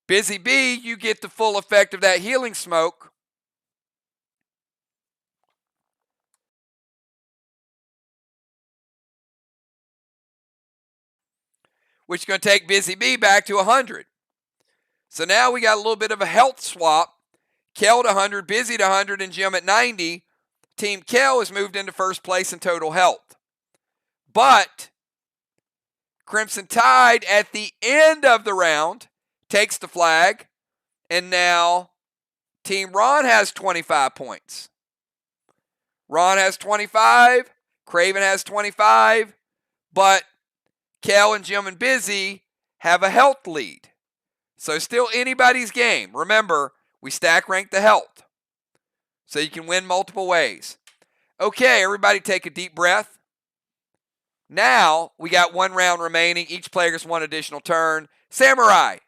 Busy Bee, you get the full effect of that healing smoke. Which is going to take Busy Bee back to 100. So now we got a little bit of a health swap. Kel to 100, Busy to 100, and Jim at 90. Team Kel has moved into first place in total health. But Crimson Tide at the end of the round takes the flag, and now Team Ron has 25 points. Ron has 25, Craven has 25, but Kel and Jim and Busy have a health lead. So still anybody's game. Remember, we stack rank the health. So you can win multiple ways. Okay, everybody take a deep breath. Now, we got 1 round remaining. Each player gets 1 additional turn. Samurai,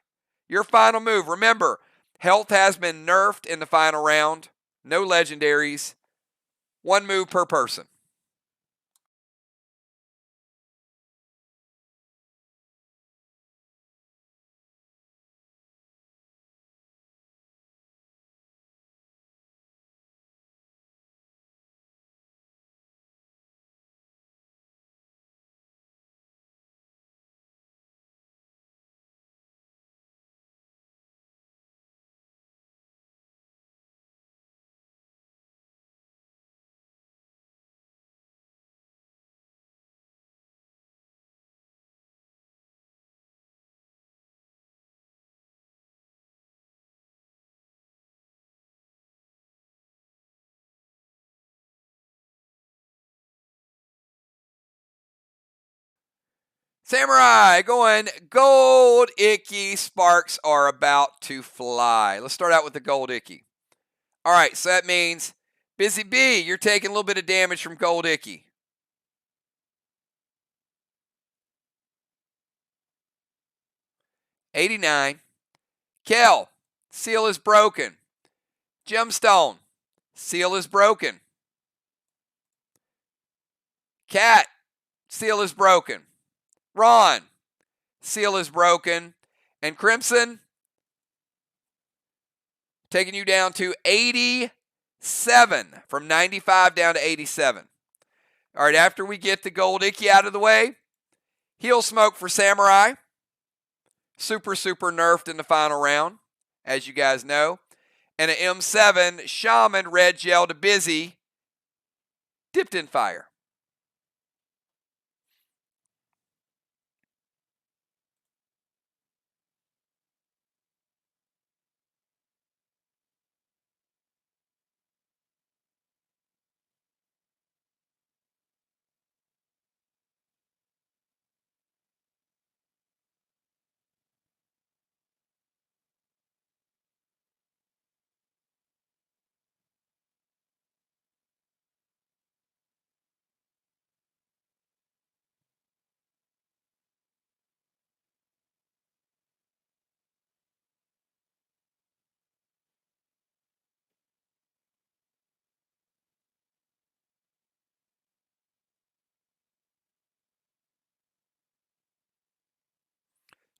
Your final move. Remember, health has been nerfed in the final round. No legendaries. One move per person. Samurai going gold icky. Sparks are about to fly. Let's start out with the gold icky. All right, so that means Busy Bee, you're taking a little bit of damage from gold icky. $89. Kel, seal is broken. Gemstone, seal is broken. Cat, seal is broken. Ron, seal is broken. And Crimson, taking you down to 87. From 95 down to 87. All right, after we get the gold icky out of the way, Heal Smoke for Samurai. Super nerfed in the final round, as you guys know. And an M7 Shaman red gel to Busy, dipped in fire.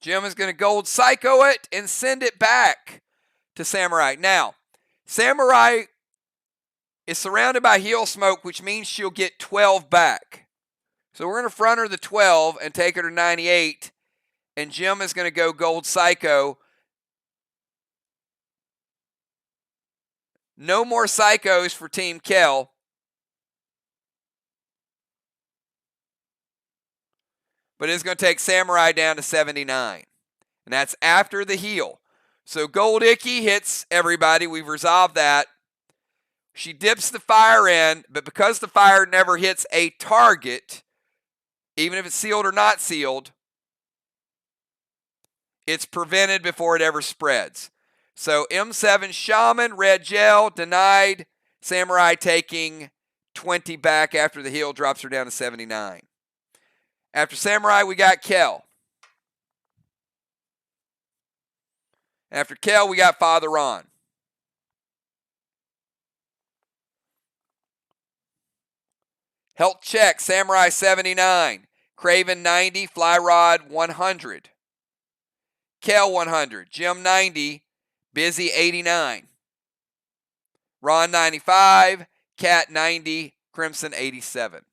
Jim is going to gold psycho it and send it back to Samurai. Now, Samurai is surrounded by Heal Smoke, which means she'll get 12 back. So we're going to front her the 12 and take her to 98. And Jim is going to go gold psycho. No more psychos for Team Kel. But it's going to take Samurai down to 79. And that's after the heal. So gold icky hits everybody. We've resolved that. She dips the fire in, but because the fire never hits a target, even if it's sealed or not sealed, it's prevented before it ever spreads. So M7 Shaman, red gel, denied. Samurai taking 20 back after the heal drops her down to 79. After Samurai, we got Kel. After Kel, we got Father Ron. Health check, Samurai 79. Craven 90, Flyrod 100. Kel 100. Jim 90. Busy 89. Ron 95. Cat 90. Crimson 87.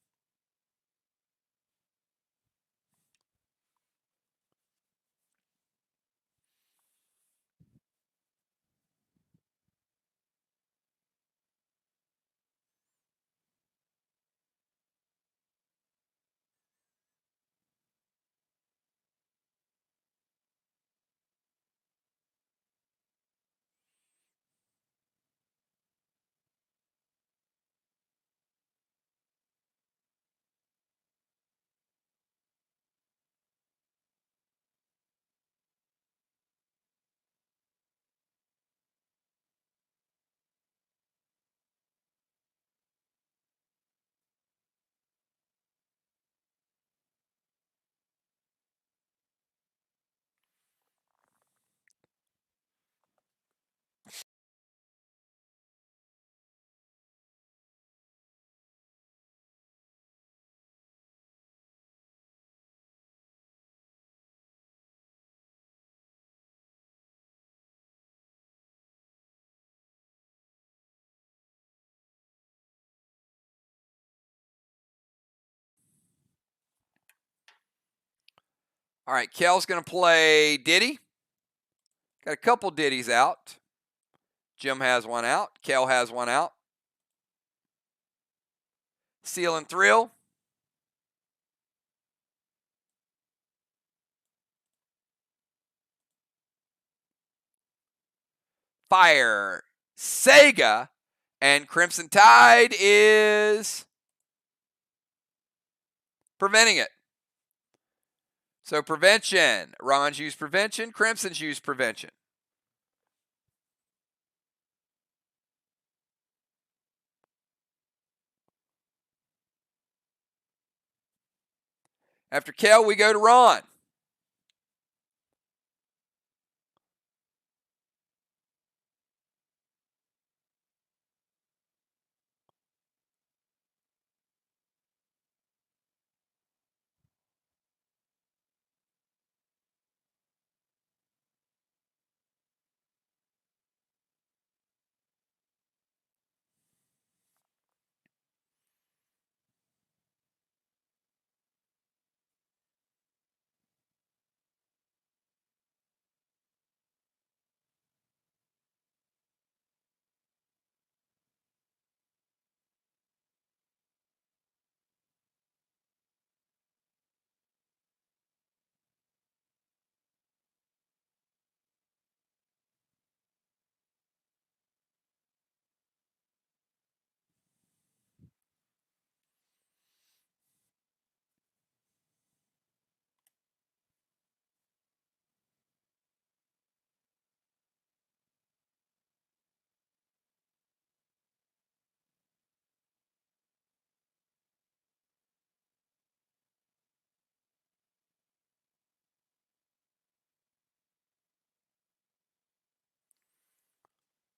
All right, Kel's going to play Diddy. Got a couple Diddies out. Jim has one out. Kel has one out. Seal and Thrill. Fire. Sega. And Crimson Tide is preventing it. So prevention. Ron's used prevention. Crimson's used prevention. After Kel, we go to Ron.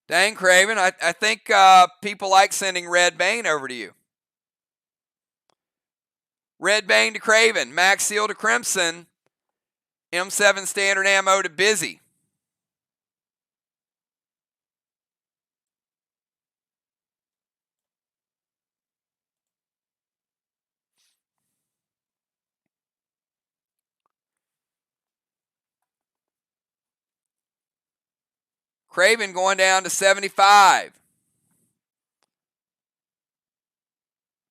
Dang, Craven, I think people like sending Red Bane over to you. Red Bane to Craven. Max Seal to Crimson. M7 standard ammo to Busy. Craven going down to 75.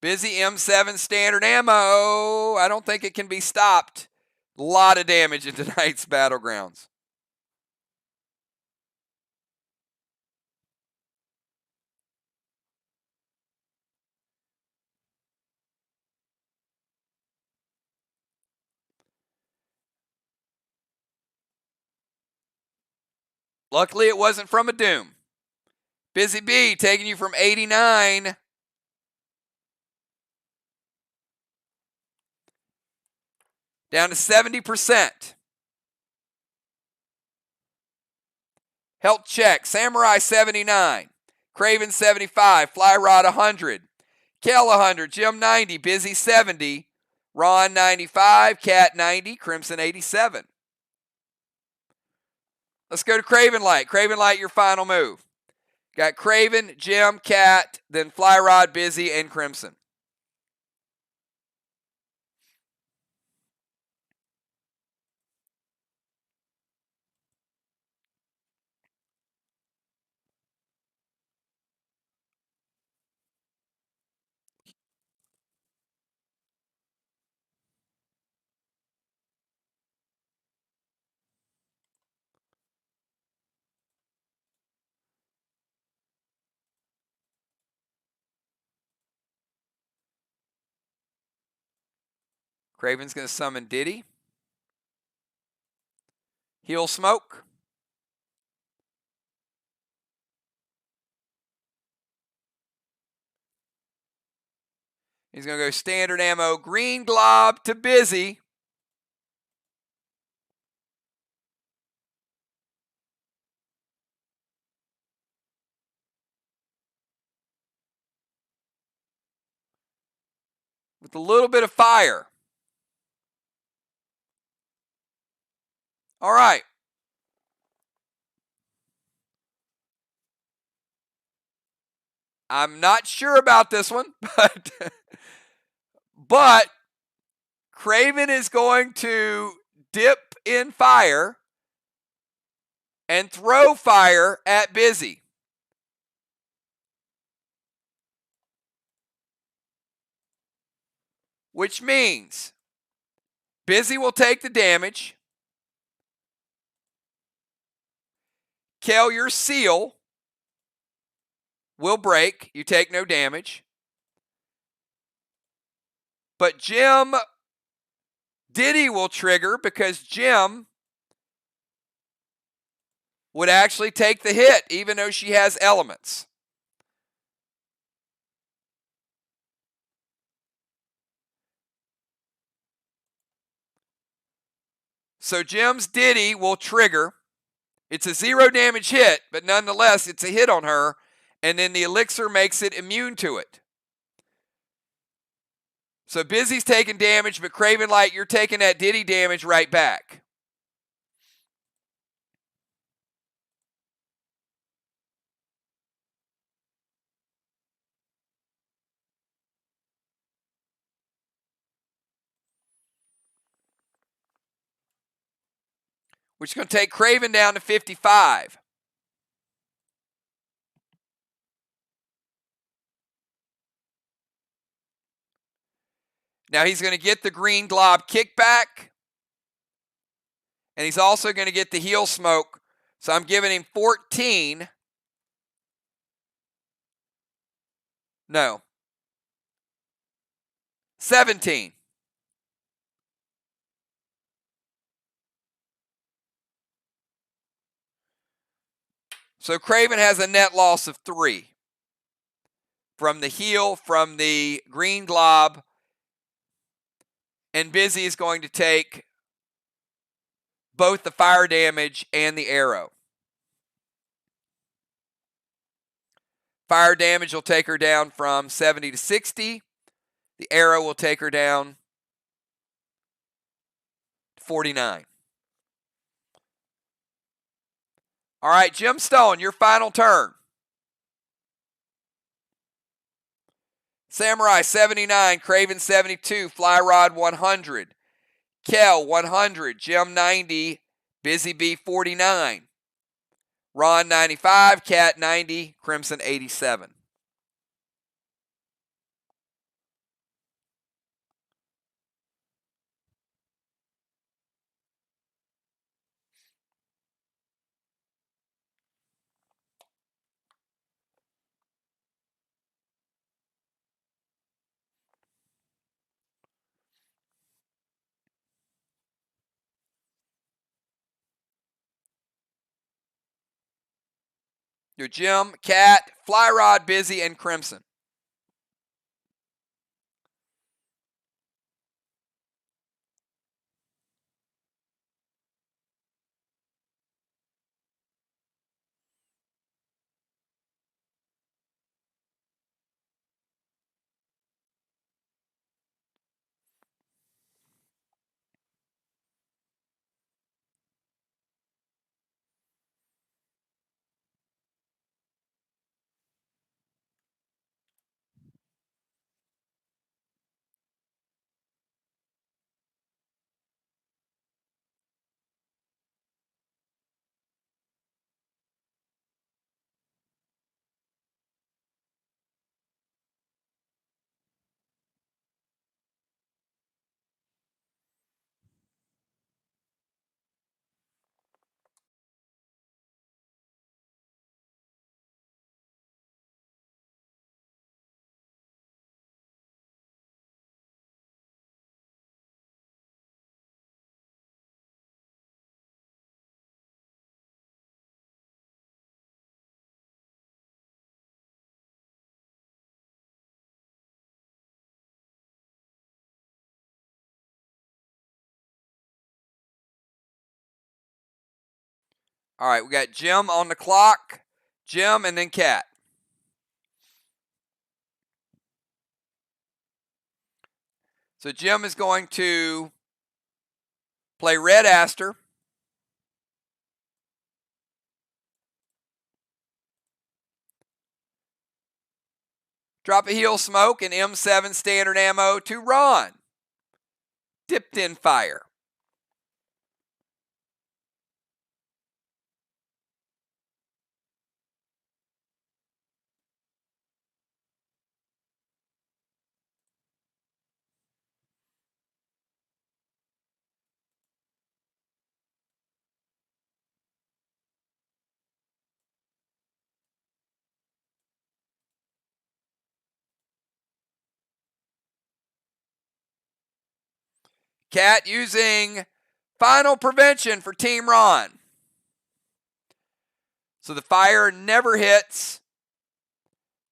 Busy M7 standard ammo. I don't think it can be stopped. A lot of damage in tonight's Battlegrounds. Luckily, it wasn't from a Doom. Busy B taking you from 89 down to 70%. Health check. Samurai 79. Craven 75. Fly Rod 100. Kel 100. Jim 90. Busy 70. Ron 95. Cat 90. Crimson 87. Let's go to Craven Light. Craven Light, your final move. Got Craven, Jim, Cat, then Fly Rod, Busy, and Crimson. Craven's going to summon Diddy. Heal Smoke. He's going to go standard ammo, Green Glob to Busy. With a little bit of fire. All right. I'm not sure about this one, but Craven is going to dip in fire and throw fire at Busy. Which means Busy will take the damage. Kel, your seal will break. You take no damage. But Jim, Diddy will trigger because Jim would actually take the hit, even though she has elements. So Jim's Diddy will trigger. It's a 0 damage hit, but nonetheless, it's a hit on her, and then the elixir makes it immune to it. So Busy's taking damage, but Craven Light, you're taking that Diddy damage right back. Which is going to take Craven down to 55. Now he's going to get the green glob kickback. And he's also going to get the heal smoke. So I'm giving him 14. No. 17. So Craven has a net loss of 3. From the heal, from the green glob. And Busy is going to take both the fire damage and the arrow. Fire damage will take her down from 70 to 60. The arrow will take her down to 49. All right, Jim Stone, your final turn. Samurai 79, Craven 72, Fly Rod 100, Kel 100, Jim 90, Busy Bee 49, Ron 95, Cat 90, Crimson 87. Your Jim, Cat, Fly Rod, Busy, and Crimson. All right, we got Jim on the clock. Jim and then Cat. So Jim is going to play Red Aster. Drop a heal smoke and M7 standard ammo to Ron. Dipped in fire. Cat using Final Prevention for Team Ron. So the fire never hits.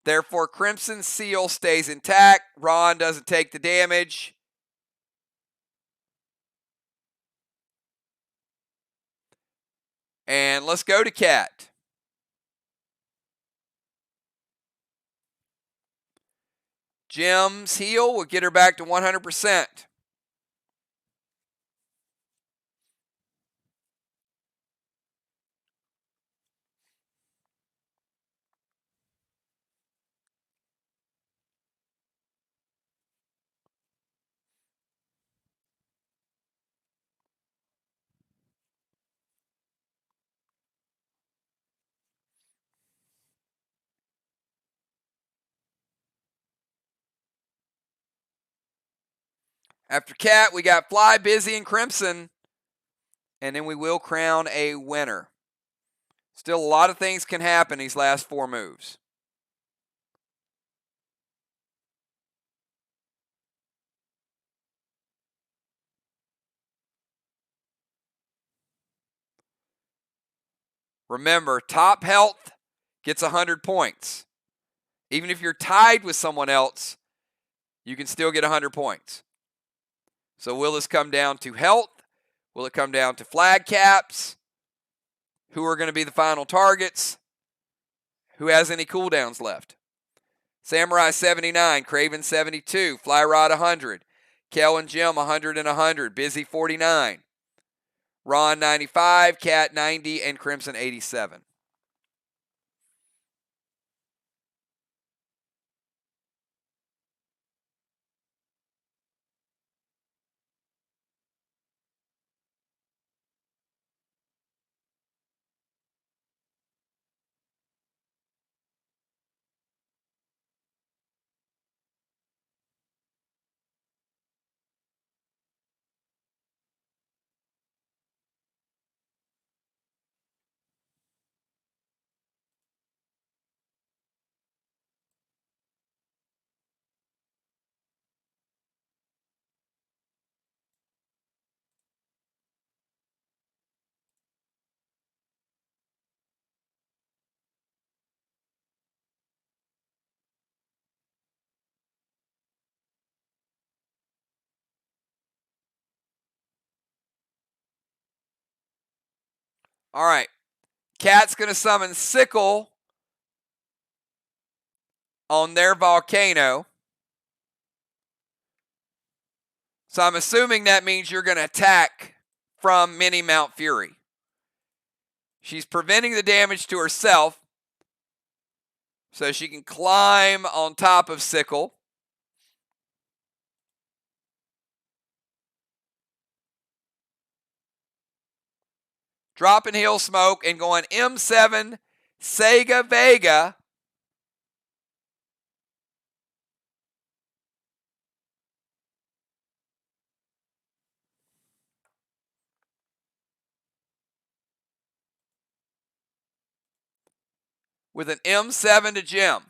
Therefore, Crimson Seal stays intact. Ron doesn't take the damage. And let's go to Cat. Jim's heal will get her back to 100%. After Cat, we got Fly, Busy, and Crimson. And then we will crown a winner. Still, a lot of things can happen these last 4 moves. Remember, top health gets 100 points. Even if you're tied with someone else, you can still get 100 points. So will this come down to health? Will it come down to flag caps? Who are going to be the final targets? Who has any cooldowns left? Samurai 79, Craven 72, Fly Rod 100, Kel and Jim 100 and 100, Busy 49, Ron 95, Cat 90, and Crimson 87. All right. Cat's going to summon Sickle on their volcano. So I'm assuming that means you're going to attack from Mini Mount Fury. She's preventing the damage to herself so she can climb on top of Sickle. Dropping Heal Smoke and going M7 Sega Vega. With an M7 to Jim.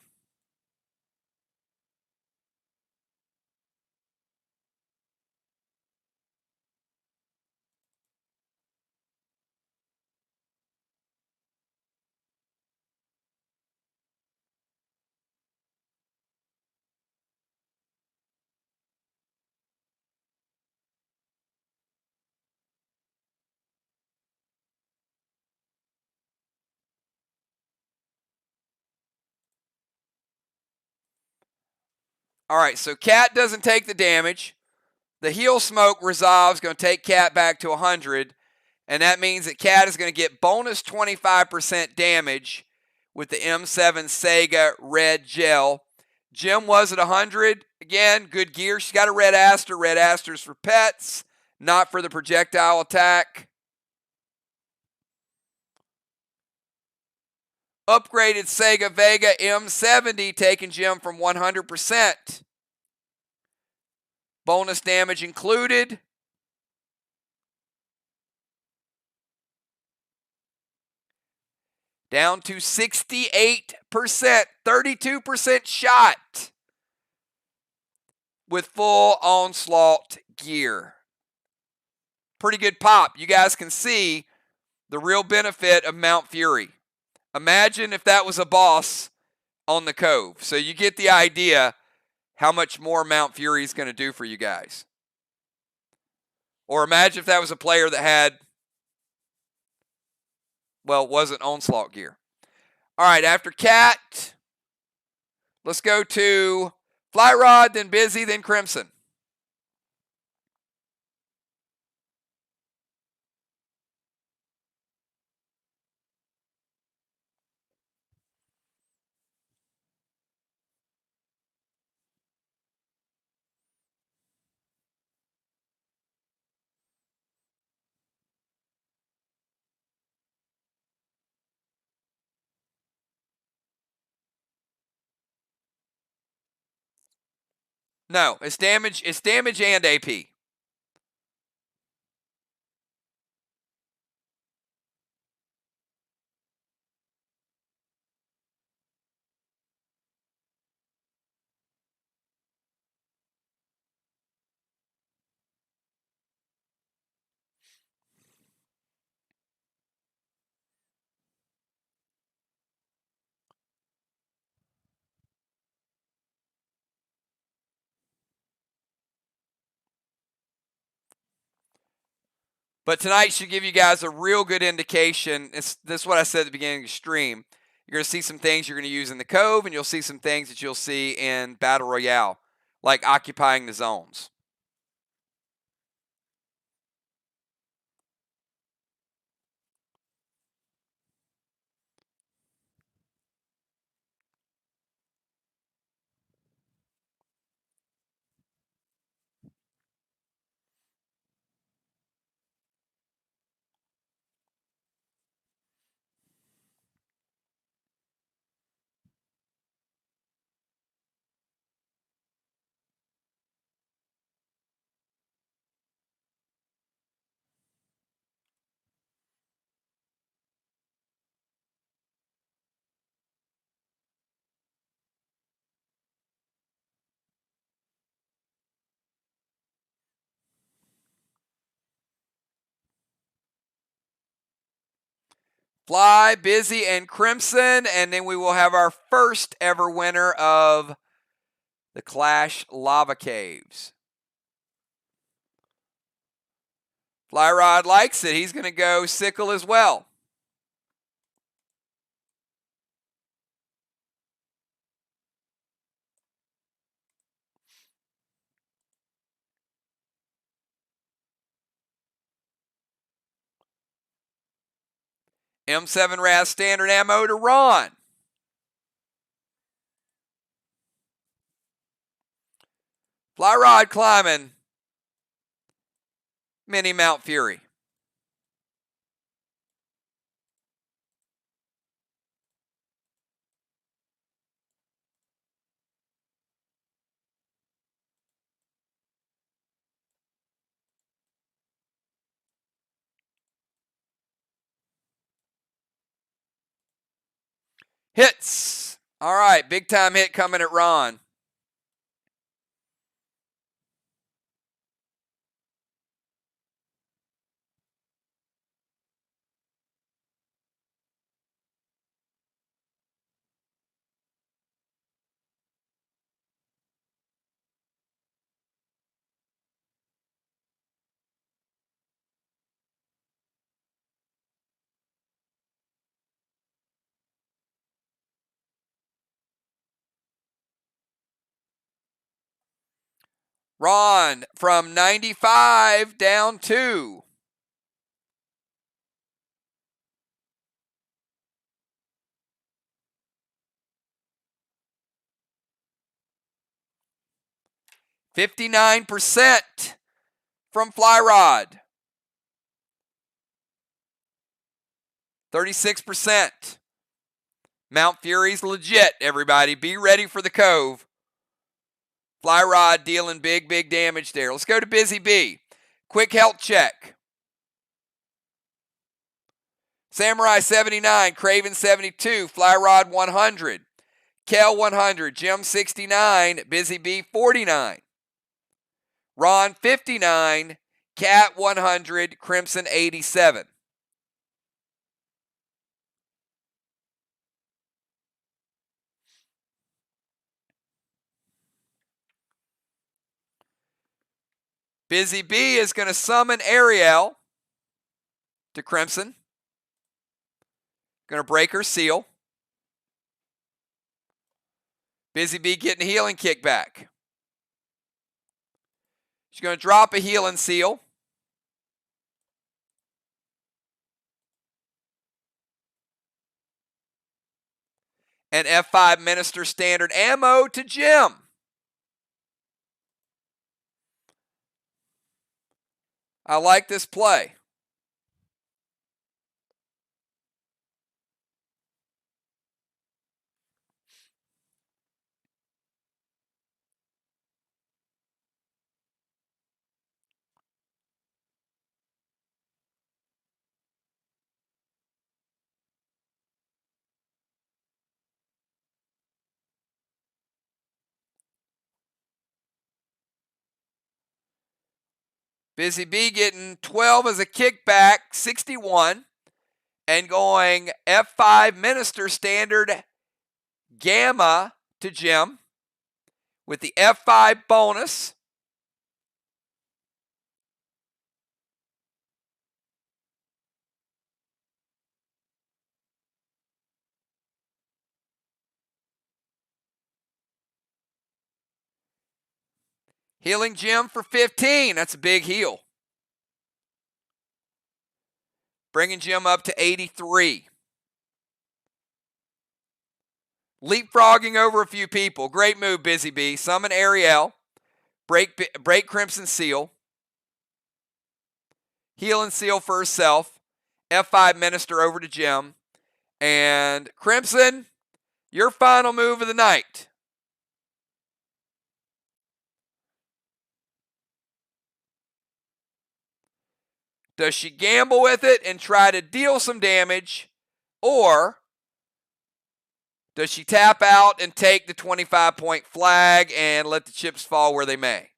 All right, so Cat doesn't take the damage. The Heal Smoke resolves, going to take Cat back to 100. And that means that Cat is going to get bonus 25% damage with the M7 Sega Red Gel. Jim was at 100. Again, good gear. She's got a Red Aster. Red Aster's for pets, not for the projectile attack. Upgraded Sega Vega M70, taking Jim from 100%. Bonus damage included. Down to 68%, 32% shot with full onslaught gear. pretty good pop. You guys can see the real benefit of Mount Fury. Imagine if that was a boss on the Cove. So you get the idea how much more Mount Fury is going to do for you guys. Or imagine if that was a player that had, well, wasn't Onslaught gear. All right, after Cat, let's go to Fly Rod, then Busy, then Crimson. No, it's damage and AP. But tonight should give you guys a real good indication. This is what I said at the beginning of the stream. You're going to see some things you're going to use in the Cove, and you'll see some things that you'll see in Battle Royale, like occupying the zones. Fly, Busy, and Crimson, and then we will have our first ever winner of the Clash Lava Caves. Fly Rod likes it. He's going to go Sickle as well. M7 Raz standard ammo to Ron. Fly Rod climbing. Mini Mount Fury. Hits. All right, big time hit coming at Ron. Ron from 95 down 2. %59% from Fly Rod. 36%. Mount Fury's legit, everybody. Be ready for the Cove. Fly Rod dealing big damage there. Let's go to Busy B. Quick health check. Samurai 79, Craven 72, Fly Rod 100, Kel 100, Jim 69, Busy B 49, Ron 59, Cat 100, Crimson 87. Busy Bee is going to summon Ariel to Crimson. Going to break her seal. Busy Bee getting a healing kickback. She's going to drop a healing seal. And F5 Minister standard ammo to Jim. I like this play. Busy Bee getting 12 as a kickback, 61. And going F5 Minister standard gamma to Jim with the F5 bonus. Healing Jim for 15. That's a big heal. Bringing Jim up to 83. Leapfrogging over a few people. Great move, Busy Bee. Summon Ariel. Break Crimson Seal. Heal and seal for herself. F5 Minister over to Jim. And Crimson, your final move of the night. Does she gamble with it and try to deal some damage, or does she tap out and take the 25-point flag and let the chips fall where they may?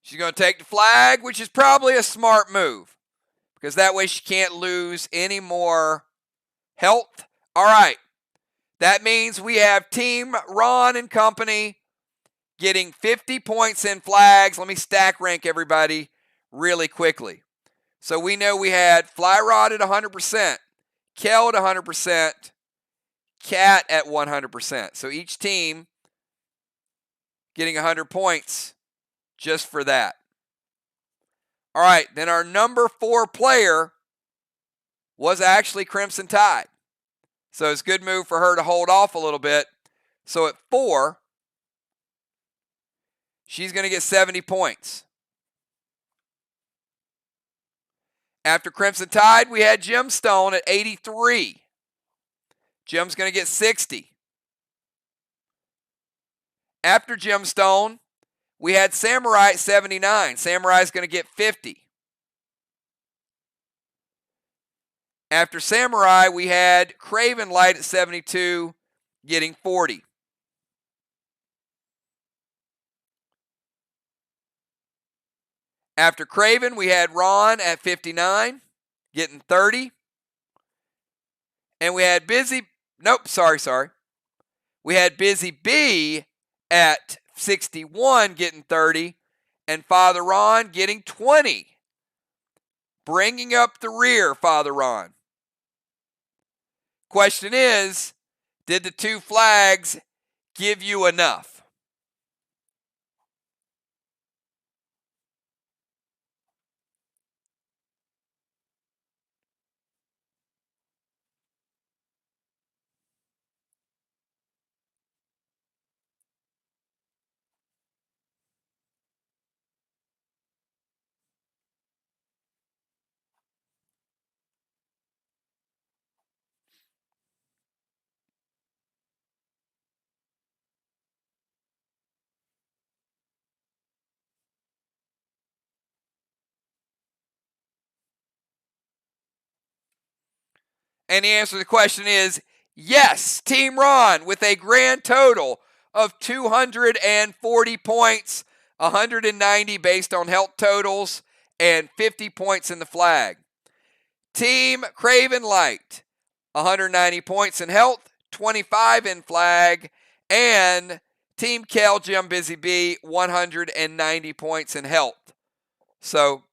She's going to take the flag, which is probably a smart move, because that way she can't lose any more health. All right. That means we have Team Ron and company getting 50 points in flags. Let me stack rank everybody really quickly. So we know we had Fly Rod at 100%, Kel at 100%, Cat at 100%. So each team getting 100 points just for that. All right, then our number 4 player was actually Crimson Tide. So it's a good move for her to hold off a little bit. So at 4, she's going to get 70 points. After Crimson Tide, we had Gemstone at 83. Jim's going to get 60. After Gemstone, we had Samurai at 79. Samurai's going to get 50. After Samurai, we had Craven Light at 72, getting 40. After Craven, we had Ron at 59, getting 30. And we had We had Busy Bee at 61, getting 30. And Father Ron getting 20. Bringing up the rear, Father Ron. Question is, did the 2 flags give you enough? And the answer to the question is yes, Team Ron with a grand total of 240 points, 190 based on health totals, and 50 points in the flag. Team Craven Light, 190 points in health, 25 in flag, and Team Kel Jim Busy Bee, 190 points in health. So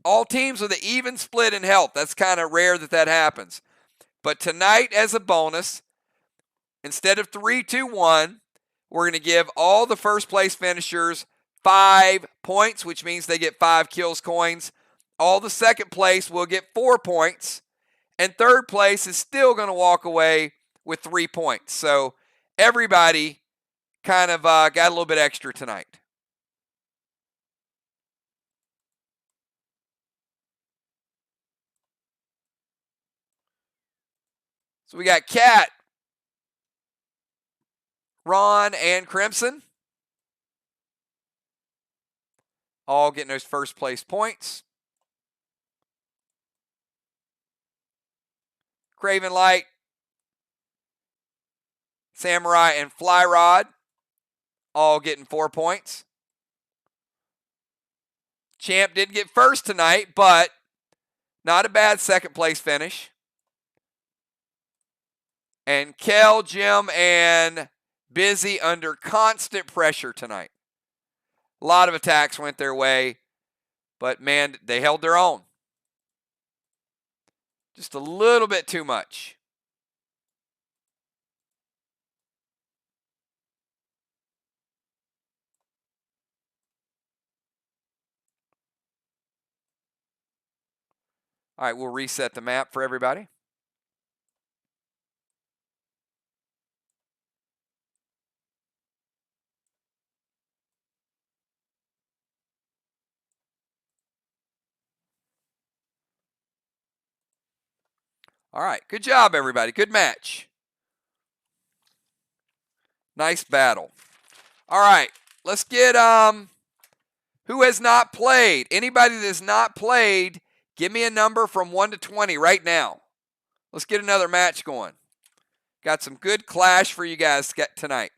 all teams with an even split in health. That's kind of rare that happens. But tonight, as a bonus, instead of 3, 2, 1, we're going to give all the first place finishers 5 points, which means they get 5 kills coins. All the second place will get 4 points. And third place is still going to walk away with 3 points. So everybody kind of got a little bit extra tonight. So we got Cat, Ron, and Crimson all getting those first place points. Craven Light, Samurai, and Fly Rod all getting 4 points. Champ didn't get first tonight, but not a bad second place finish. And Kel, Jim, and Busy under constant pressure tonight. A lot of attacks went their way, but man, they held their own. Just a little bit too much. All right, we'll reset the map for everybody. All right, good job, everybody. Good match. Nice battle. All right, let's get who has not played. Anybody that has not played, give me a number from 1 to 20 right now. Let's get another match going. Got some good Clash for you guys tonight.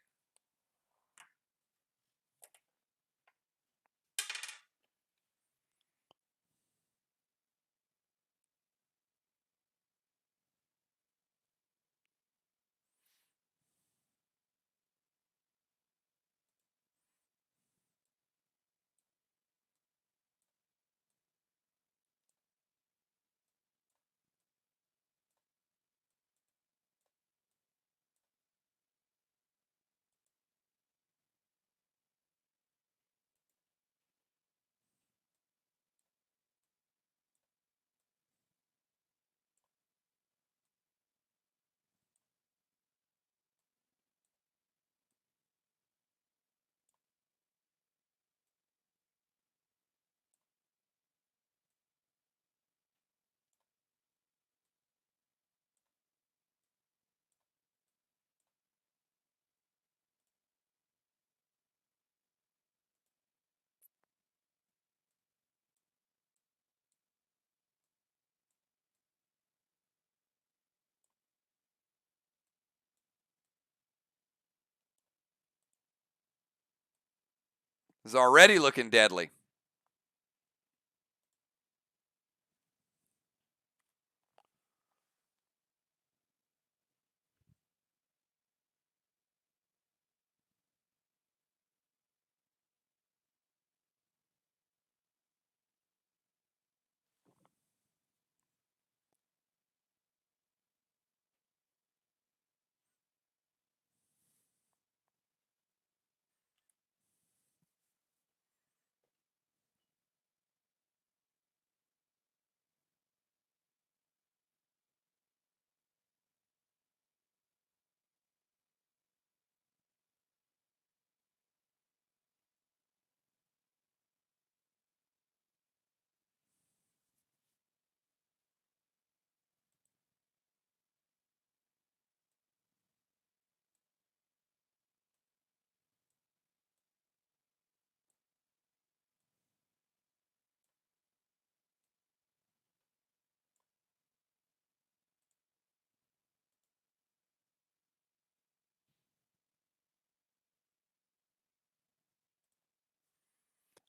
It's already looking deadly.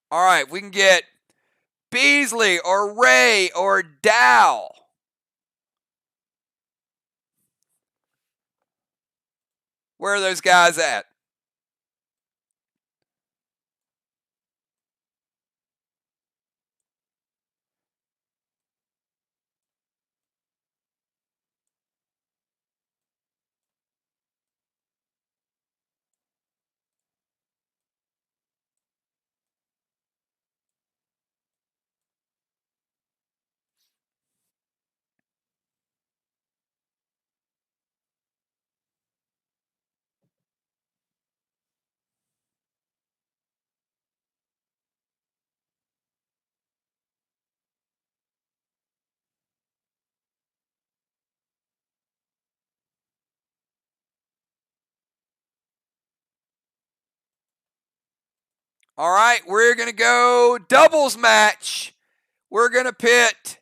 All right, if we can get Beasley or Ray or Dow. Where are those guys at? All right, we're going to go doubles match. We're going to pit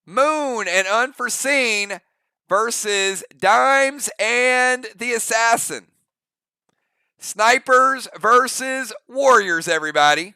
Moon and Unforeseen versus Dimes and the Assassin. Snipers versus Warriors, everybody.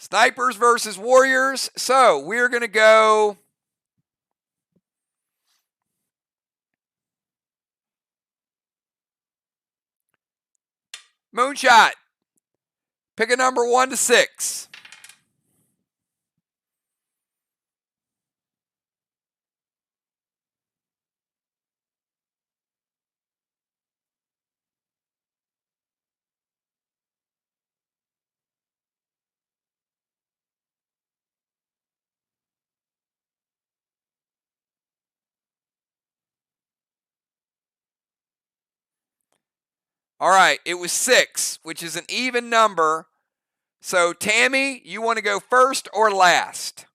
Snipers versus Warriors. So we're going to go Moonshot. Pick a number 1 to 6. All right, it was 6, which is an even number. So, Tammy, you want to go first or last?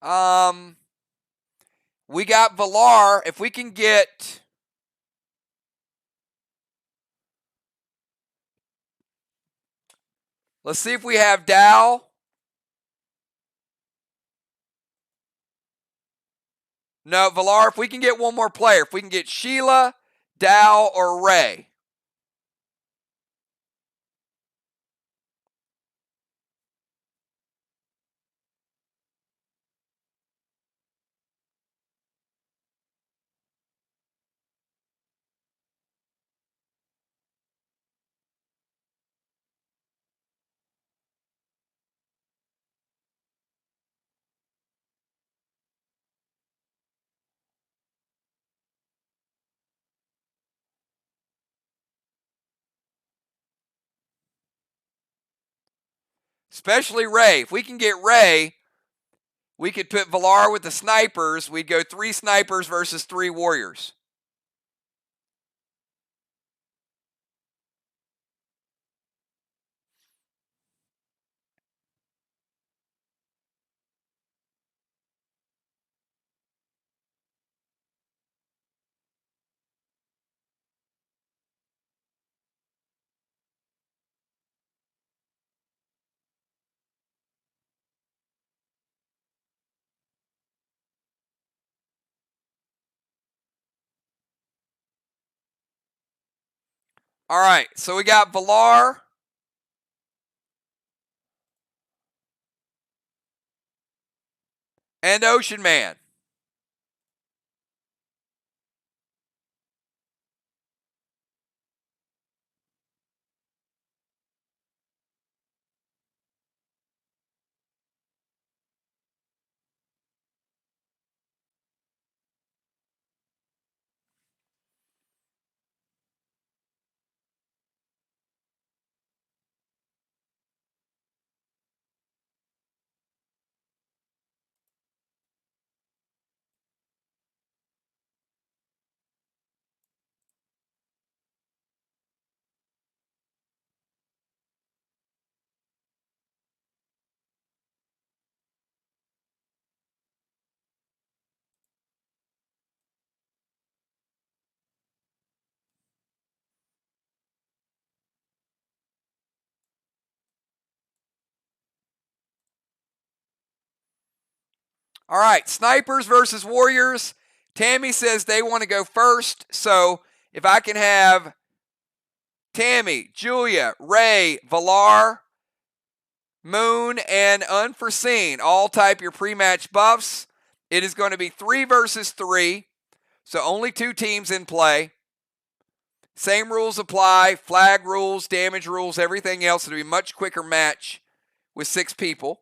Um, we got Valar. If we can get, let's see if we have Dow. No, Valar, if we can get one more player, if we can get Sheila, Dow, or Ray. Especially Ray. If we can get Ray, we could put Valar with the snipers. We'd go 3 snipers versus 3 warriors. All right, so we got Valar. And Ocean Man. All right, snipers versus warriors. Tammy says they want to go first. So if I can have Tammy, Julia, Ray, Valar, Moon, and Unforeseen all type your pre-match buffs. It is going to be 3 versus 3. So only 2 teams in play. Same rules apply. Flag rules, damage rules, everything else. It'll be a much quicker match with 6 people.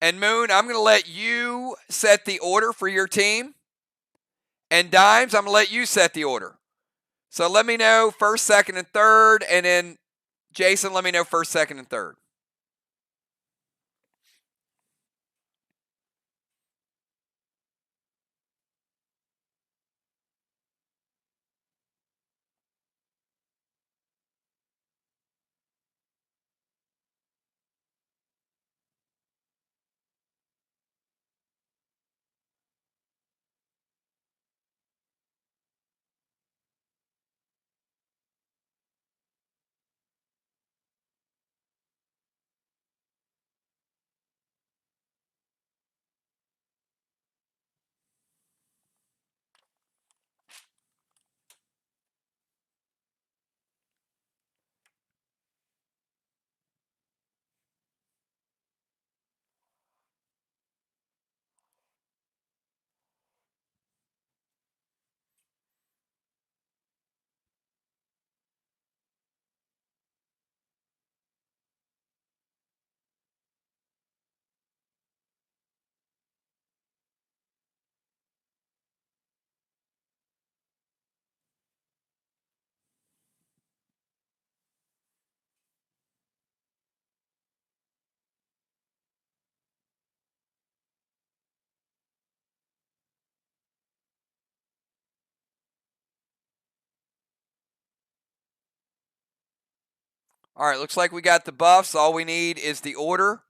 And Moon, I'm going to let you set the order for your team. And Dimes, I'm going to let you set the order. So let me know first, second, and third. And then Jason, let me know first, second, and third. All right, looks like we got the buffs. All we need is the order.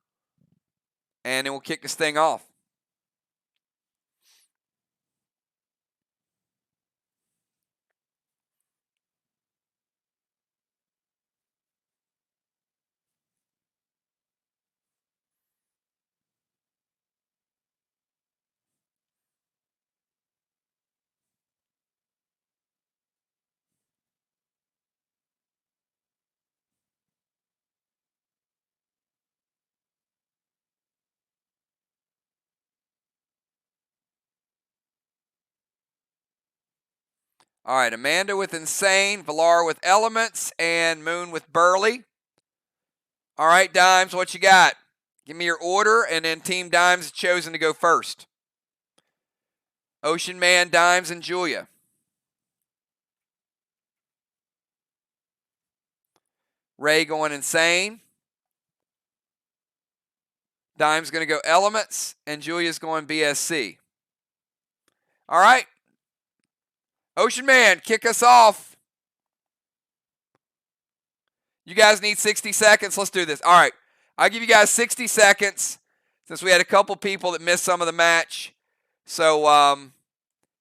And then we'll kick this thing off. All right, Amanda with Insane, Valar with Elements, and Moon with Burley. All right, Dimes, what you got? Give me your order, and then Team Dimes is chosen to go first. Ocean Man, Dimes, and Julia. Ray going Insane. Dimes going to go Elements, and Julia's going BSC. All right. Ocean Man, kick us off. You guys need 60 seconds? Let's do this. All right. I'll give you guys 60 seconds since we had a couple people that missed some of the match. So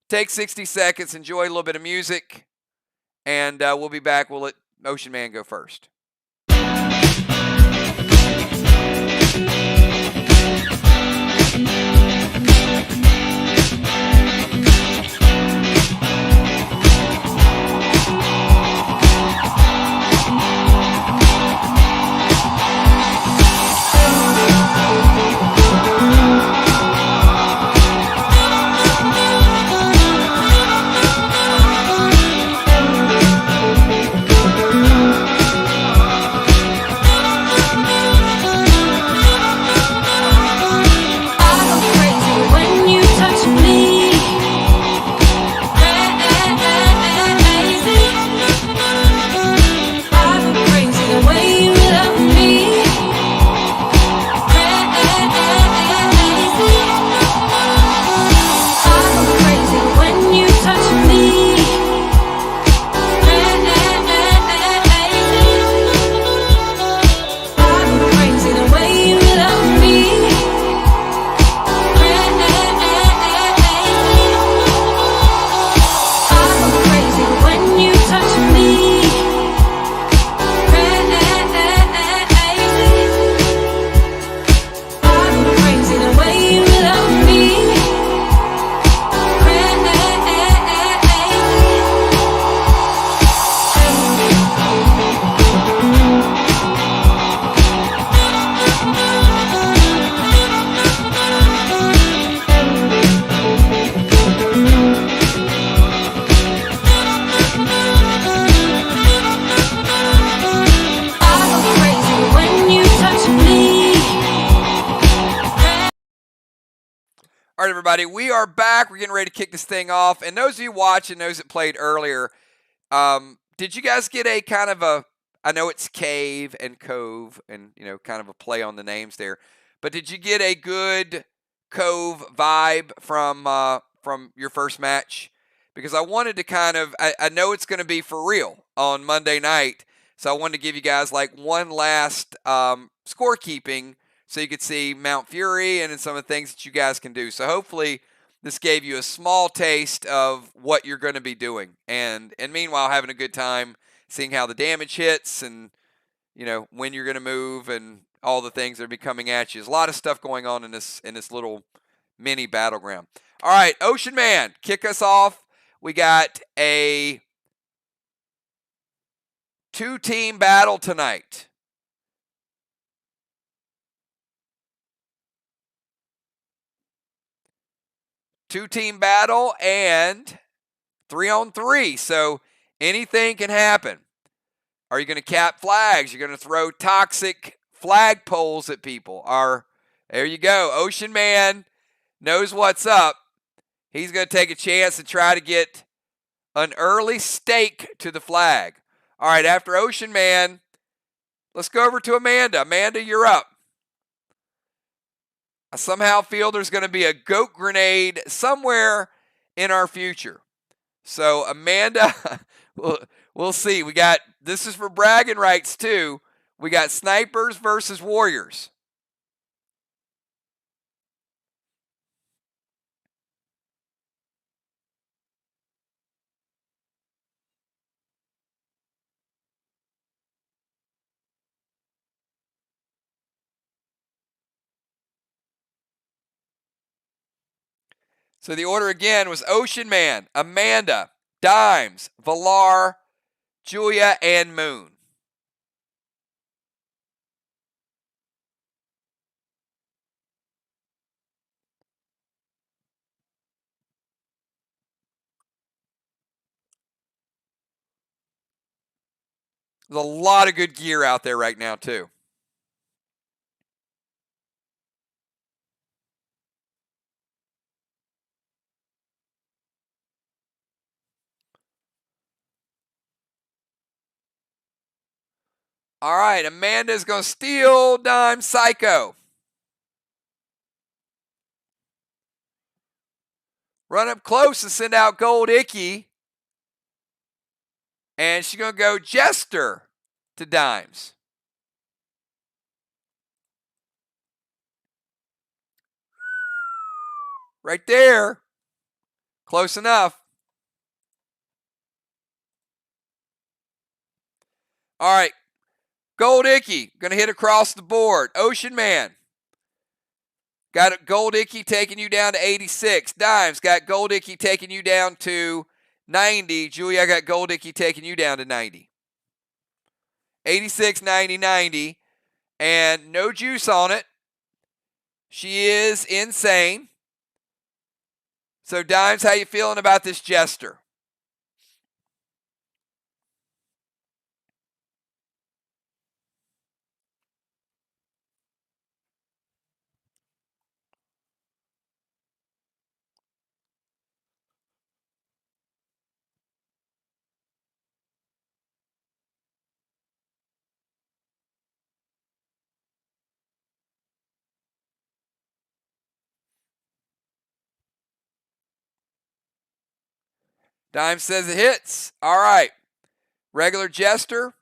take 60 seconds, enjoy a little bit of music, and we'll be back. We'll let Ocean Man go first. All right, everybody, we are back. We're getting ready to kick this thing off. And those of you watching, those that played earlier, did you guys get a kind of a, I know it's cave and cove and, kind of a play on the names there, but did you get a good cove vibe from your first match? Because I wanted to kind of, I know it's going to be for real on Monday night, so I wanted to give you guys like one last scorekeeping so you could see Mount Fury and some of the things that you guys can do. So hopefully this gave you a small taste of what you're going to be doing. And meanwhile, having a good time seeing how the damage hits and, when you're going to move and all the things that are be coming at you. There's a lot of stuff going on in this little mini battleground. All right, Ocean Man, kick us off. We got a 2-team battle tonight. Two-team battle and 3-on-3. So anything can happen. Are you going to cap flags? You're going to throw toxic flag poles at people? There you go. Ocean Man knows what's up. He's going to take a chance and try to get an early stake to the flag. All right, after Ocean Man, let's go over to Amanda. Amanda, you're up. I somehow feel there's going to be a goat grenade somewhere in our future. So, Amanda, we'll see. This is for bragging rights, too. We got snipers versus warriors. So the order again was Ocean Man, Amanda, Dimes, Valar, Julia, and Moon. There's a lot of good gear out there right now, too. All right, Amanda's going to steal Dime Psycho. Run up close and send out Gold Icky. And she's going to go Jester to Dimes. Right there. Close enough. All right. Gold Icky, going to hit across the board. Ocean Man. Got a Gold Icky taking you down to 86. Dimes got Gold Icky taking you down to 90. Julia got Gold Icky taking you down to 90. 86, 90, 90. And no juice on it. She is insane. So, Dimes, how you feeling about this Jester? Dimes says it hits. All right. Regular Jester.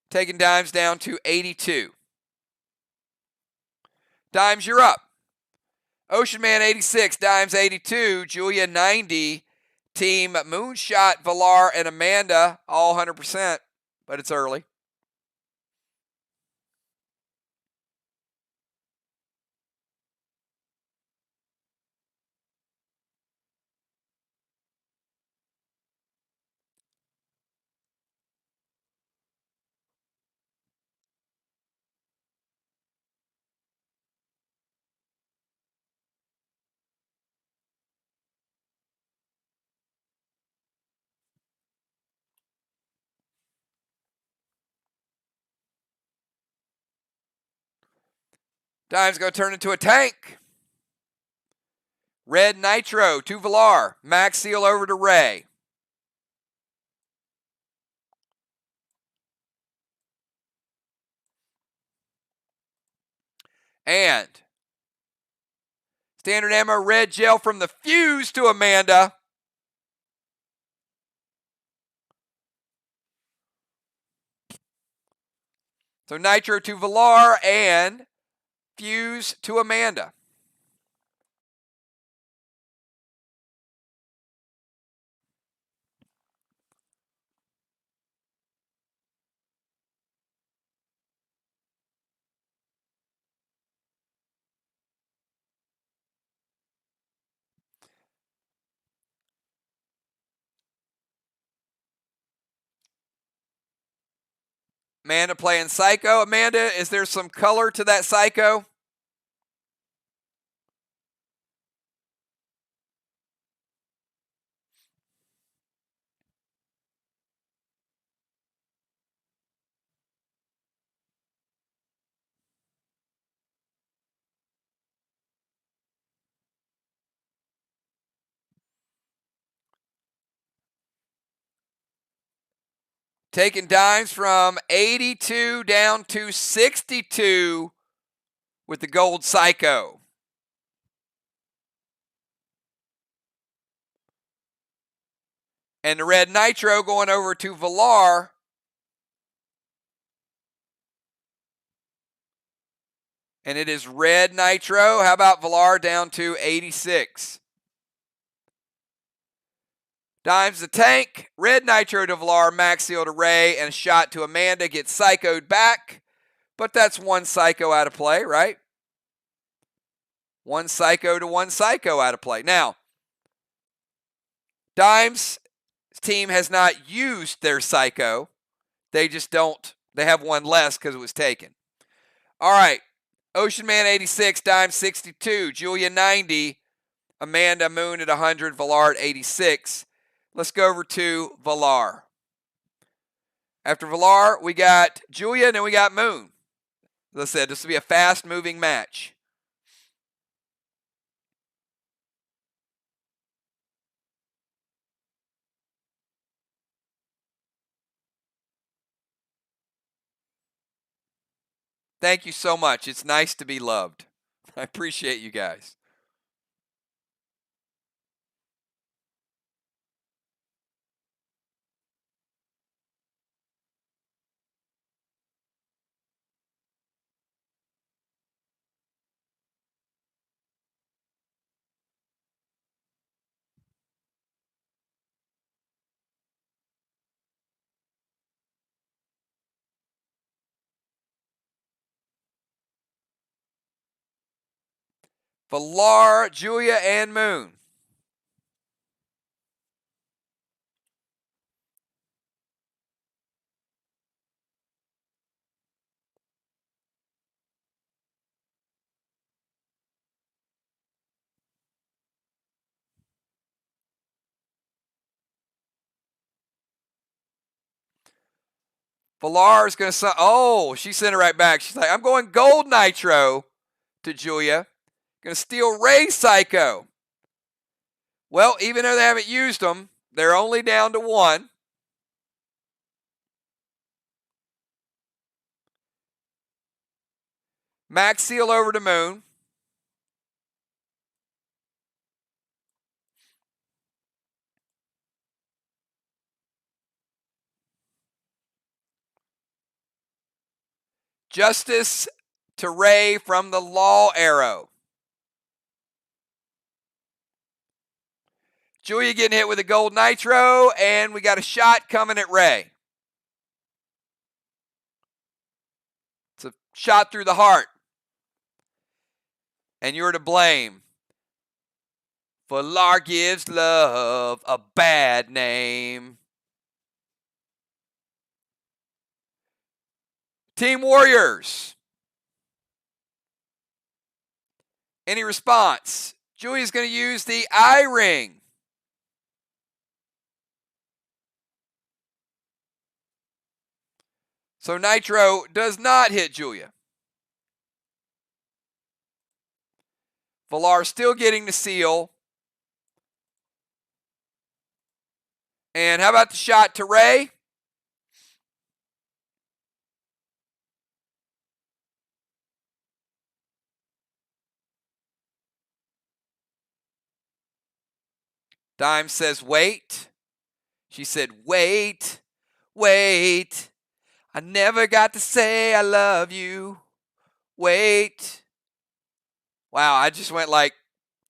Taking Dimes down to 82. Dimes, you're up. Ocean Man 86, Dimes 82, Julia 90. Team Moonshot, Villar, and Amanda all 100%, but it's early. Dimes going to turn into a tank. Red Nitro to Villar. Max Seal over to Ray. And standard ammo red gel from the Fuse to Amanda. So Nitro to Villar and Fuse to Amanda. Amanda playing Psycho. Amanda, is there some color to that Psycho? Taking Dimes from 82 down to 62 with the gold Psycho. And the red Nitro going over to Villar. And it is red Nitro. How about Villar down to 86? Dimes the tank. Red Nitro to Villar. Max Seal to Ray. And a shot to Amanda. Gets Psychoed back. But that's one Psycho out of play, right? One Psycho to one Psycho out of play. Now, Dimes' team has not used their Psycho. They just don't. They have one less because it was taken. All right. Ocean Man 86, Dimes 62, Julia 90, Amanda Moon at 100, Villar at 86. Let's go over to Villar. After Villar, we got Julia, and then we got Moon. As I said, this will be a fast-moving match. Thank you so much. It's nice to be loved. I appreciate you guys. Valar, Julia, and Moon. Valar is going to... Oh, she sent it right back. She's like, I'm going gold nitro to Julia. Going to steal Ray Psycho. Well, even though they haven't used them, they're only down to 1. Max Seal over to Moon. Justice to Ray from the Law Arrow. Julia getting hit with a gold nitro, and we got a shot coming at Ray. It's a shot through the heart. And you're to blame. Valar gives love a bad name. Team Warriors. Any response? Julia's going to use the eye ring. So Nitro does not hit Julia. Valar still getting the seal. And how about the shot to Ray? Dime says, wait. She said, wait, wait. I never got to say I love you. Wait. Wow, I just went like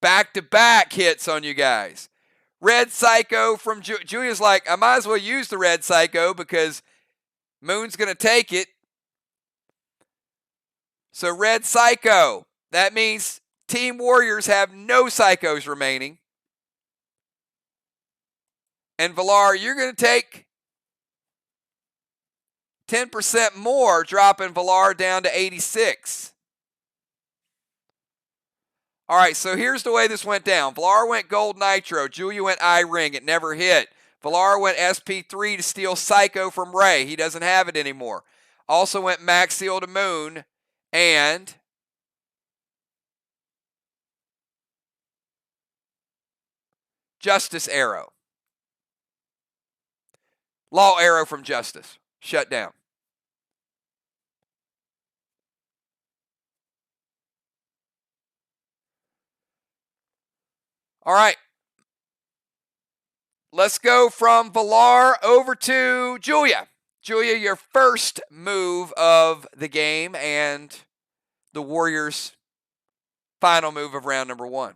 back-to-back hits on you guys. Red Psycho from Julia's like, I might as well use the Red Psycho because Moon's going to take it. So Red Psycho. That means Team Warriors have no Psychos remaining. And Valar, you're going to take 10% more, dropping Valar down to 86. All right, so here's the way this went down. Valar went gold nitro. Julia went eye ring. It never hit. Valar went SP3 to steal Psycho from Ray. He doesn't have it anymore. Also went Max Seal to Moon. And Justice Arrow. Law Arrow from Justice. Shut down. All right. Let's go from Valar over to Julia. Julia, your first move of the game and the Warriors' final move of round number 1.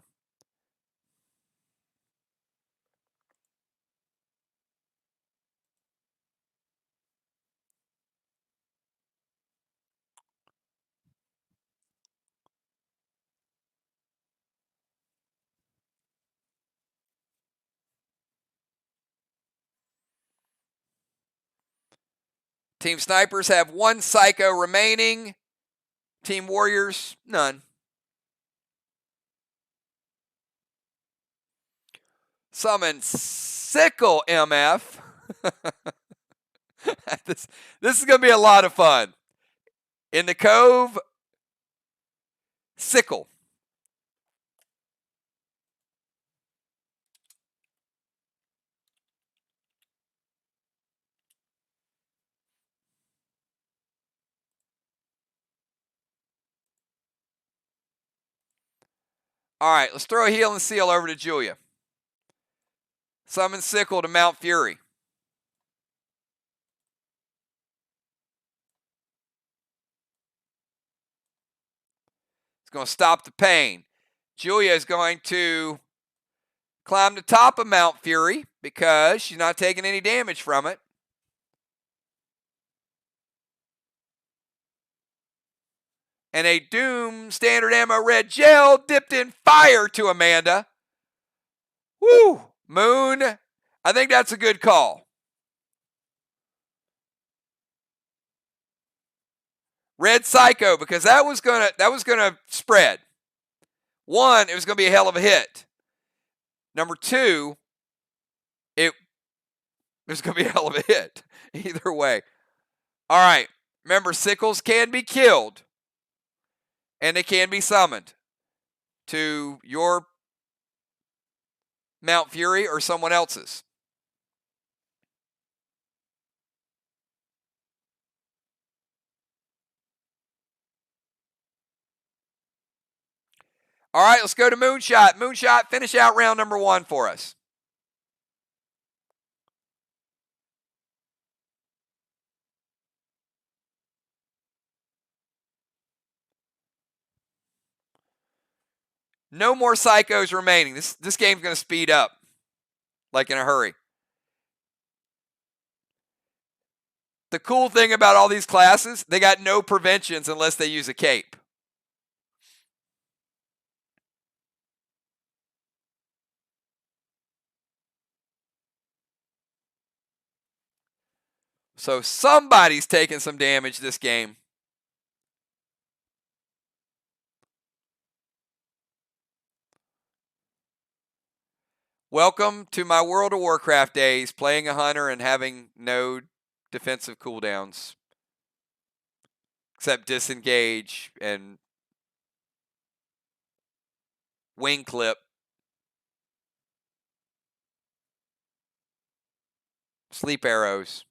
Team Snipers have 1 Psycho remaining. Team Warriors, none. Summon Sickle MF. this is going to be a lot of fun. In the Cove, Sickle. All right, let's throw a Heal and Seal over to Julia. Summon Sickle to Mount Fury. It's going to stop the pain. Julia is going to climb the top of Mount Fury because she's not taking any damage from it. And a Doom Standard Ammo Red Gel dipped in fire to Amanda. Woo! Moon, I think that's a good call. Red Psycho, because that was gonna spread. One, it was gonna be a hell of a hit. Number two, it was gonna be a hell of a hit. Either way. All right. Remember, sickles can be killed, and they can be summoned to your Mount Fury or someone else's. All right, let's go to Moonshot. Moonshot, finish out round number 1 for us. No more psychos remaining. This game's going to speed up like in a hurry. The cool thing about all these classes, they got no preventions unless they use a cape. So somebody's taking some damage this game. Welcome to my World of Warcraft days, playing a hunter and having no defensive cooldowns. Except disengage and wing clip. Sleep arrows.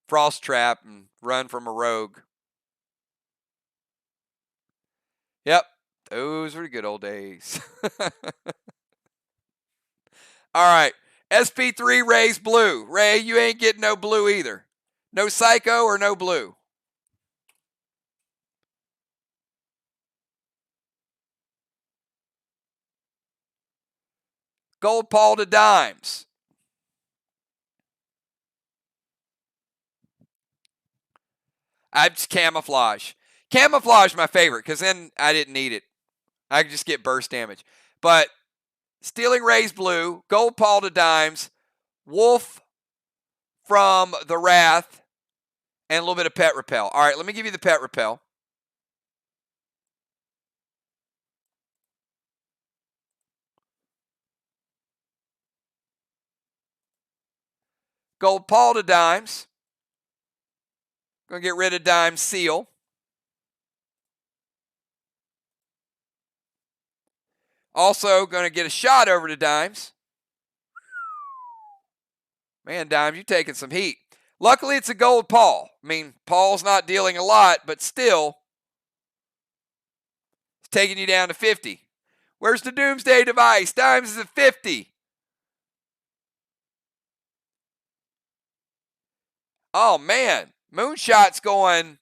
Frost trap and run from a rogue. Yep, those were the good old days. All right, SP3 Ray's blue. Ray, you ain't getting no blue either. No psycho or no blue. Gold Paul to dimes. I just camouflage. Camouflage my favorite because then I didn't need it. I could just get burst damage. But stealing Ray's blue, Gold Paul to dimes, Wolf from the Wrath, and a little bit of pet repel. All right, let me give you the pet repel. Gold Paul to dimes. Going to get rid of Dime Seal. Also going to get a shot over to Dimes. Man, Dimes, you're taking some heat. Luckily, it's a gold Paul. I mean, Paul's not dealing a lot, but still, it's taking you down to 50. Where's the Doomsday device? Dimes is at 50. Oh, man. Moonshot's going.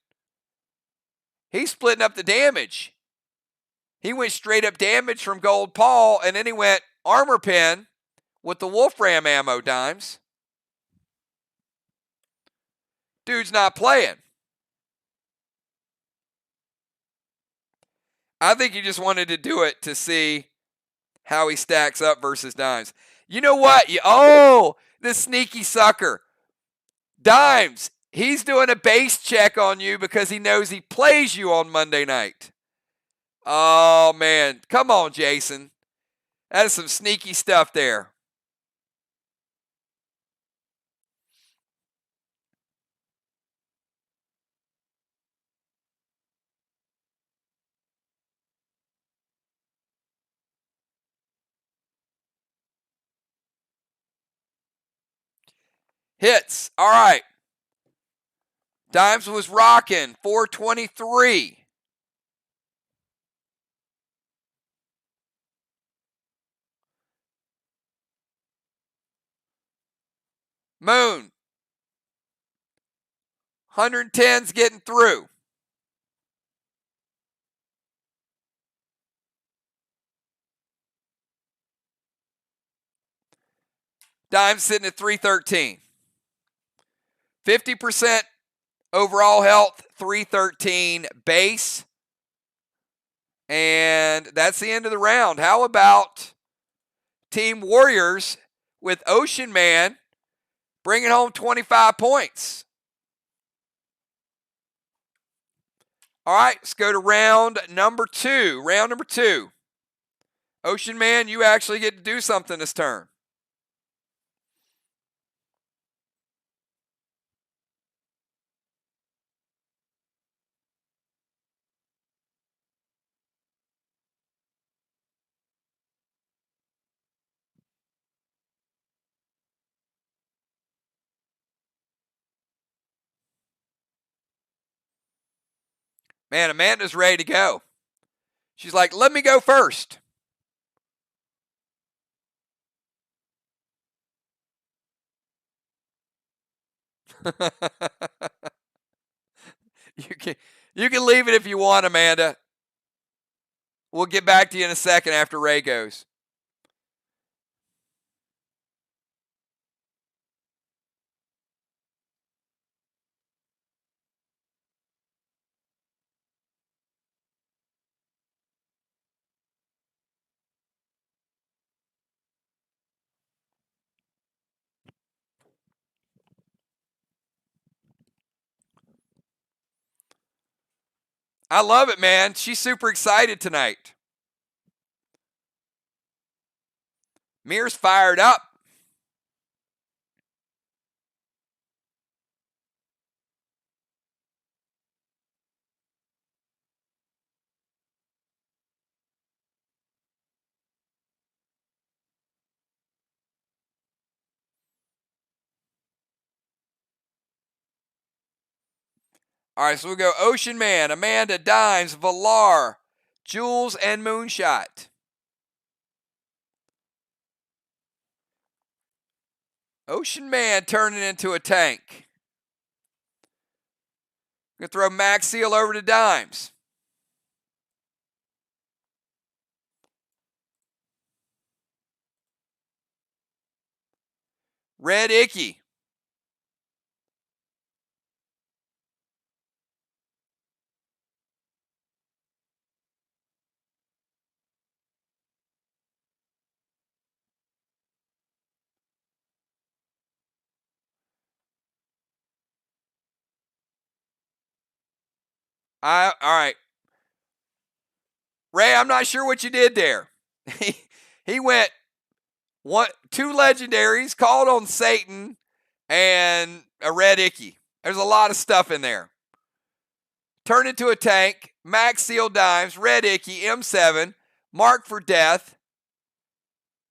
He's splitting up the damage. He went straight up damage from Gold Paul, and then he went armor pen with the Wolfram ammo, Dimes. Dude's not playing. I think he just wanted to do it to see how he stacks up versus Dimes. You know what? This sneaky sucker. Dimes, he's doing a base check on you because he knows he plays you on Monday night. Oh, man. Come on, Jason. That is some sneaky stuff there. Hits. All right. Dimes was rocking. 423. Moon. 110's getting through. Dimes sitting at 313. 50% Overall health, 313 base. And that's the end of the round. How about Team Warriors with Ocean Man bringing home 25 points? All right, let's go to round number 2. Round number 2. Ocean Man, you actually get to do something this turn. Man, Amanda's ready to go. She's like, let me go first. You can leave it if you want, Amanda. We'll get back to you in a second after Ray goes. I love it, man. She's super excited tonight. Mir's fired up. All right, so we'll go Ocean Man, Amanda, Dimes, Villar, Jules, and Moonshot. Ocean Man turning into a tank. Gonna throw Max Seal over to Dimes. Red Icky. All right. Ray, I'm not sure what you did there. He went 2 legendaries, called on Satan, and a Red Icky. There's a lot of stuff in there. Turn into a tank, Max Seal Dimes, Red Icky, M7, Mark for Death,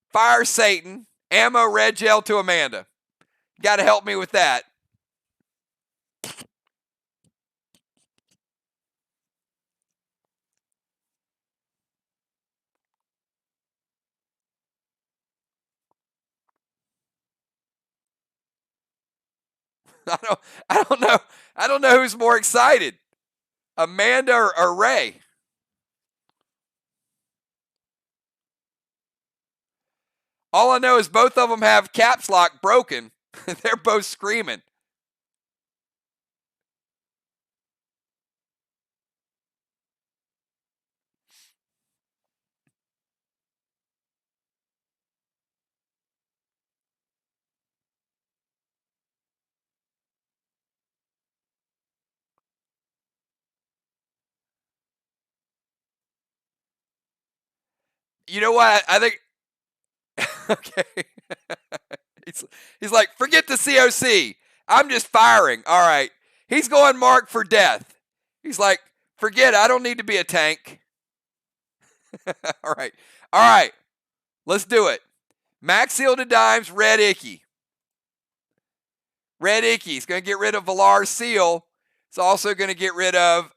Fire Satan, Ammo Red Gel to Amanda. Got to help me with that. I don't know who's more excited, Amanda or Ray. All I know is both of them have caps lock broken. They're both screaming. You know what? I think. Okay. He's like, forget the COC. I'm just firing. All right. He's going Mark for Death. He's like, forget it. I don't need to be a tank. All right. All right. Let's do it. Max Seal to Dimes, Red Icky. Red Icky's going to get rid of Villar's Seal. It's also going to get rid of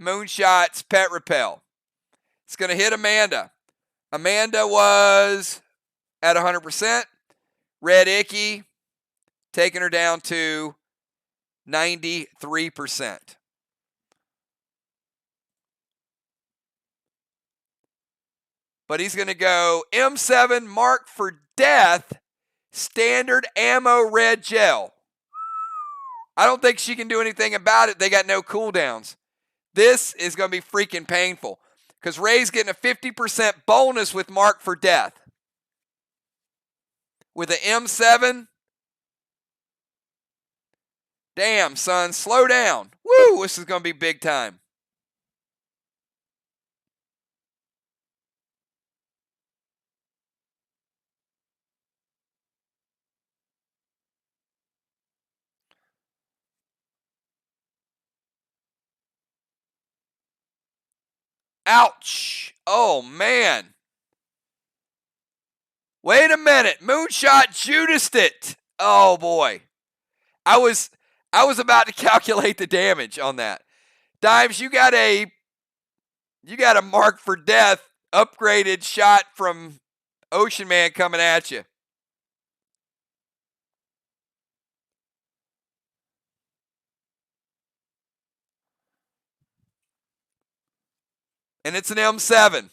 Moonshot's Pet Repel. It's going to hit Amanda. Amanda was at 100%. Red Icky taking her down to 93%. But he's going to go M7 Mark for Death, standard ammo red gel. I don't think she can do anything about it. They got no cooldowns. This is going to be freaking painful because Ray's getting a 50% bonus with Mark for Death. With an M7. Damn, son, slow down. Woo, this is going to be big time. Ouch. Oh, man. Wait a minute. Moonshot Judas'd it. Oh, boy. I was about to calculate the damage on that. Dimes, you got a Mark for Death upgraded shot from Ocean Man coming at you. And it's an M7.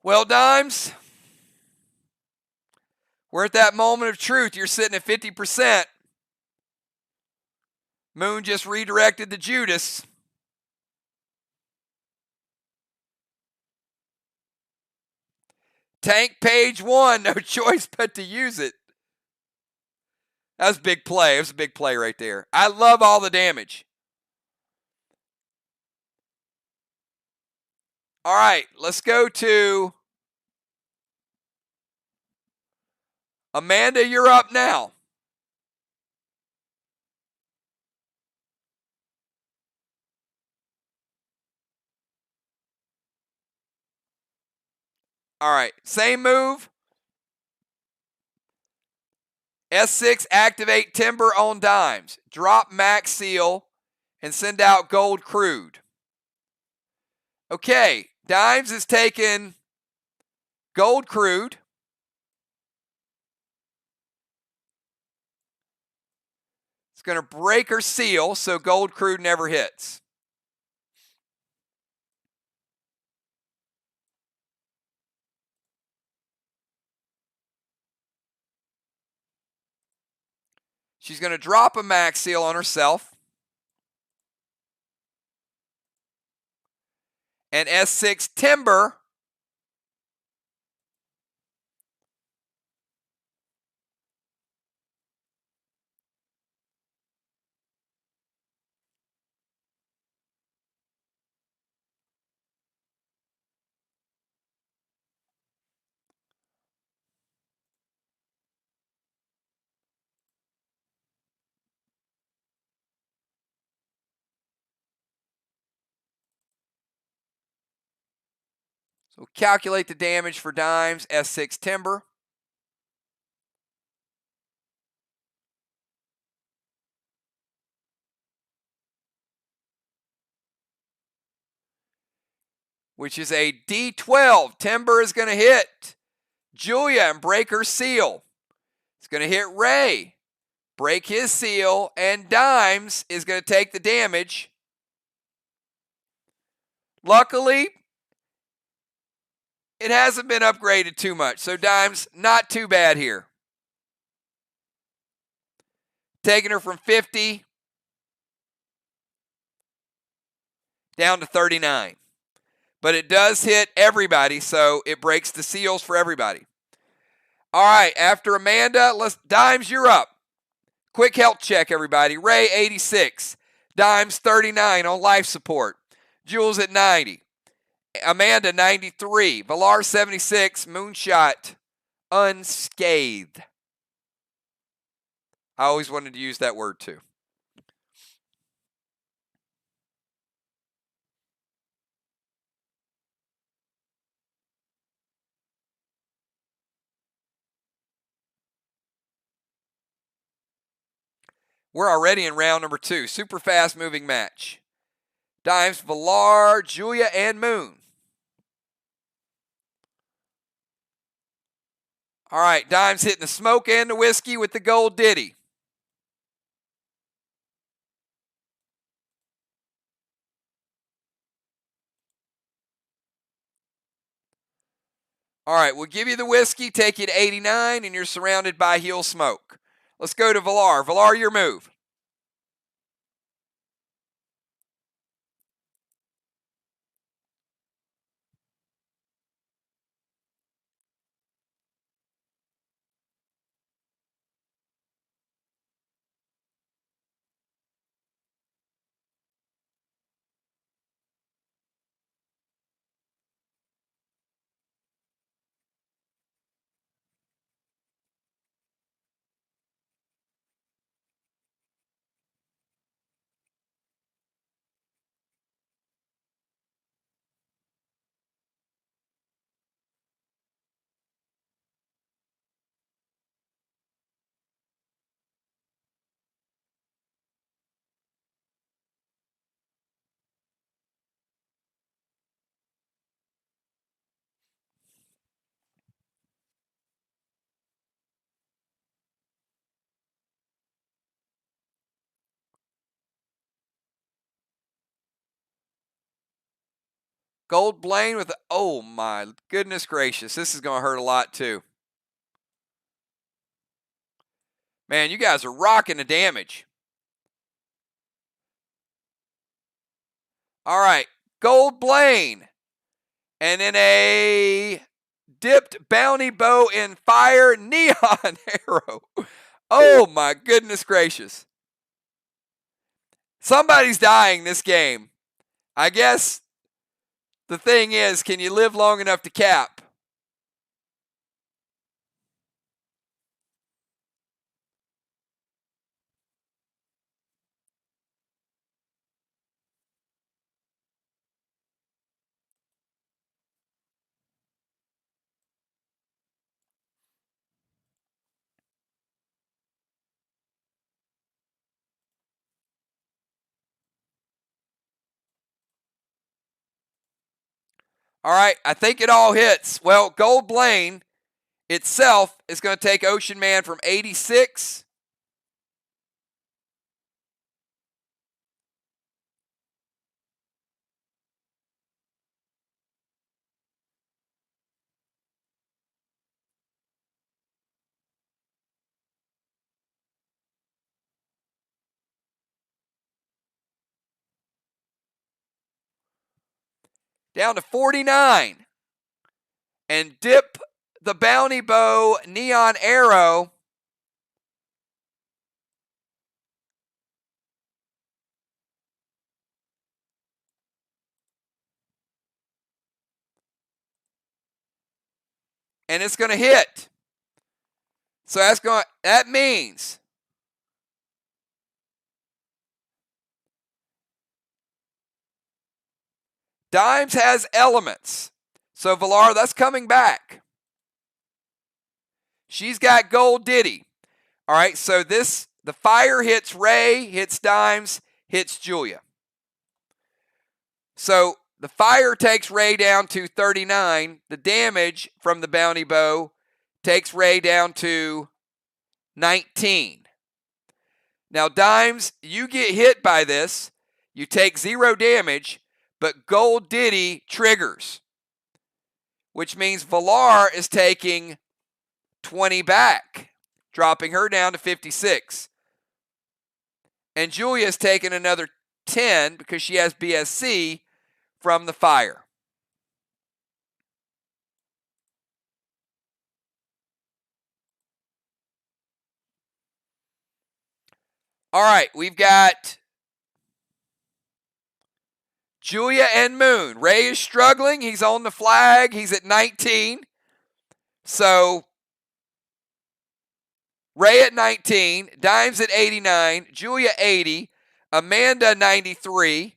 Well, Dimes, we're at that moment of truth. You're sitting at 50%. Moon just redirected the Judas. Tank page 1, no choice but to use it. That was a big play. It was a big play right there. I love all the damage. All right, let's go to Amanda. You're up now. All right, same move. S6, activate Timber on Dimes. Drop Max Seal and send out Gold Crude. Okay, Dimes is taking Gold Crude. It's going to break her seal so Gold Crude never hits. She's going to drop a Max Seal on herself. And S6 Timber. So calculate the damage for Dimes, S6 Timber. Which is a D12. Timber is going to hit Julia and break her seal. It's going to hit Ray, break his seal, and Dimes is going to take the damage. Luckily, it hasn't been upgraded too much, so Dimes, not too bad here. Taking her from 50 down to 39. But it does hit everybody, so it breaks the seals for everybody. All right, after Amanda, Dimes, you're up. Quick health check, everybody. Ray, 86. Dimes, 39 on life support. Jules at 90. Amanda, 93. Valar, 76. Moonshot, unscathed. I always wanted to use that word too. We're already in round number 2. Super fast moving match. Dimes, Villar, Julia, and Moon. All right, Dimes hitting the smoke and the whiskey with the gold ditty. All right, we'll give you the whiskey, take you to 89, and you're surrounded by heel smoke. Let's go to Villar. Villar, your move. Gold Blaine with, oh my goodness gracious. This is going to hurt a lot too. Man, you guys are rocking the damage. All right, Gold Blaine. And then a dipped bounty bow in fire neon arrow. Oh my goodness gracious. Somebody's dying this game. I guess the thing is, can you live long enough to cap? All right, I think it all hits. Well, Gold Blaine itself is going to take Ocean Man from 86 down to 49 and dip the bounty bow neon arrow. And it's going to hit. So that means Dimes has elements. So Villar, that's coming back. She's got gold ditty. All right, so the fire hits Ray, hits Dimes, hits Julia. So the fire takes Ray down to 39. The damage from the bounty bow takes Ray down to 19. Now, Dimes, you get hit by this. You take 0 damage, but Gold Ditty triggers, which means Villar is taking 20 back, dropping her down to 56. And Julia's taking another 10 because she has BSC from the fire. All right, we've got Julia and Moon. Ray is struggling. He's on the flag. He's at 19. So Ray at 19, Dimes at 89, Julia 80, Amanda 93,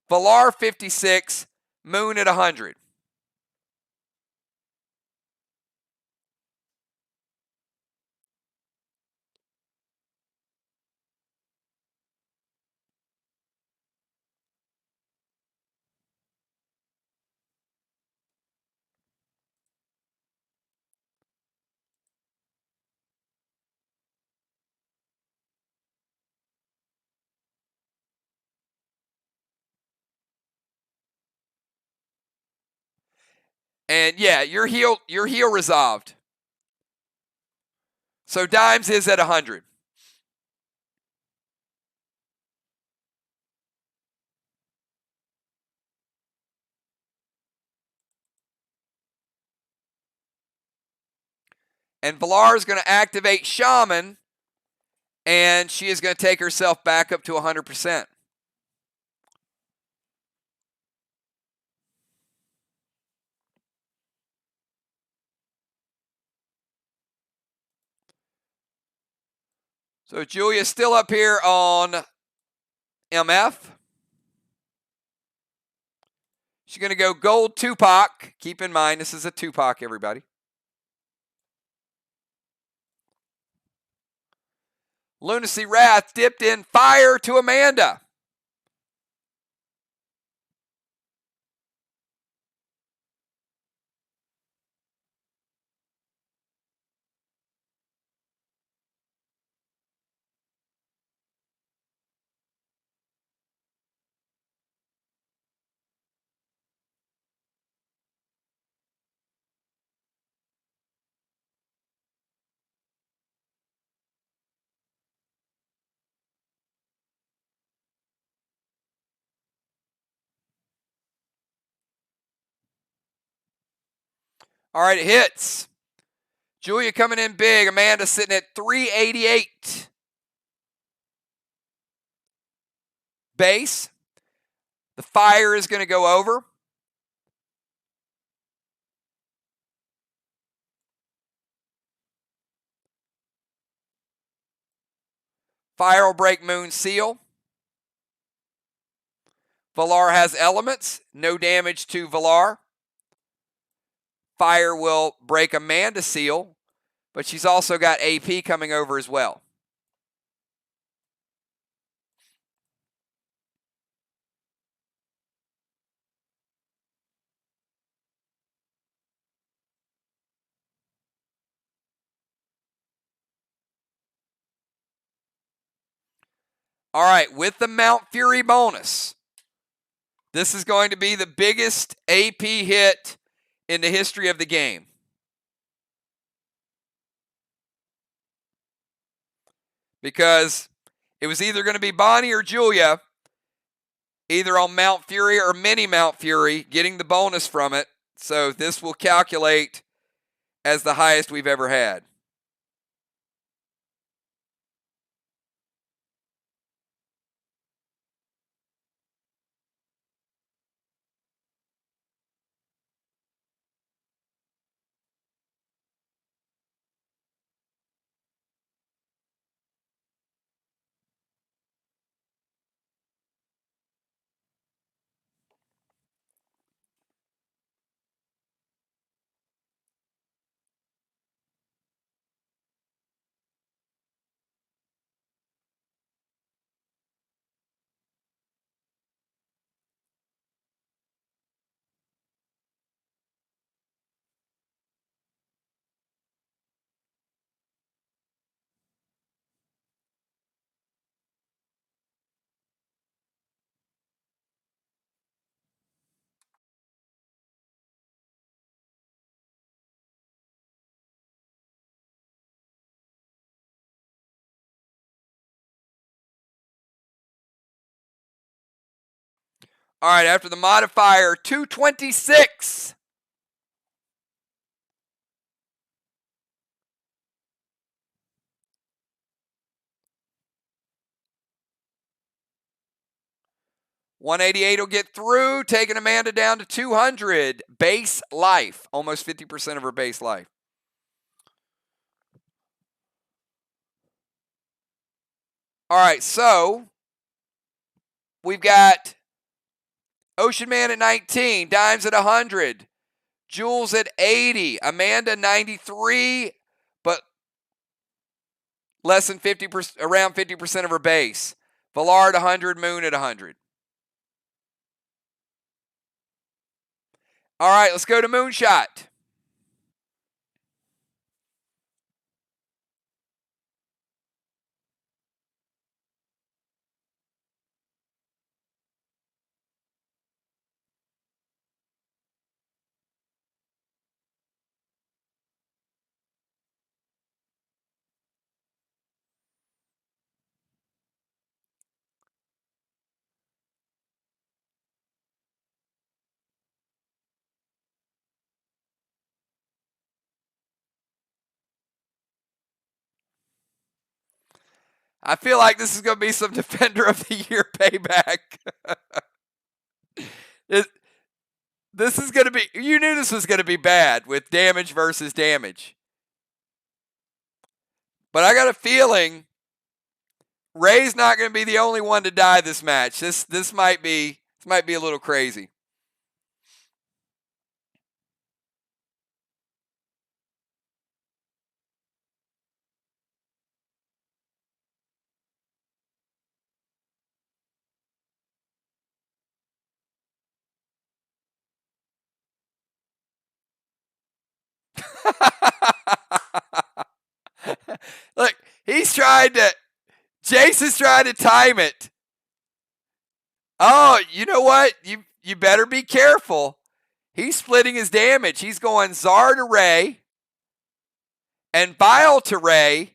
Villar 56, Moon at 100. And yeah, your heel resolved. So Dimes is at 100. And Valar is going to activate Shaman, and she is going to take herself back up to 100%. So Julia's still up here on MF. She's going to go gold Tupac. Keep in mind, this is a Tupac, everybody. Lunacy Wrath dipped in fire to Amanda. All right, it hits. Julia coming in big. Amanda sitting at 388. Base. The fire is going to go over. Fire will break Moon Seal. Valar has elements. No damage to Valar. Fire will break Amanda Seal, but she's also got AP coming over as well. All right, with the Mount Fury bonus, this is going to be the biggest AP hit in the history of the game. Because it was either going to be Bonnie or Julia, either on Mount Fury or Mini Mount Fury, getting the bonus from it. So this will calculate as the highest we've ever had. All right, after the modifier, 226. $188 will get through, taking Amanda down to 200. Base life, almost 50% of her base life. All right, so we've got Ocean Man at 19, Dimes at 100, Jules at 80, Amanda 93, but less than 50%, around 50% of her base. Valar at 100, Moon at 100. All right, let's go to Moonshot. I feel like this is going to be some Defender of the Year payback. This is going to be, you knew this was going to be bad with damage versus damage. But I got a feeling Ray's not going to be the only one to die this match. This might be a little crazy. Look, Jace is trying to time it. Oh, you know what? You better be careful. He's splitting his damage. He's going Czar to Ray and Vile to Ray,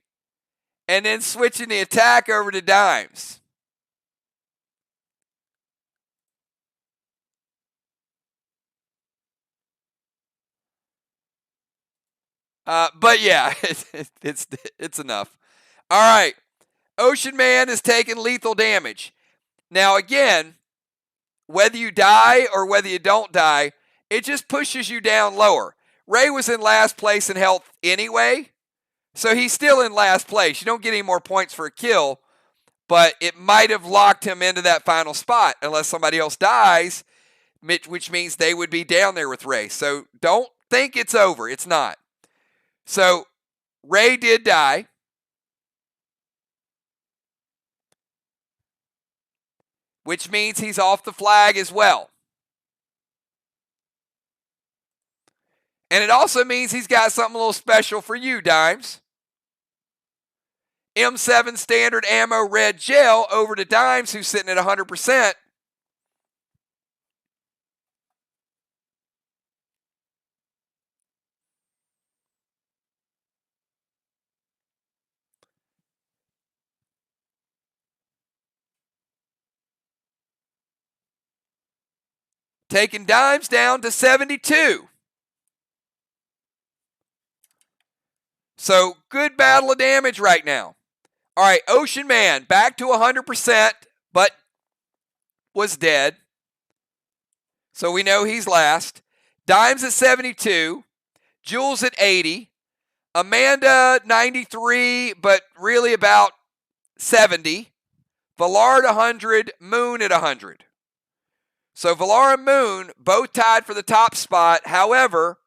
and then switching the attack over to Dimes. But yeah, it's enough. All right. Ocean Man is taking lethal damage. Now again, whether you die or whether you don't die, it just pushes you down lower. Ray was in last place in health anyway, so he's still in last place. You don't get any more points for a kill, but it might have locked him into that final spot unless somebody else dies, which means they would be down there with Ray. So don't think it's over. It's not. So Ray did die. Which means he's off the flag as well. And it also means he's got something a little special for you, Dimes. M7 standard ammo red gel over to Dimes, who's sitting at 100%. Taking Dimes down to 72. So good battle of damage right now. All right, Ocean Man back to 100%, but was dead. So we know he's last. Dimes at 72. Jules at 80. Amanda 93, but really about 70. Vallard 100. Moon at 100. So Valar and Moon both tied for the top spot. However,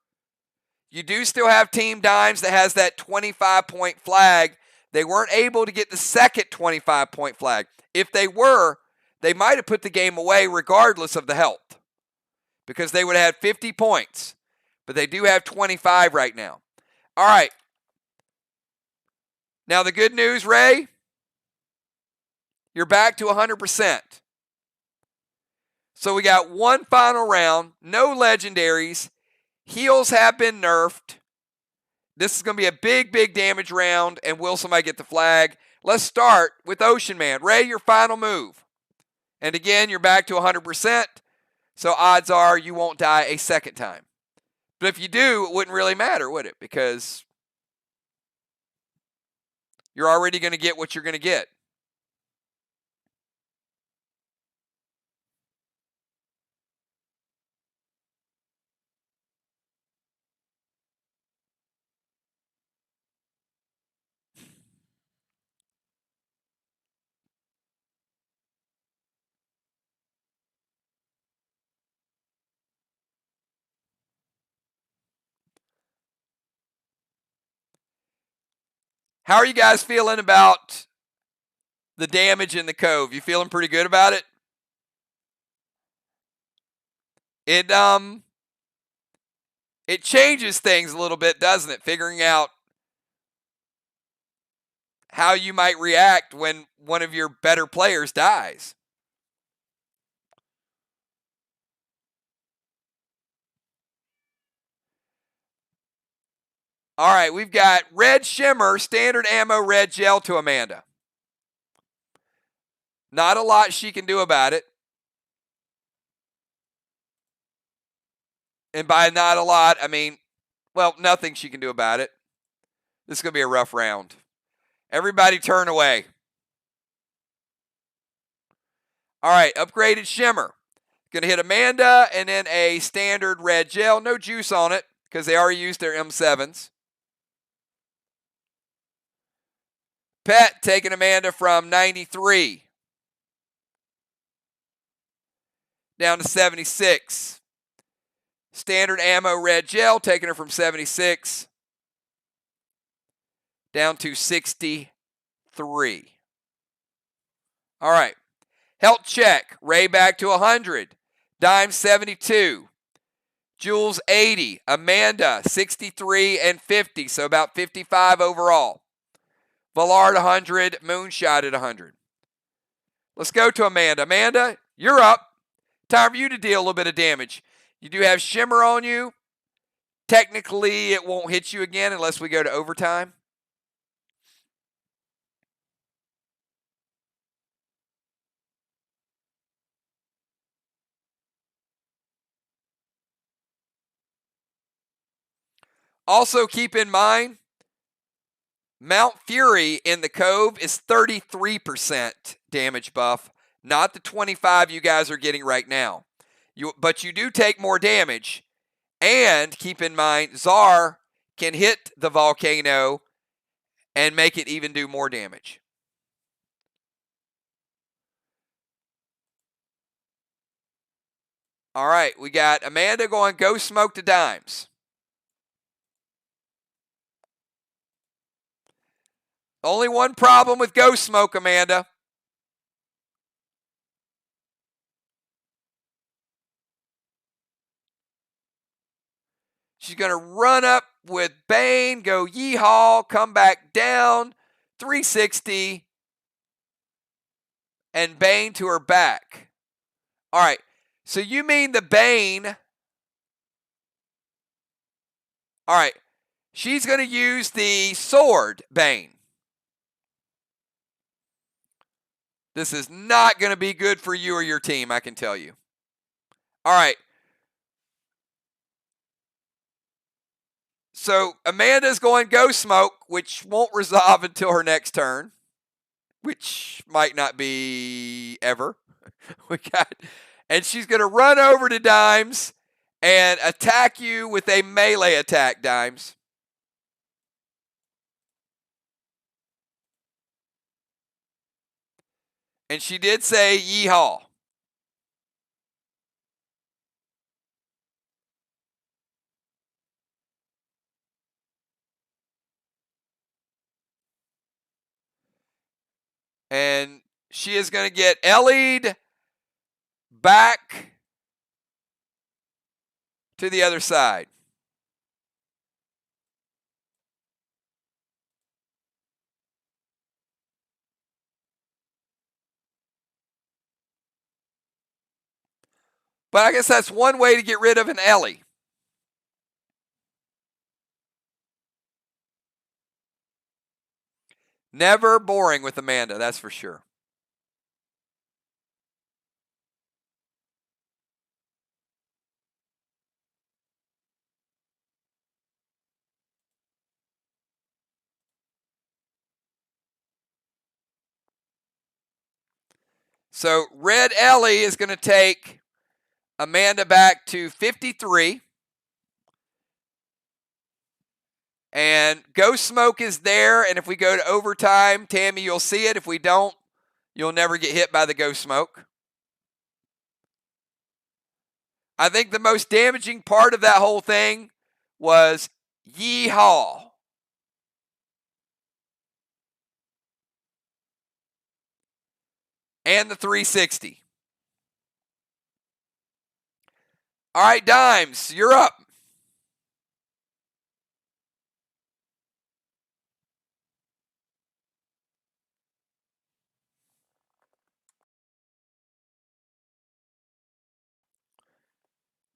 you do still have Team Dimes that has that 25-point flag. They weren't able to get the second 25-point flag. If they were, they might have put the game away regardless of the health, because they would have had 50 points. But they do have 25 right now. All right. Now the good news, Ray, you're back to 100%. So we got one final round, no legendaries. Heals have been nerfed. This is going to be a big, big damage round, and will somebody get the flag? Let's start with Ocean Man. Ray, your final move. And again, you're back to 100%, so odds are you won't die a second time. But if you do, it wouldn't really matter, would it? Because you're already going to get what you're going to get. How are you guys feeling about the damage in the Cove? You feeling pretty good about it? It changes things a little bit, doesn't it? Figuring out how you might react when one of your better players dies. All right, we've got Red Shimmer, standard ammo red gel to Amanda. Not a lot she can do about it. And by not a lot, I mean, well, nothing she can do about it. This is going to be a rough round. Everybody turn away. All right, upgraded shimmer. Going to hit Amanda and then a standard red gel. No juice on it because they already used their M7s. Pet taking Amanda from 93 down to 76. Standard ammo red gel taking her from 76 down to 63. All right. Health check. Ray back to 100. Dime 72. Jules 80. Amanda 63 and 50. So about 55 overall. Vallard 100. Moonshot at 100. Let's go to Amanda. Amanda, you're up. Time for you to deal a little bit of damage. You do have shimmer on you. Technically, it won't hit you again unless we go to overtime. Also, keep in mind, Mount Fury in the Cove is 33% damage buff, not the 25 you guys are getting right now. But you do take more damage. And keep in mind, Czar can hit the volcano and make it even do more damage. All right, we got Amanda going Ghost Smoke to Dimes. Only one problem with Ghost Smoke, Amanda. She's going to run up with Bane, go yeehaw, come back down, 360, and Bane to her back. All right, so you mean the Bane. All right, she's going to use the sword Bane. This is not going to be good for you or your team, I can tell you. All right. So Amanda's going Ghost Smoke, which won't resolve until her next turn, which might not be ever. And she's going to run over to Dimes and attack you with a melee attack, Dimes. And she did say yeehaw. And she is going to get Ellie'd back to the other side. But I guess that's one way to get rid of an Ellie. Never boring with Amanda, that's for sure. So Red Ellie is going to take Amanda back to 53. And Ghost Smoke is there. And if we go to overtime, Tammy, you'll see it. If we don't, you'll never get hit by the Ghost Smoke. I think the most damaging part of that whole thing was yeehaw. And the 360. All right, Dimes, you're up.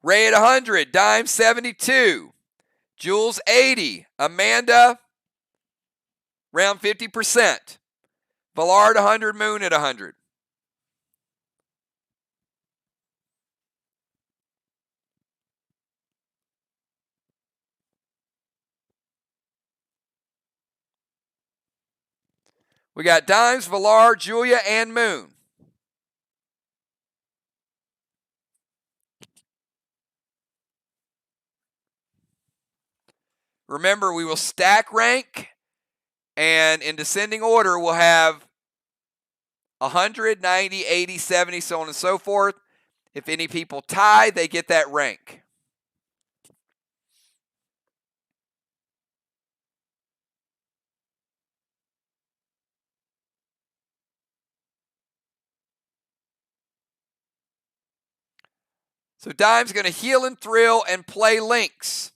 Ray at 100, Dimes 72, Jules 80, Amanda around 50%, Vallard 100, Moon at 100. We got Dimes, Vallard, Julia, and Moon. Remember, we will stack rank, and in descending order, we'll have 100, 90, 80, 70, so on and so forth. If any people tie, they get that rank. So Dime's going to heal and thrill and play links.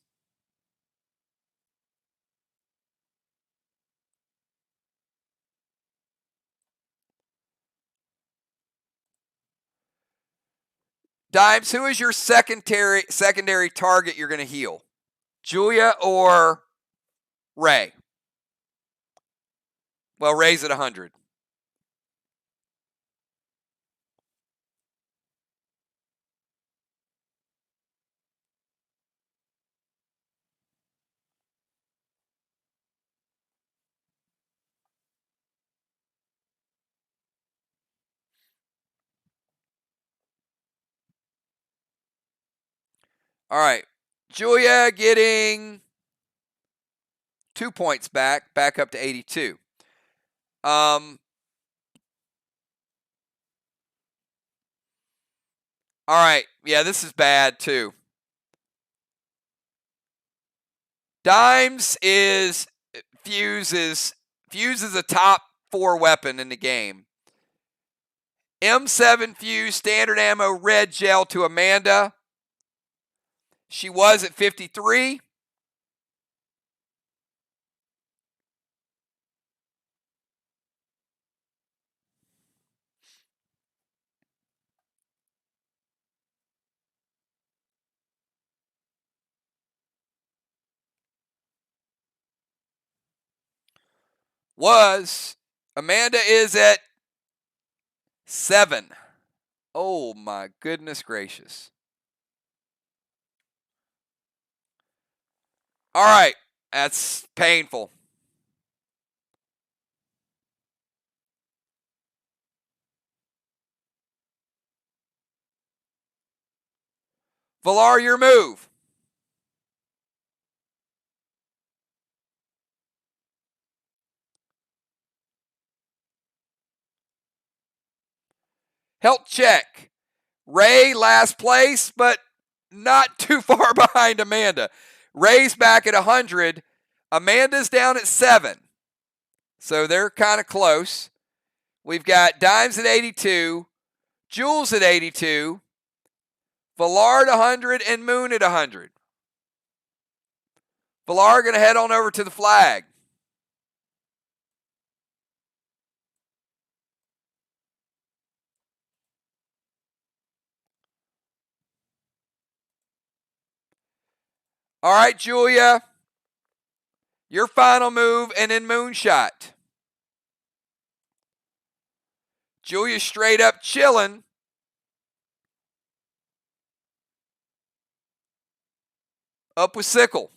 Dimes, who is your secondary target you're going to heal? Julia or Ray? Well, Ray's at 100. All right. Julia getting 2 points back up to 82. All right. Yeah, this is bad too. Dimes is Fuse is a top 4 weapon in the game. M7 Fuse, standard ammo, red gel to Amanda. She was at 53. Amanda is at 7. Oh my goodness gracious. All right, that's painful. Valar, your move. Health check. Ray last place, but not too far behind Amanda. Ray's back at 100. Amanda's down at 7. So they're kind of close. We've got Dimes at 82, Jules at 82, Valar at 100, and Moon at 100. Valar going to head on over to the flag. All right, Julia, your final move, and then Moonshot. Julia straight up chilling. Up with Sickle.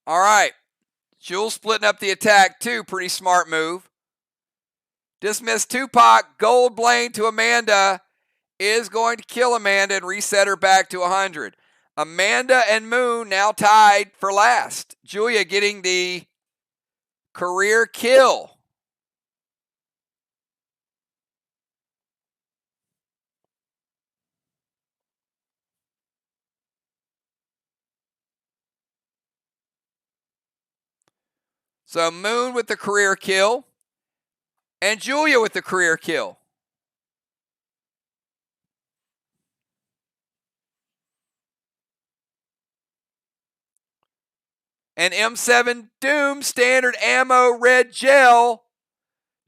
All right. Jules splitting up the attack too. Pretty smart move. Dismiss Tupac. Gold Blaine to Amanda is going to kill Amanda and reset her back to 100. Amanda and Moon now tied for last. Julia getting the career kill. So Moon with the career kill and Julia with the career kill. And M7 Doom standard ammo red gel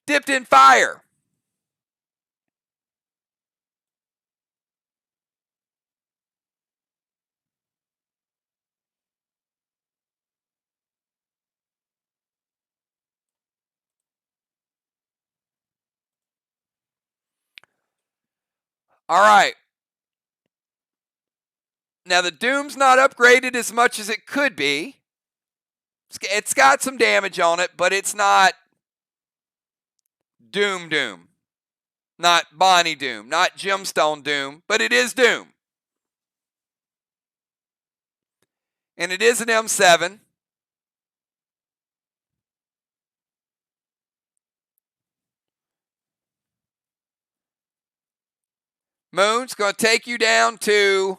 dipped in fire. All right. Now the Doom's not upgraded as much as it could be. It's got some damage on it, but it's not Doom. Not Bonnie Doom, not Gemstone Doom, but it is Doom. And it is an M7. Moon's going to take you down to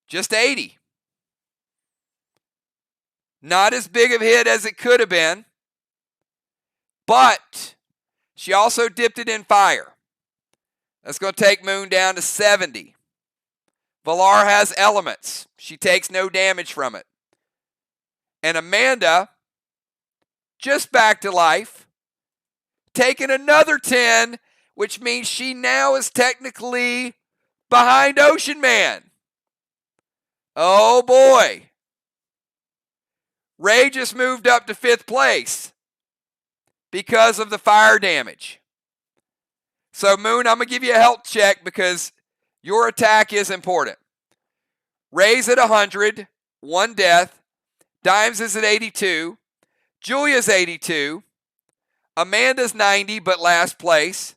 just 80. Not as big of a hit as it could have been, but she also dipped it in fire. That's going to take Moon down to 70. Valar has elements. She takes no damage from it. And Amanda, just back to life, taking another 10, which means she now is technically behind Ocean Man. Oh boy. Ray just moved up to 5th place because of the fire damage. So Moon, I'm going to give you a health check because your attack is important. Ray's at 100, 1 death. Dimes is at 82. Julia's 82. Amanda's 90, but last place.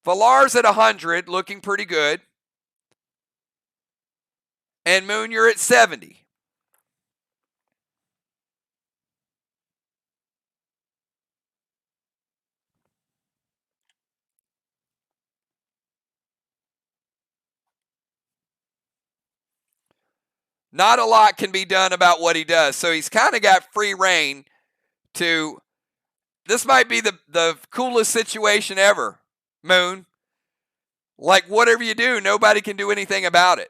Valar's at 100, looking pretty good. And Moon, you're at 70. Not a lot can be done about what he does. So he's kind of got free reign to, this might be the coolest situation ever, Moon. Like whatever you do, nobody can do anything about it.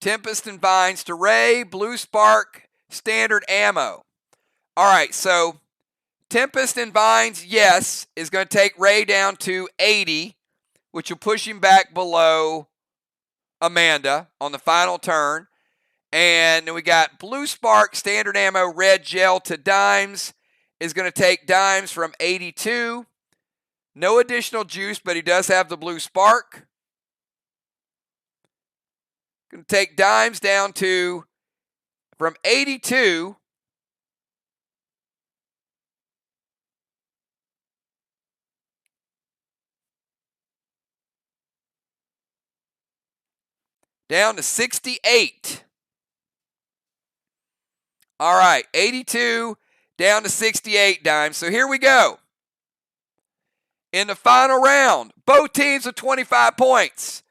Tempest and Vines to Ray, Blue Spark, standard ammo. All right, so Tempest and Vines, yes, is going to take Ray down to 80, which will push him back below Amanda on the final turn. And then we got Blue Spark, standard ammo, red gel to Dimes is going to take Dimes from 82. No additional juice, but he does have the Blue Spark. Going to take Dimes down to, from 82, down to 68. All right, 82 down to 68, Dimes. So here we go. In the final round, both teams with 25 points.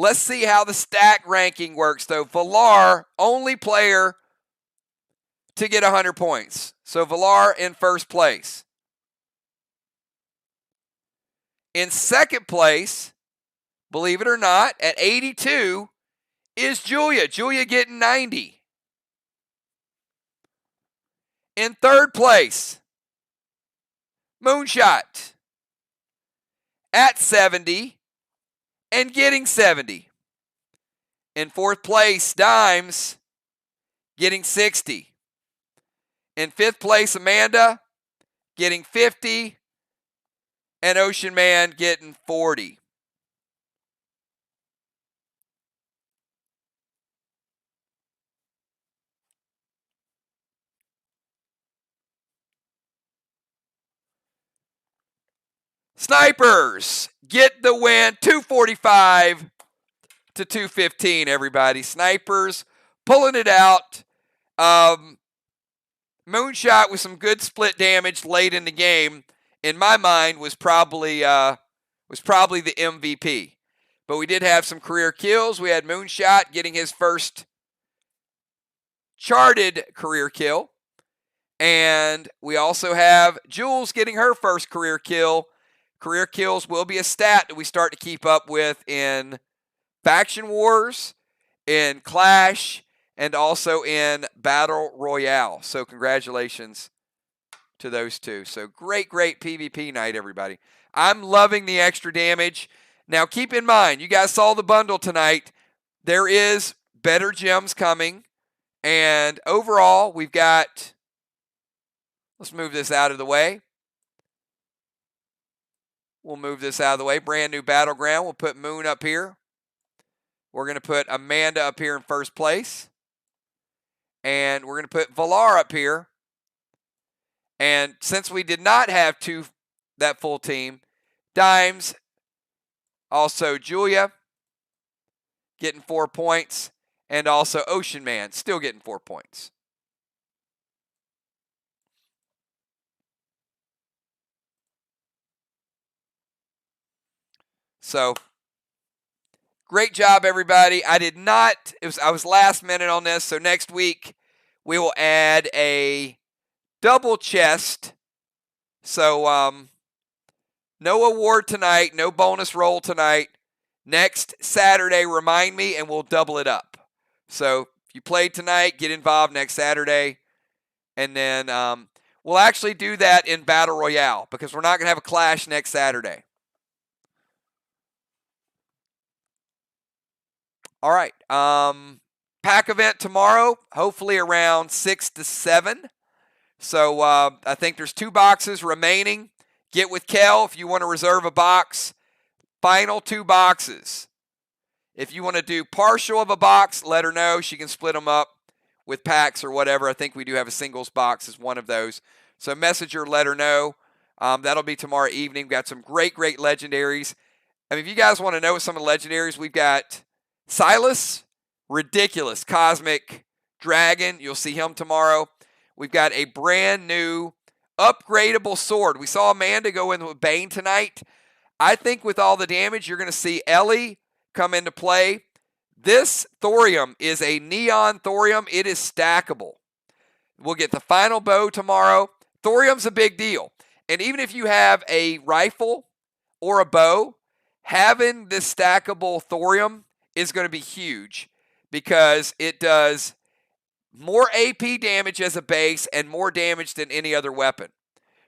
Let's see how the stack ranking works, though. Valar, only player to get 100 points. So Valar in first place. In second place, believe it or not, at 82 is Julia. Julia getting 90. In third place, Moonshot at 70 and getting 70. In fourth place, Dimes getting 60. In fifth place, Amanda getting 50. And Ocean Man getting 40. Snipers get the win, 245 to 215, everybody. Snipers pulling it out. Moonshot with some good split damage late in the game, in my mind, was probably the MVP. But we did have some career kills. We had Moonshot getting his first charted career kill. And we also have Jules getting her first career kill. Career kills will be a stat that we start to keep up with in Faction Wars, in Clash, and also in Battle Royale. So congratulations to those two. So great PvP night, everybody. I'm loving the extra damage. Now keep in mind, you guys saw the bundle tonight. There is better gems coming. And overall, we've got, let's move this out of the way. We'll move this out of the way. Brand new battleground. We'll put Moon up here. We're going to put Amanda up here in first place. And we're going to put Valar up here. And since we did not have that full team, Dimes, also Julia, getting 4 points. And also Ocean Man, still getting 4 points. So, great job, everybody. I was last minute on this, so next week we will add a double chest. So, no award tonight, no bonus roll tonight. Next Saturday, remind me, and we'll double it up. So, if you played tonight, get involved next Saturday. And then we'll actually do that in Battle Royale because we're not going to have a clash next Saturday. All right. Pack event tomorrow, hopefully around 6 to 7. So I think there's 2 boxes remaining. Get with Kel if you want to reserve a box. Final 2 boxes. If you want to do partial of a box, let her know. She can split them up with packs or whatever. I think we do have a singles box as one of those. So message her, let her know. That'll be tomorrow evening. We've got some great legendaries. I mean, if you guys want to know some of the legendaries, we've got Silas, ridiculous cosmic dragon. You'll see him tomorrow. We've got a brand new upgradable sword. We saw Amanda go in with Bane tonight. I think with all the damage, you're going to see Ellie come into play. This thorium is a neon thorium. It is stackable. We'll get the final bow tomorrow. Thorium's a big deal. And even if you have a rifle or a bow, having this stackable thorium is going to be huge because it does more AP damage as a base and more damage than any other weapon.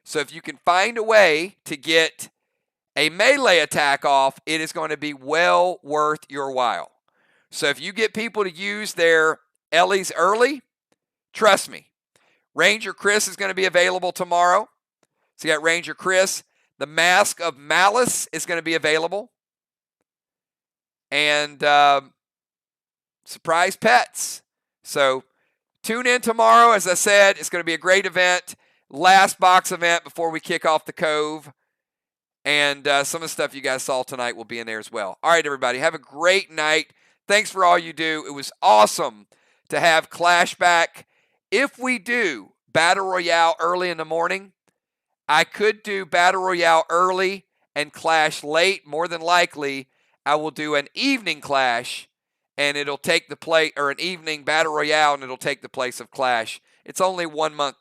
So if you can find a way to get a melee attack off, it is going to be well worth your while. So if you get people to use their Ellies early, trust me, Ranger Chris is going to be available tomorrow. So you got Ranger Chris. The Mask of Malice is going to be available. And surprise pets. So tune in tomorrow. As I said, it's going to be a great event. Last box event before we kick off the Cove. And some of the stuff you guys saw tonight will be in there as well. All right, everybody. Have a great night. Thanks for all you do. It was awesome to have Clash back. If we do Battle Royale early in the morning, I could do Battle Royale early and Clash late. More than likely, I will do an evening Clash, and it'll take the place, or an evening Battle Royale, and it'll take the place of Clash. It's only 1 month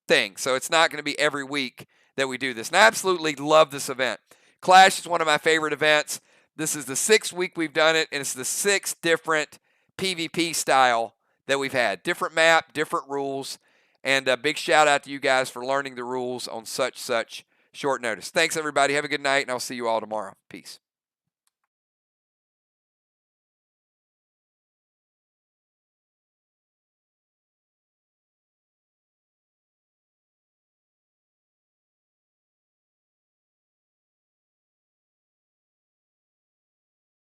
thing, so it's not going to be every week that we do this. And I absolutely love this event. Clash is one of my favorite events. This is the 6th week we've done it, and it's the 6th different PvP style that we've had. Different map, different rules, and a big shout out to you guys for learning the rules on such short notice. Thanks, everybody. Have a good night, and I'll see you all tomorrow. Peace.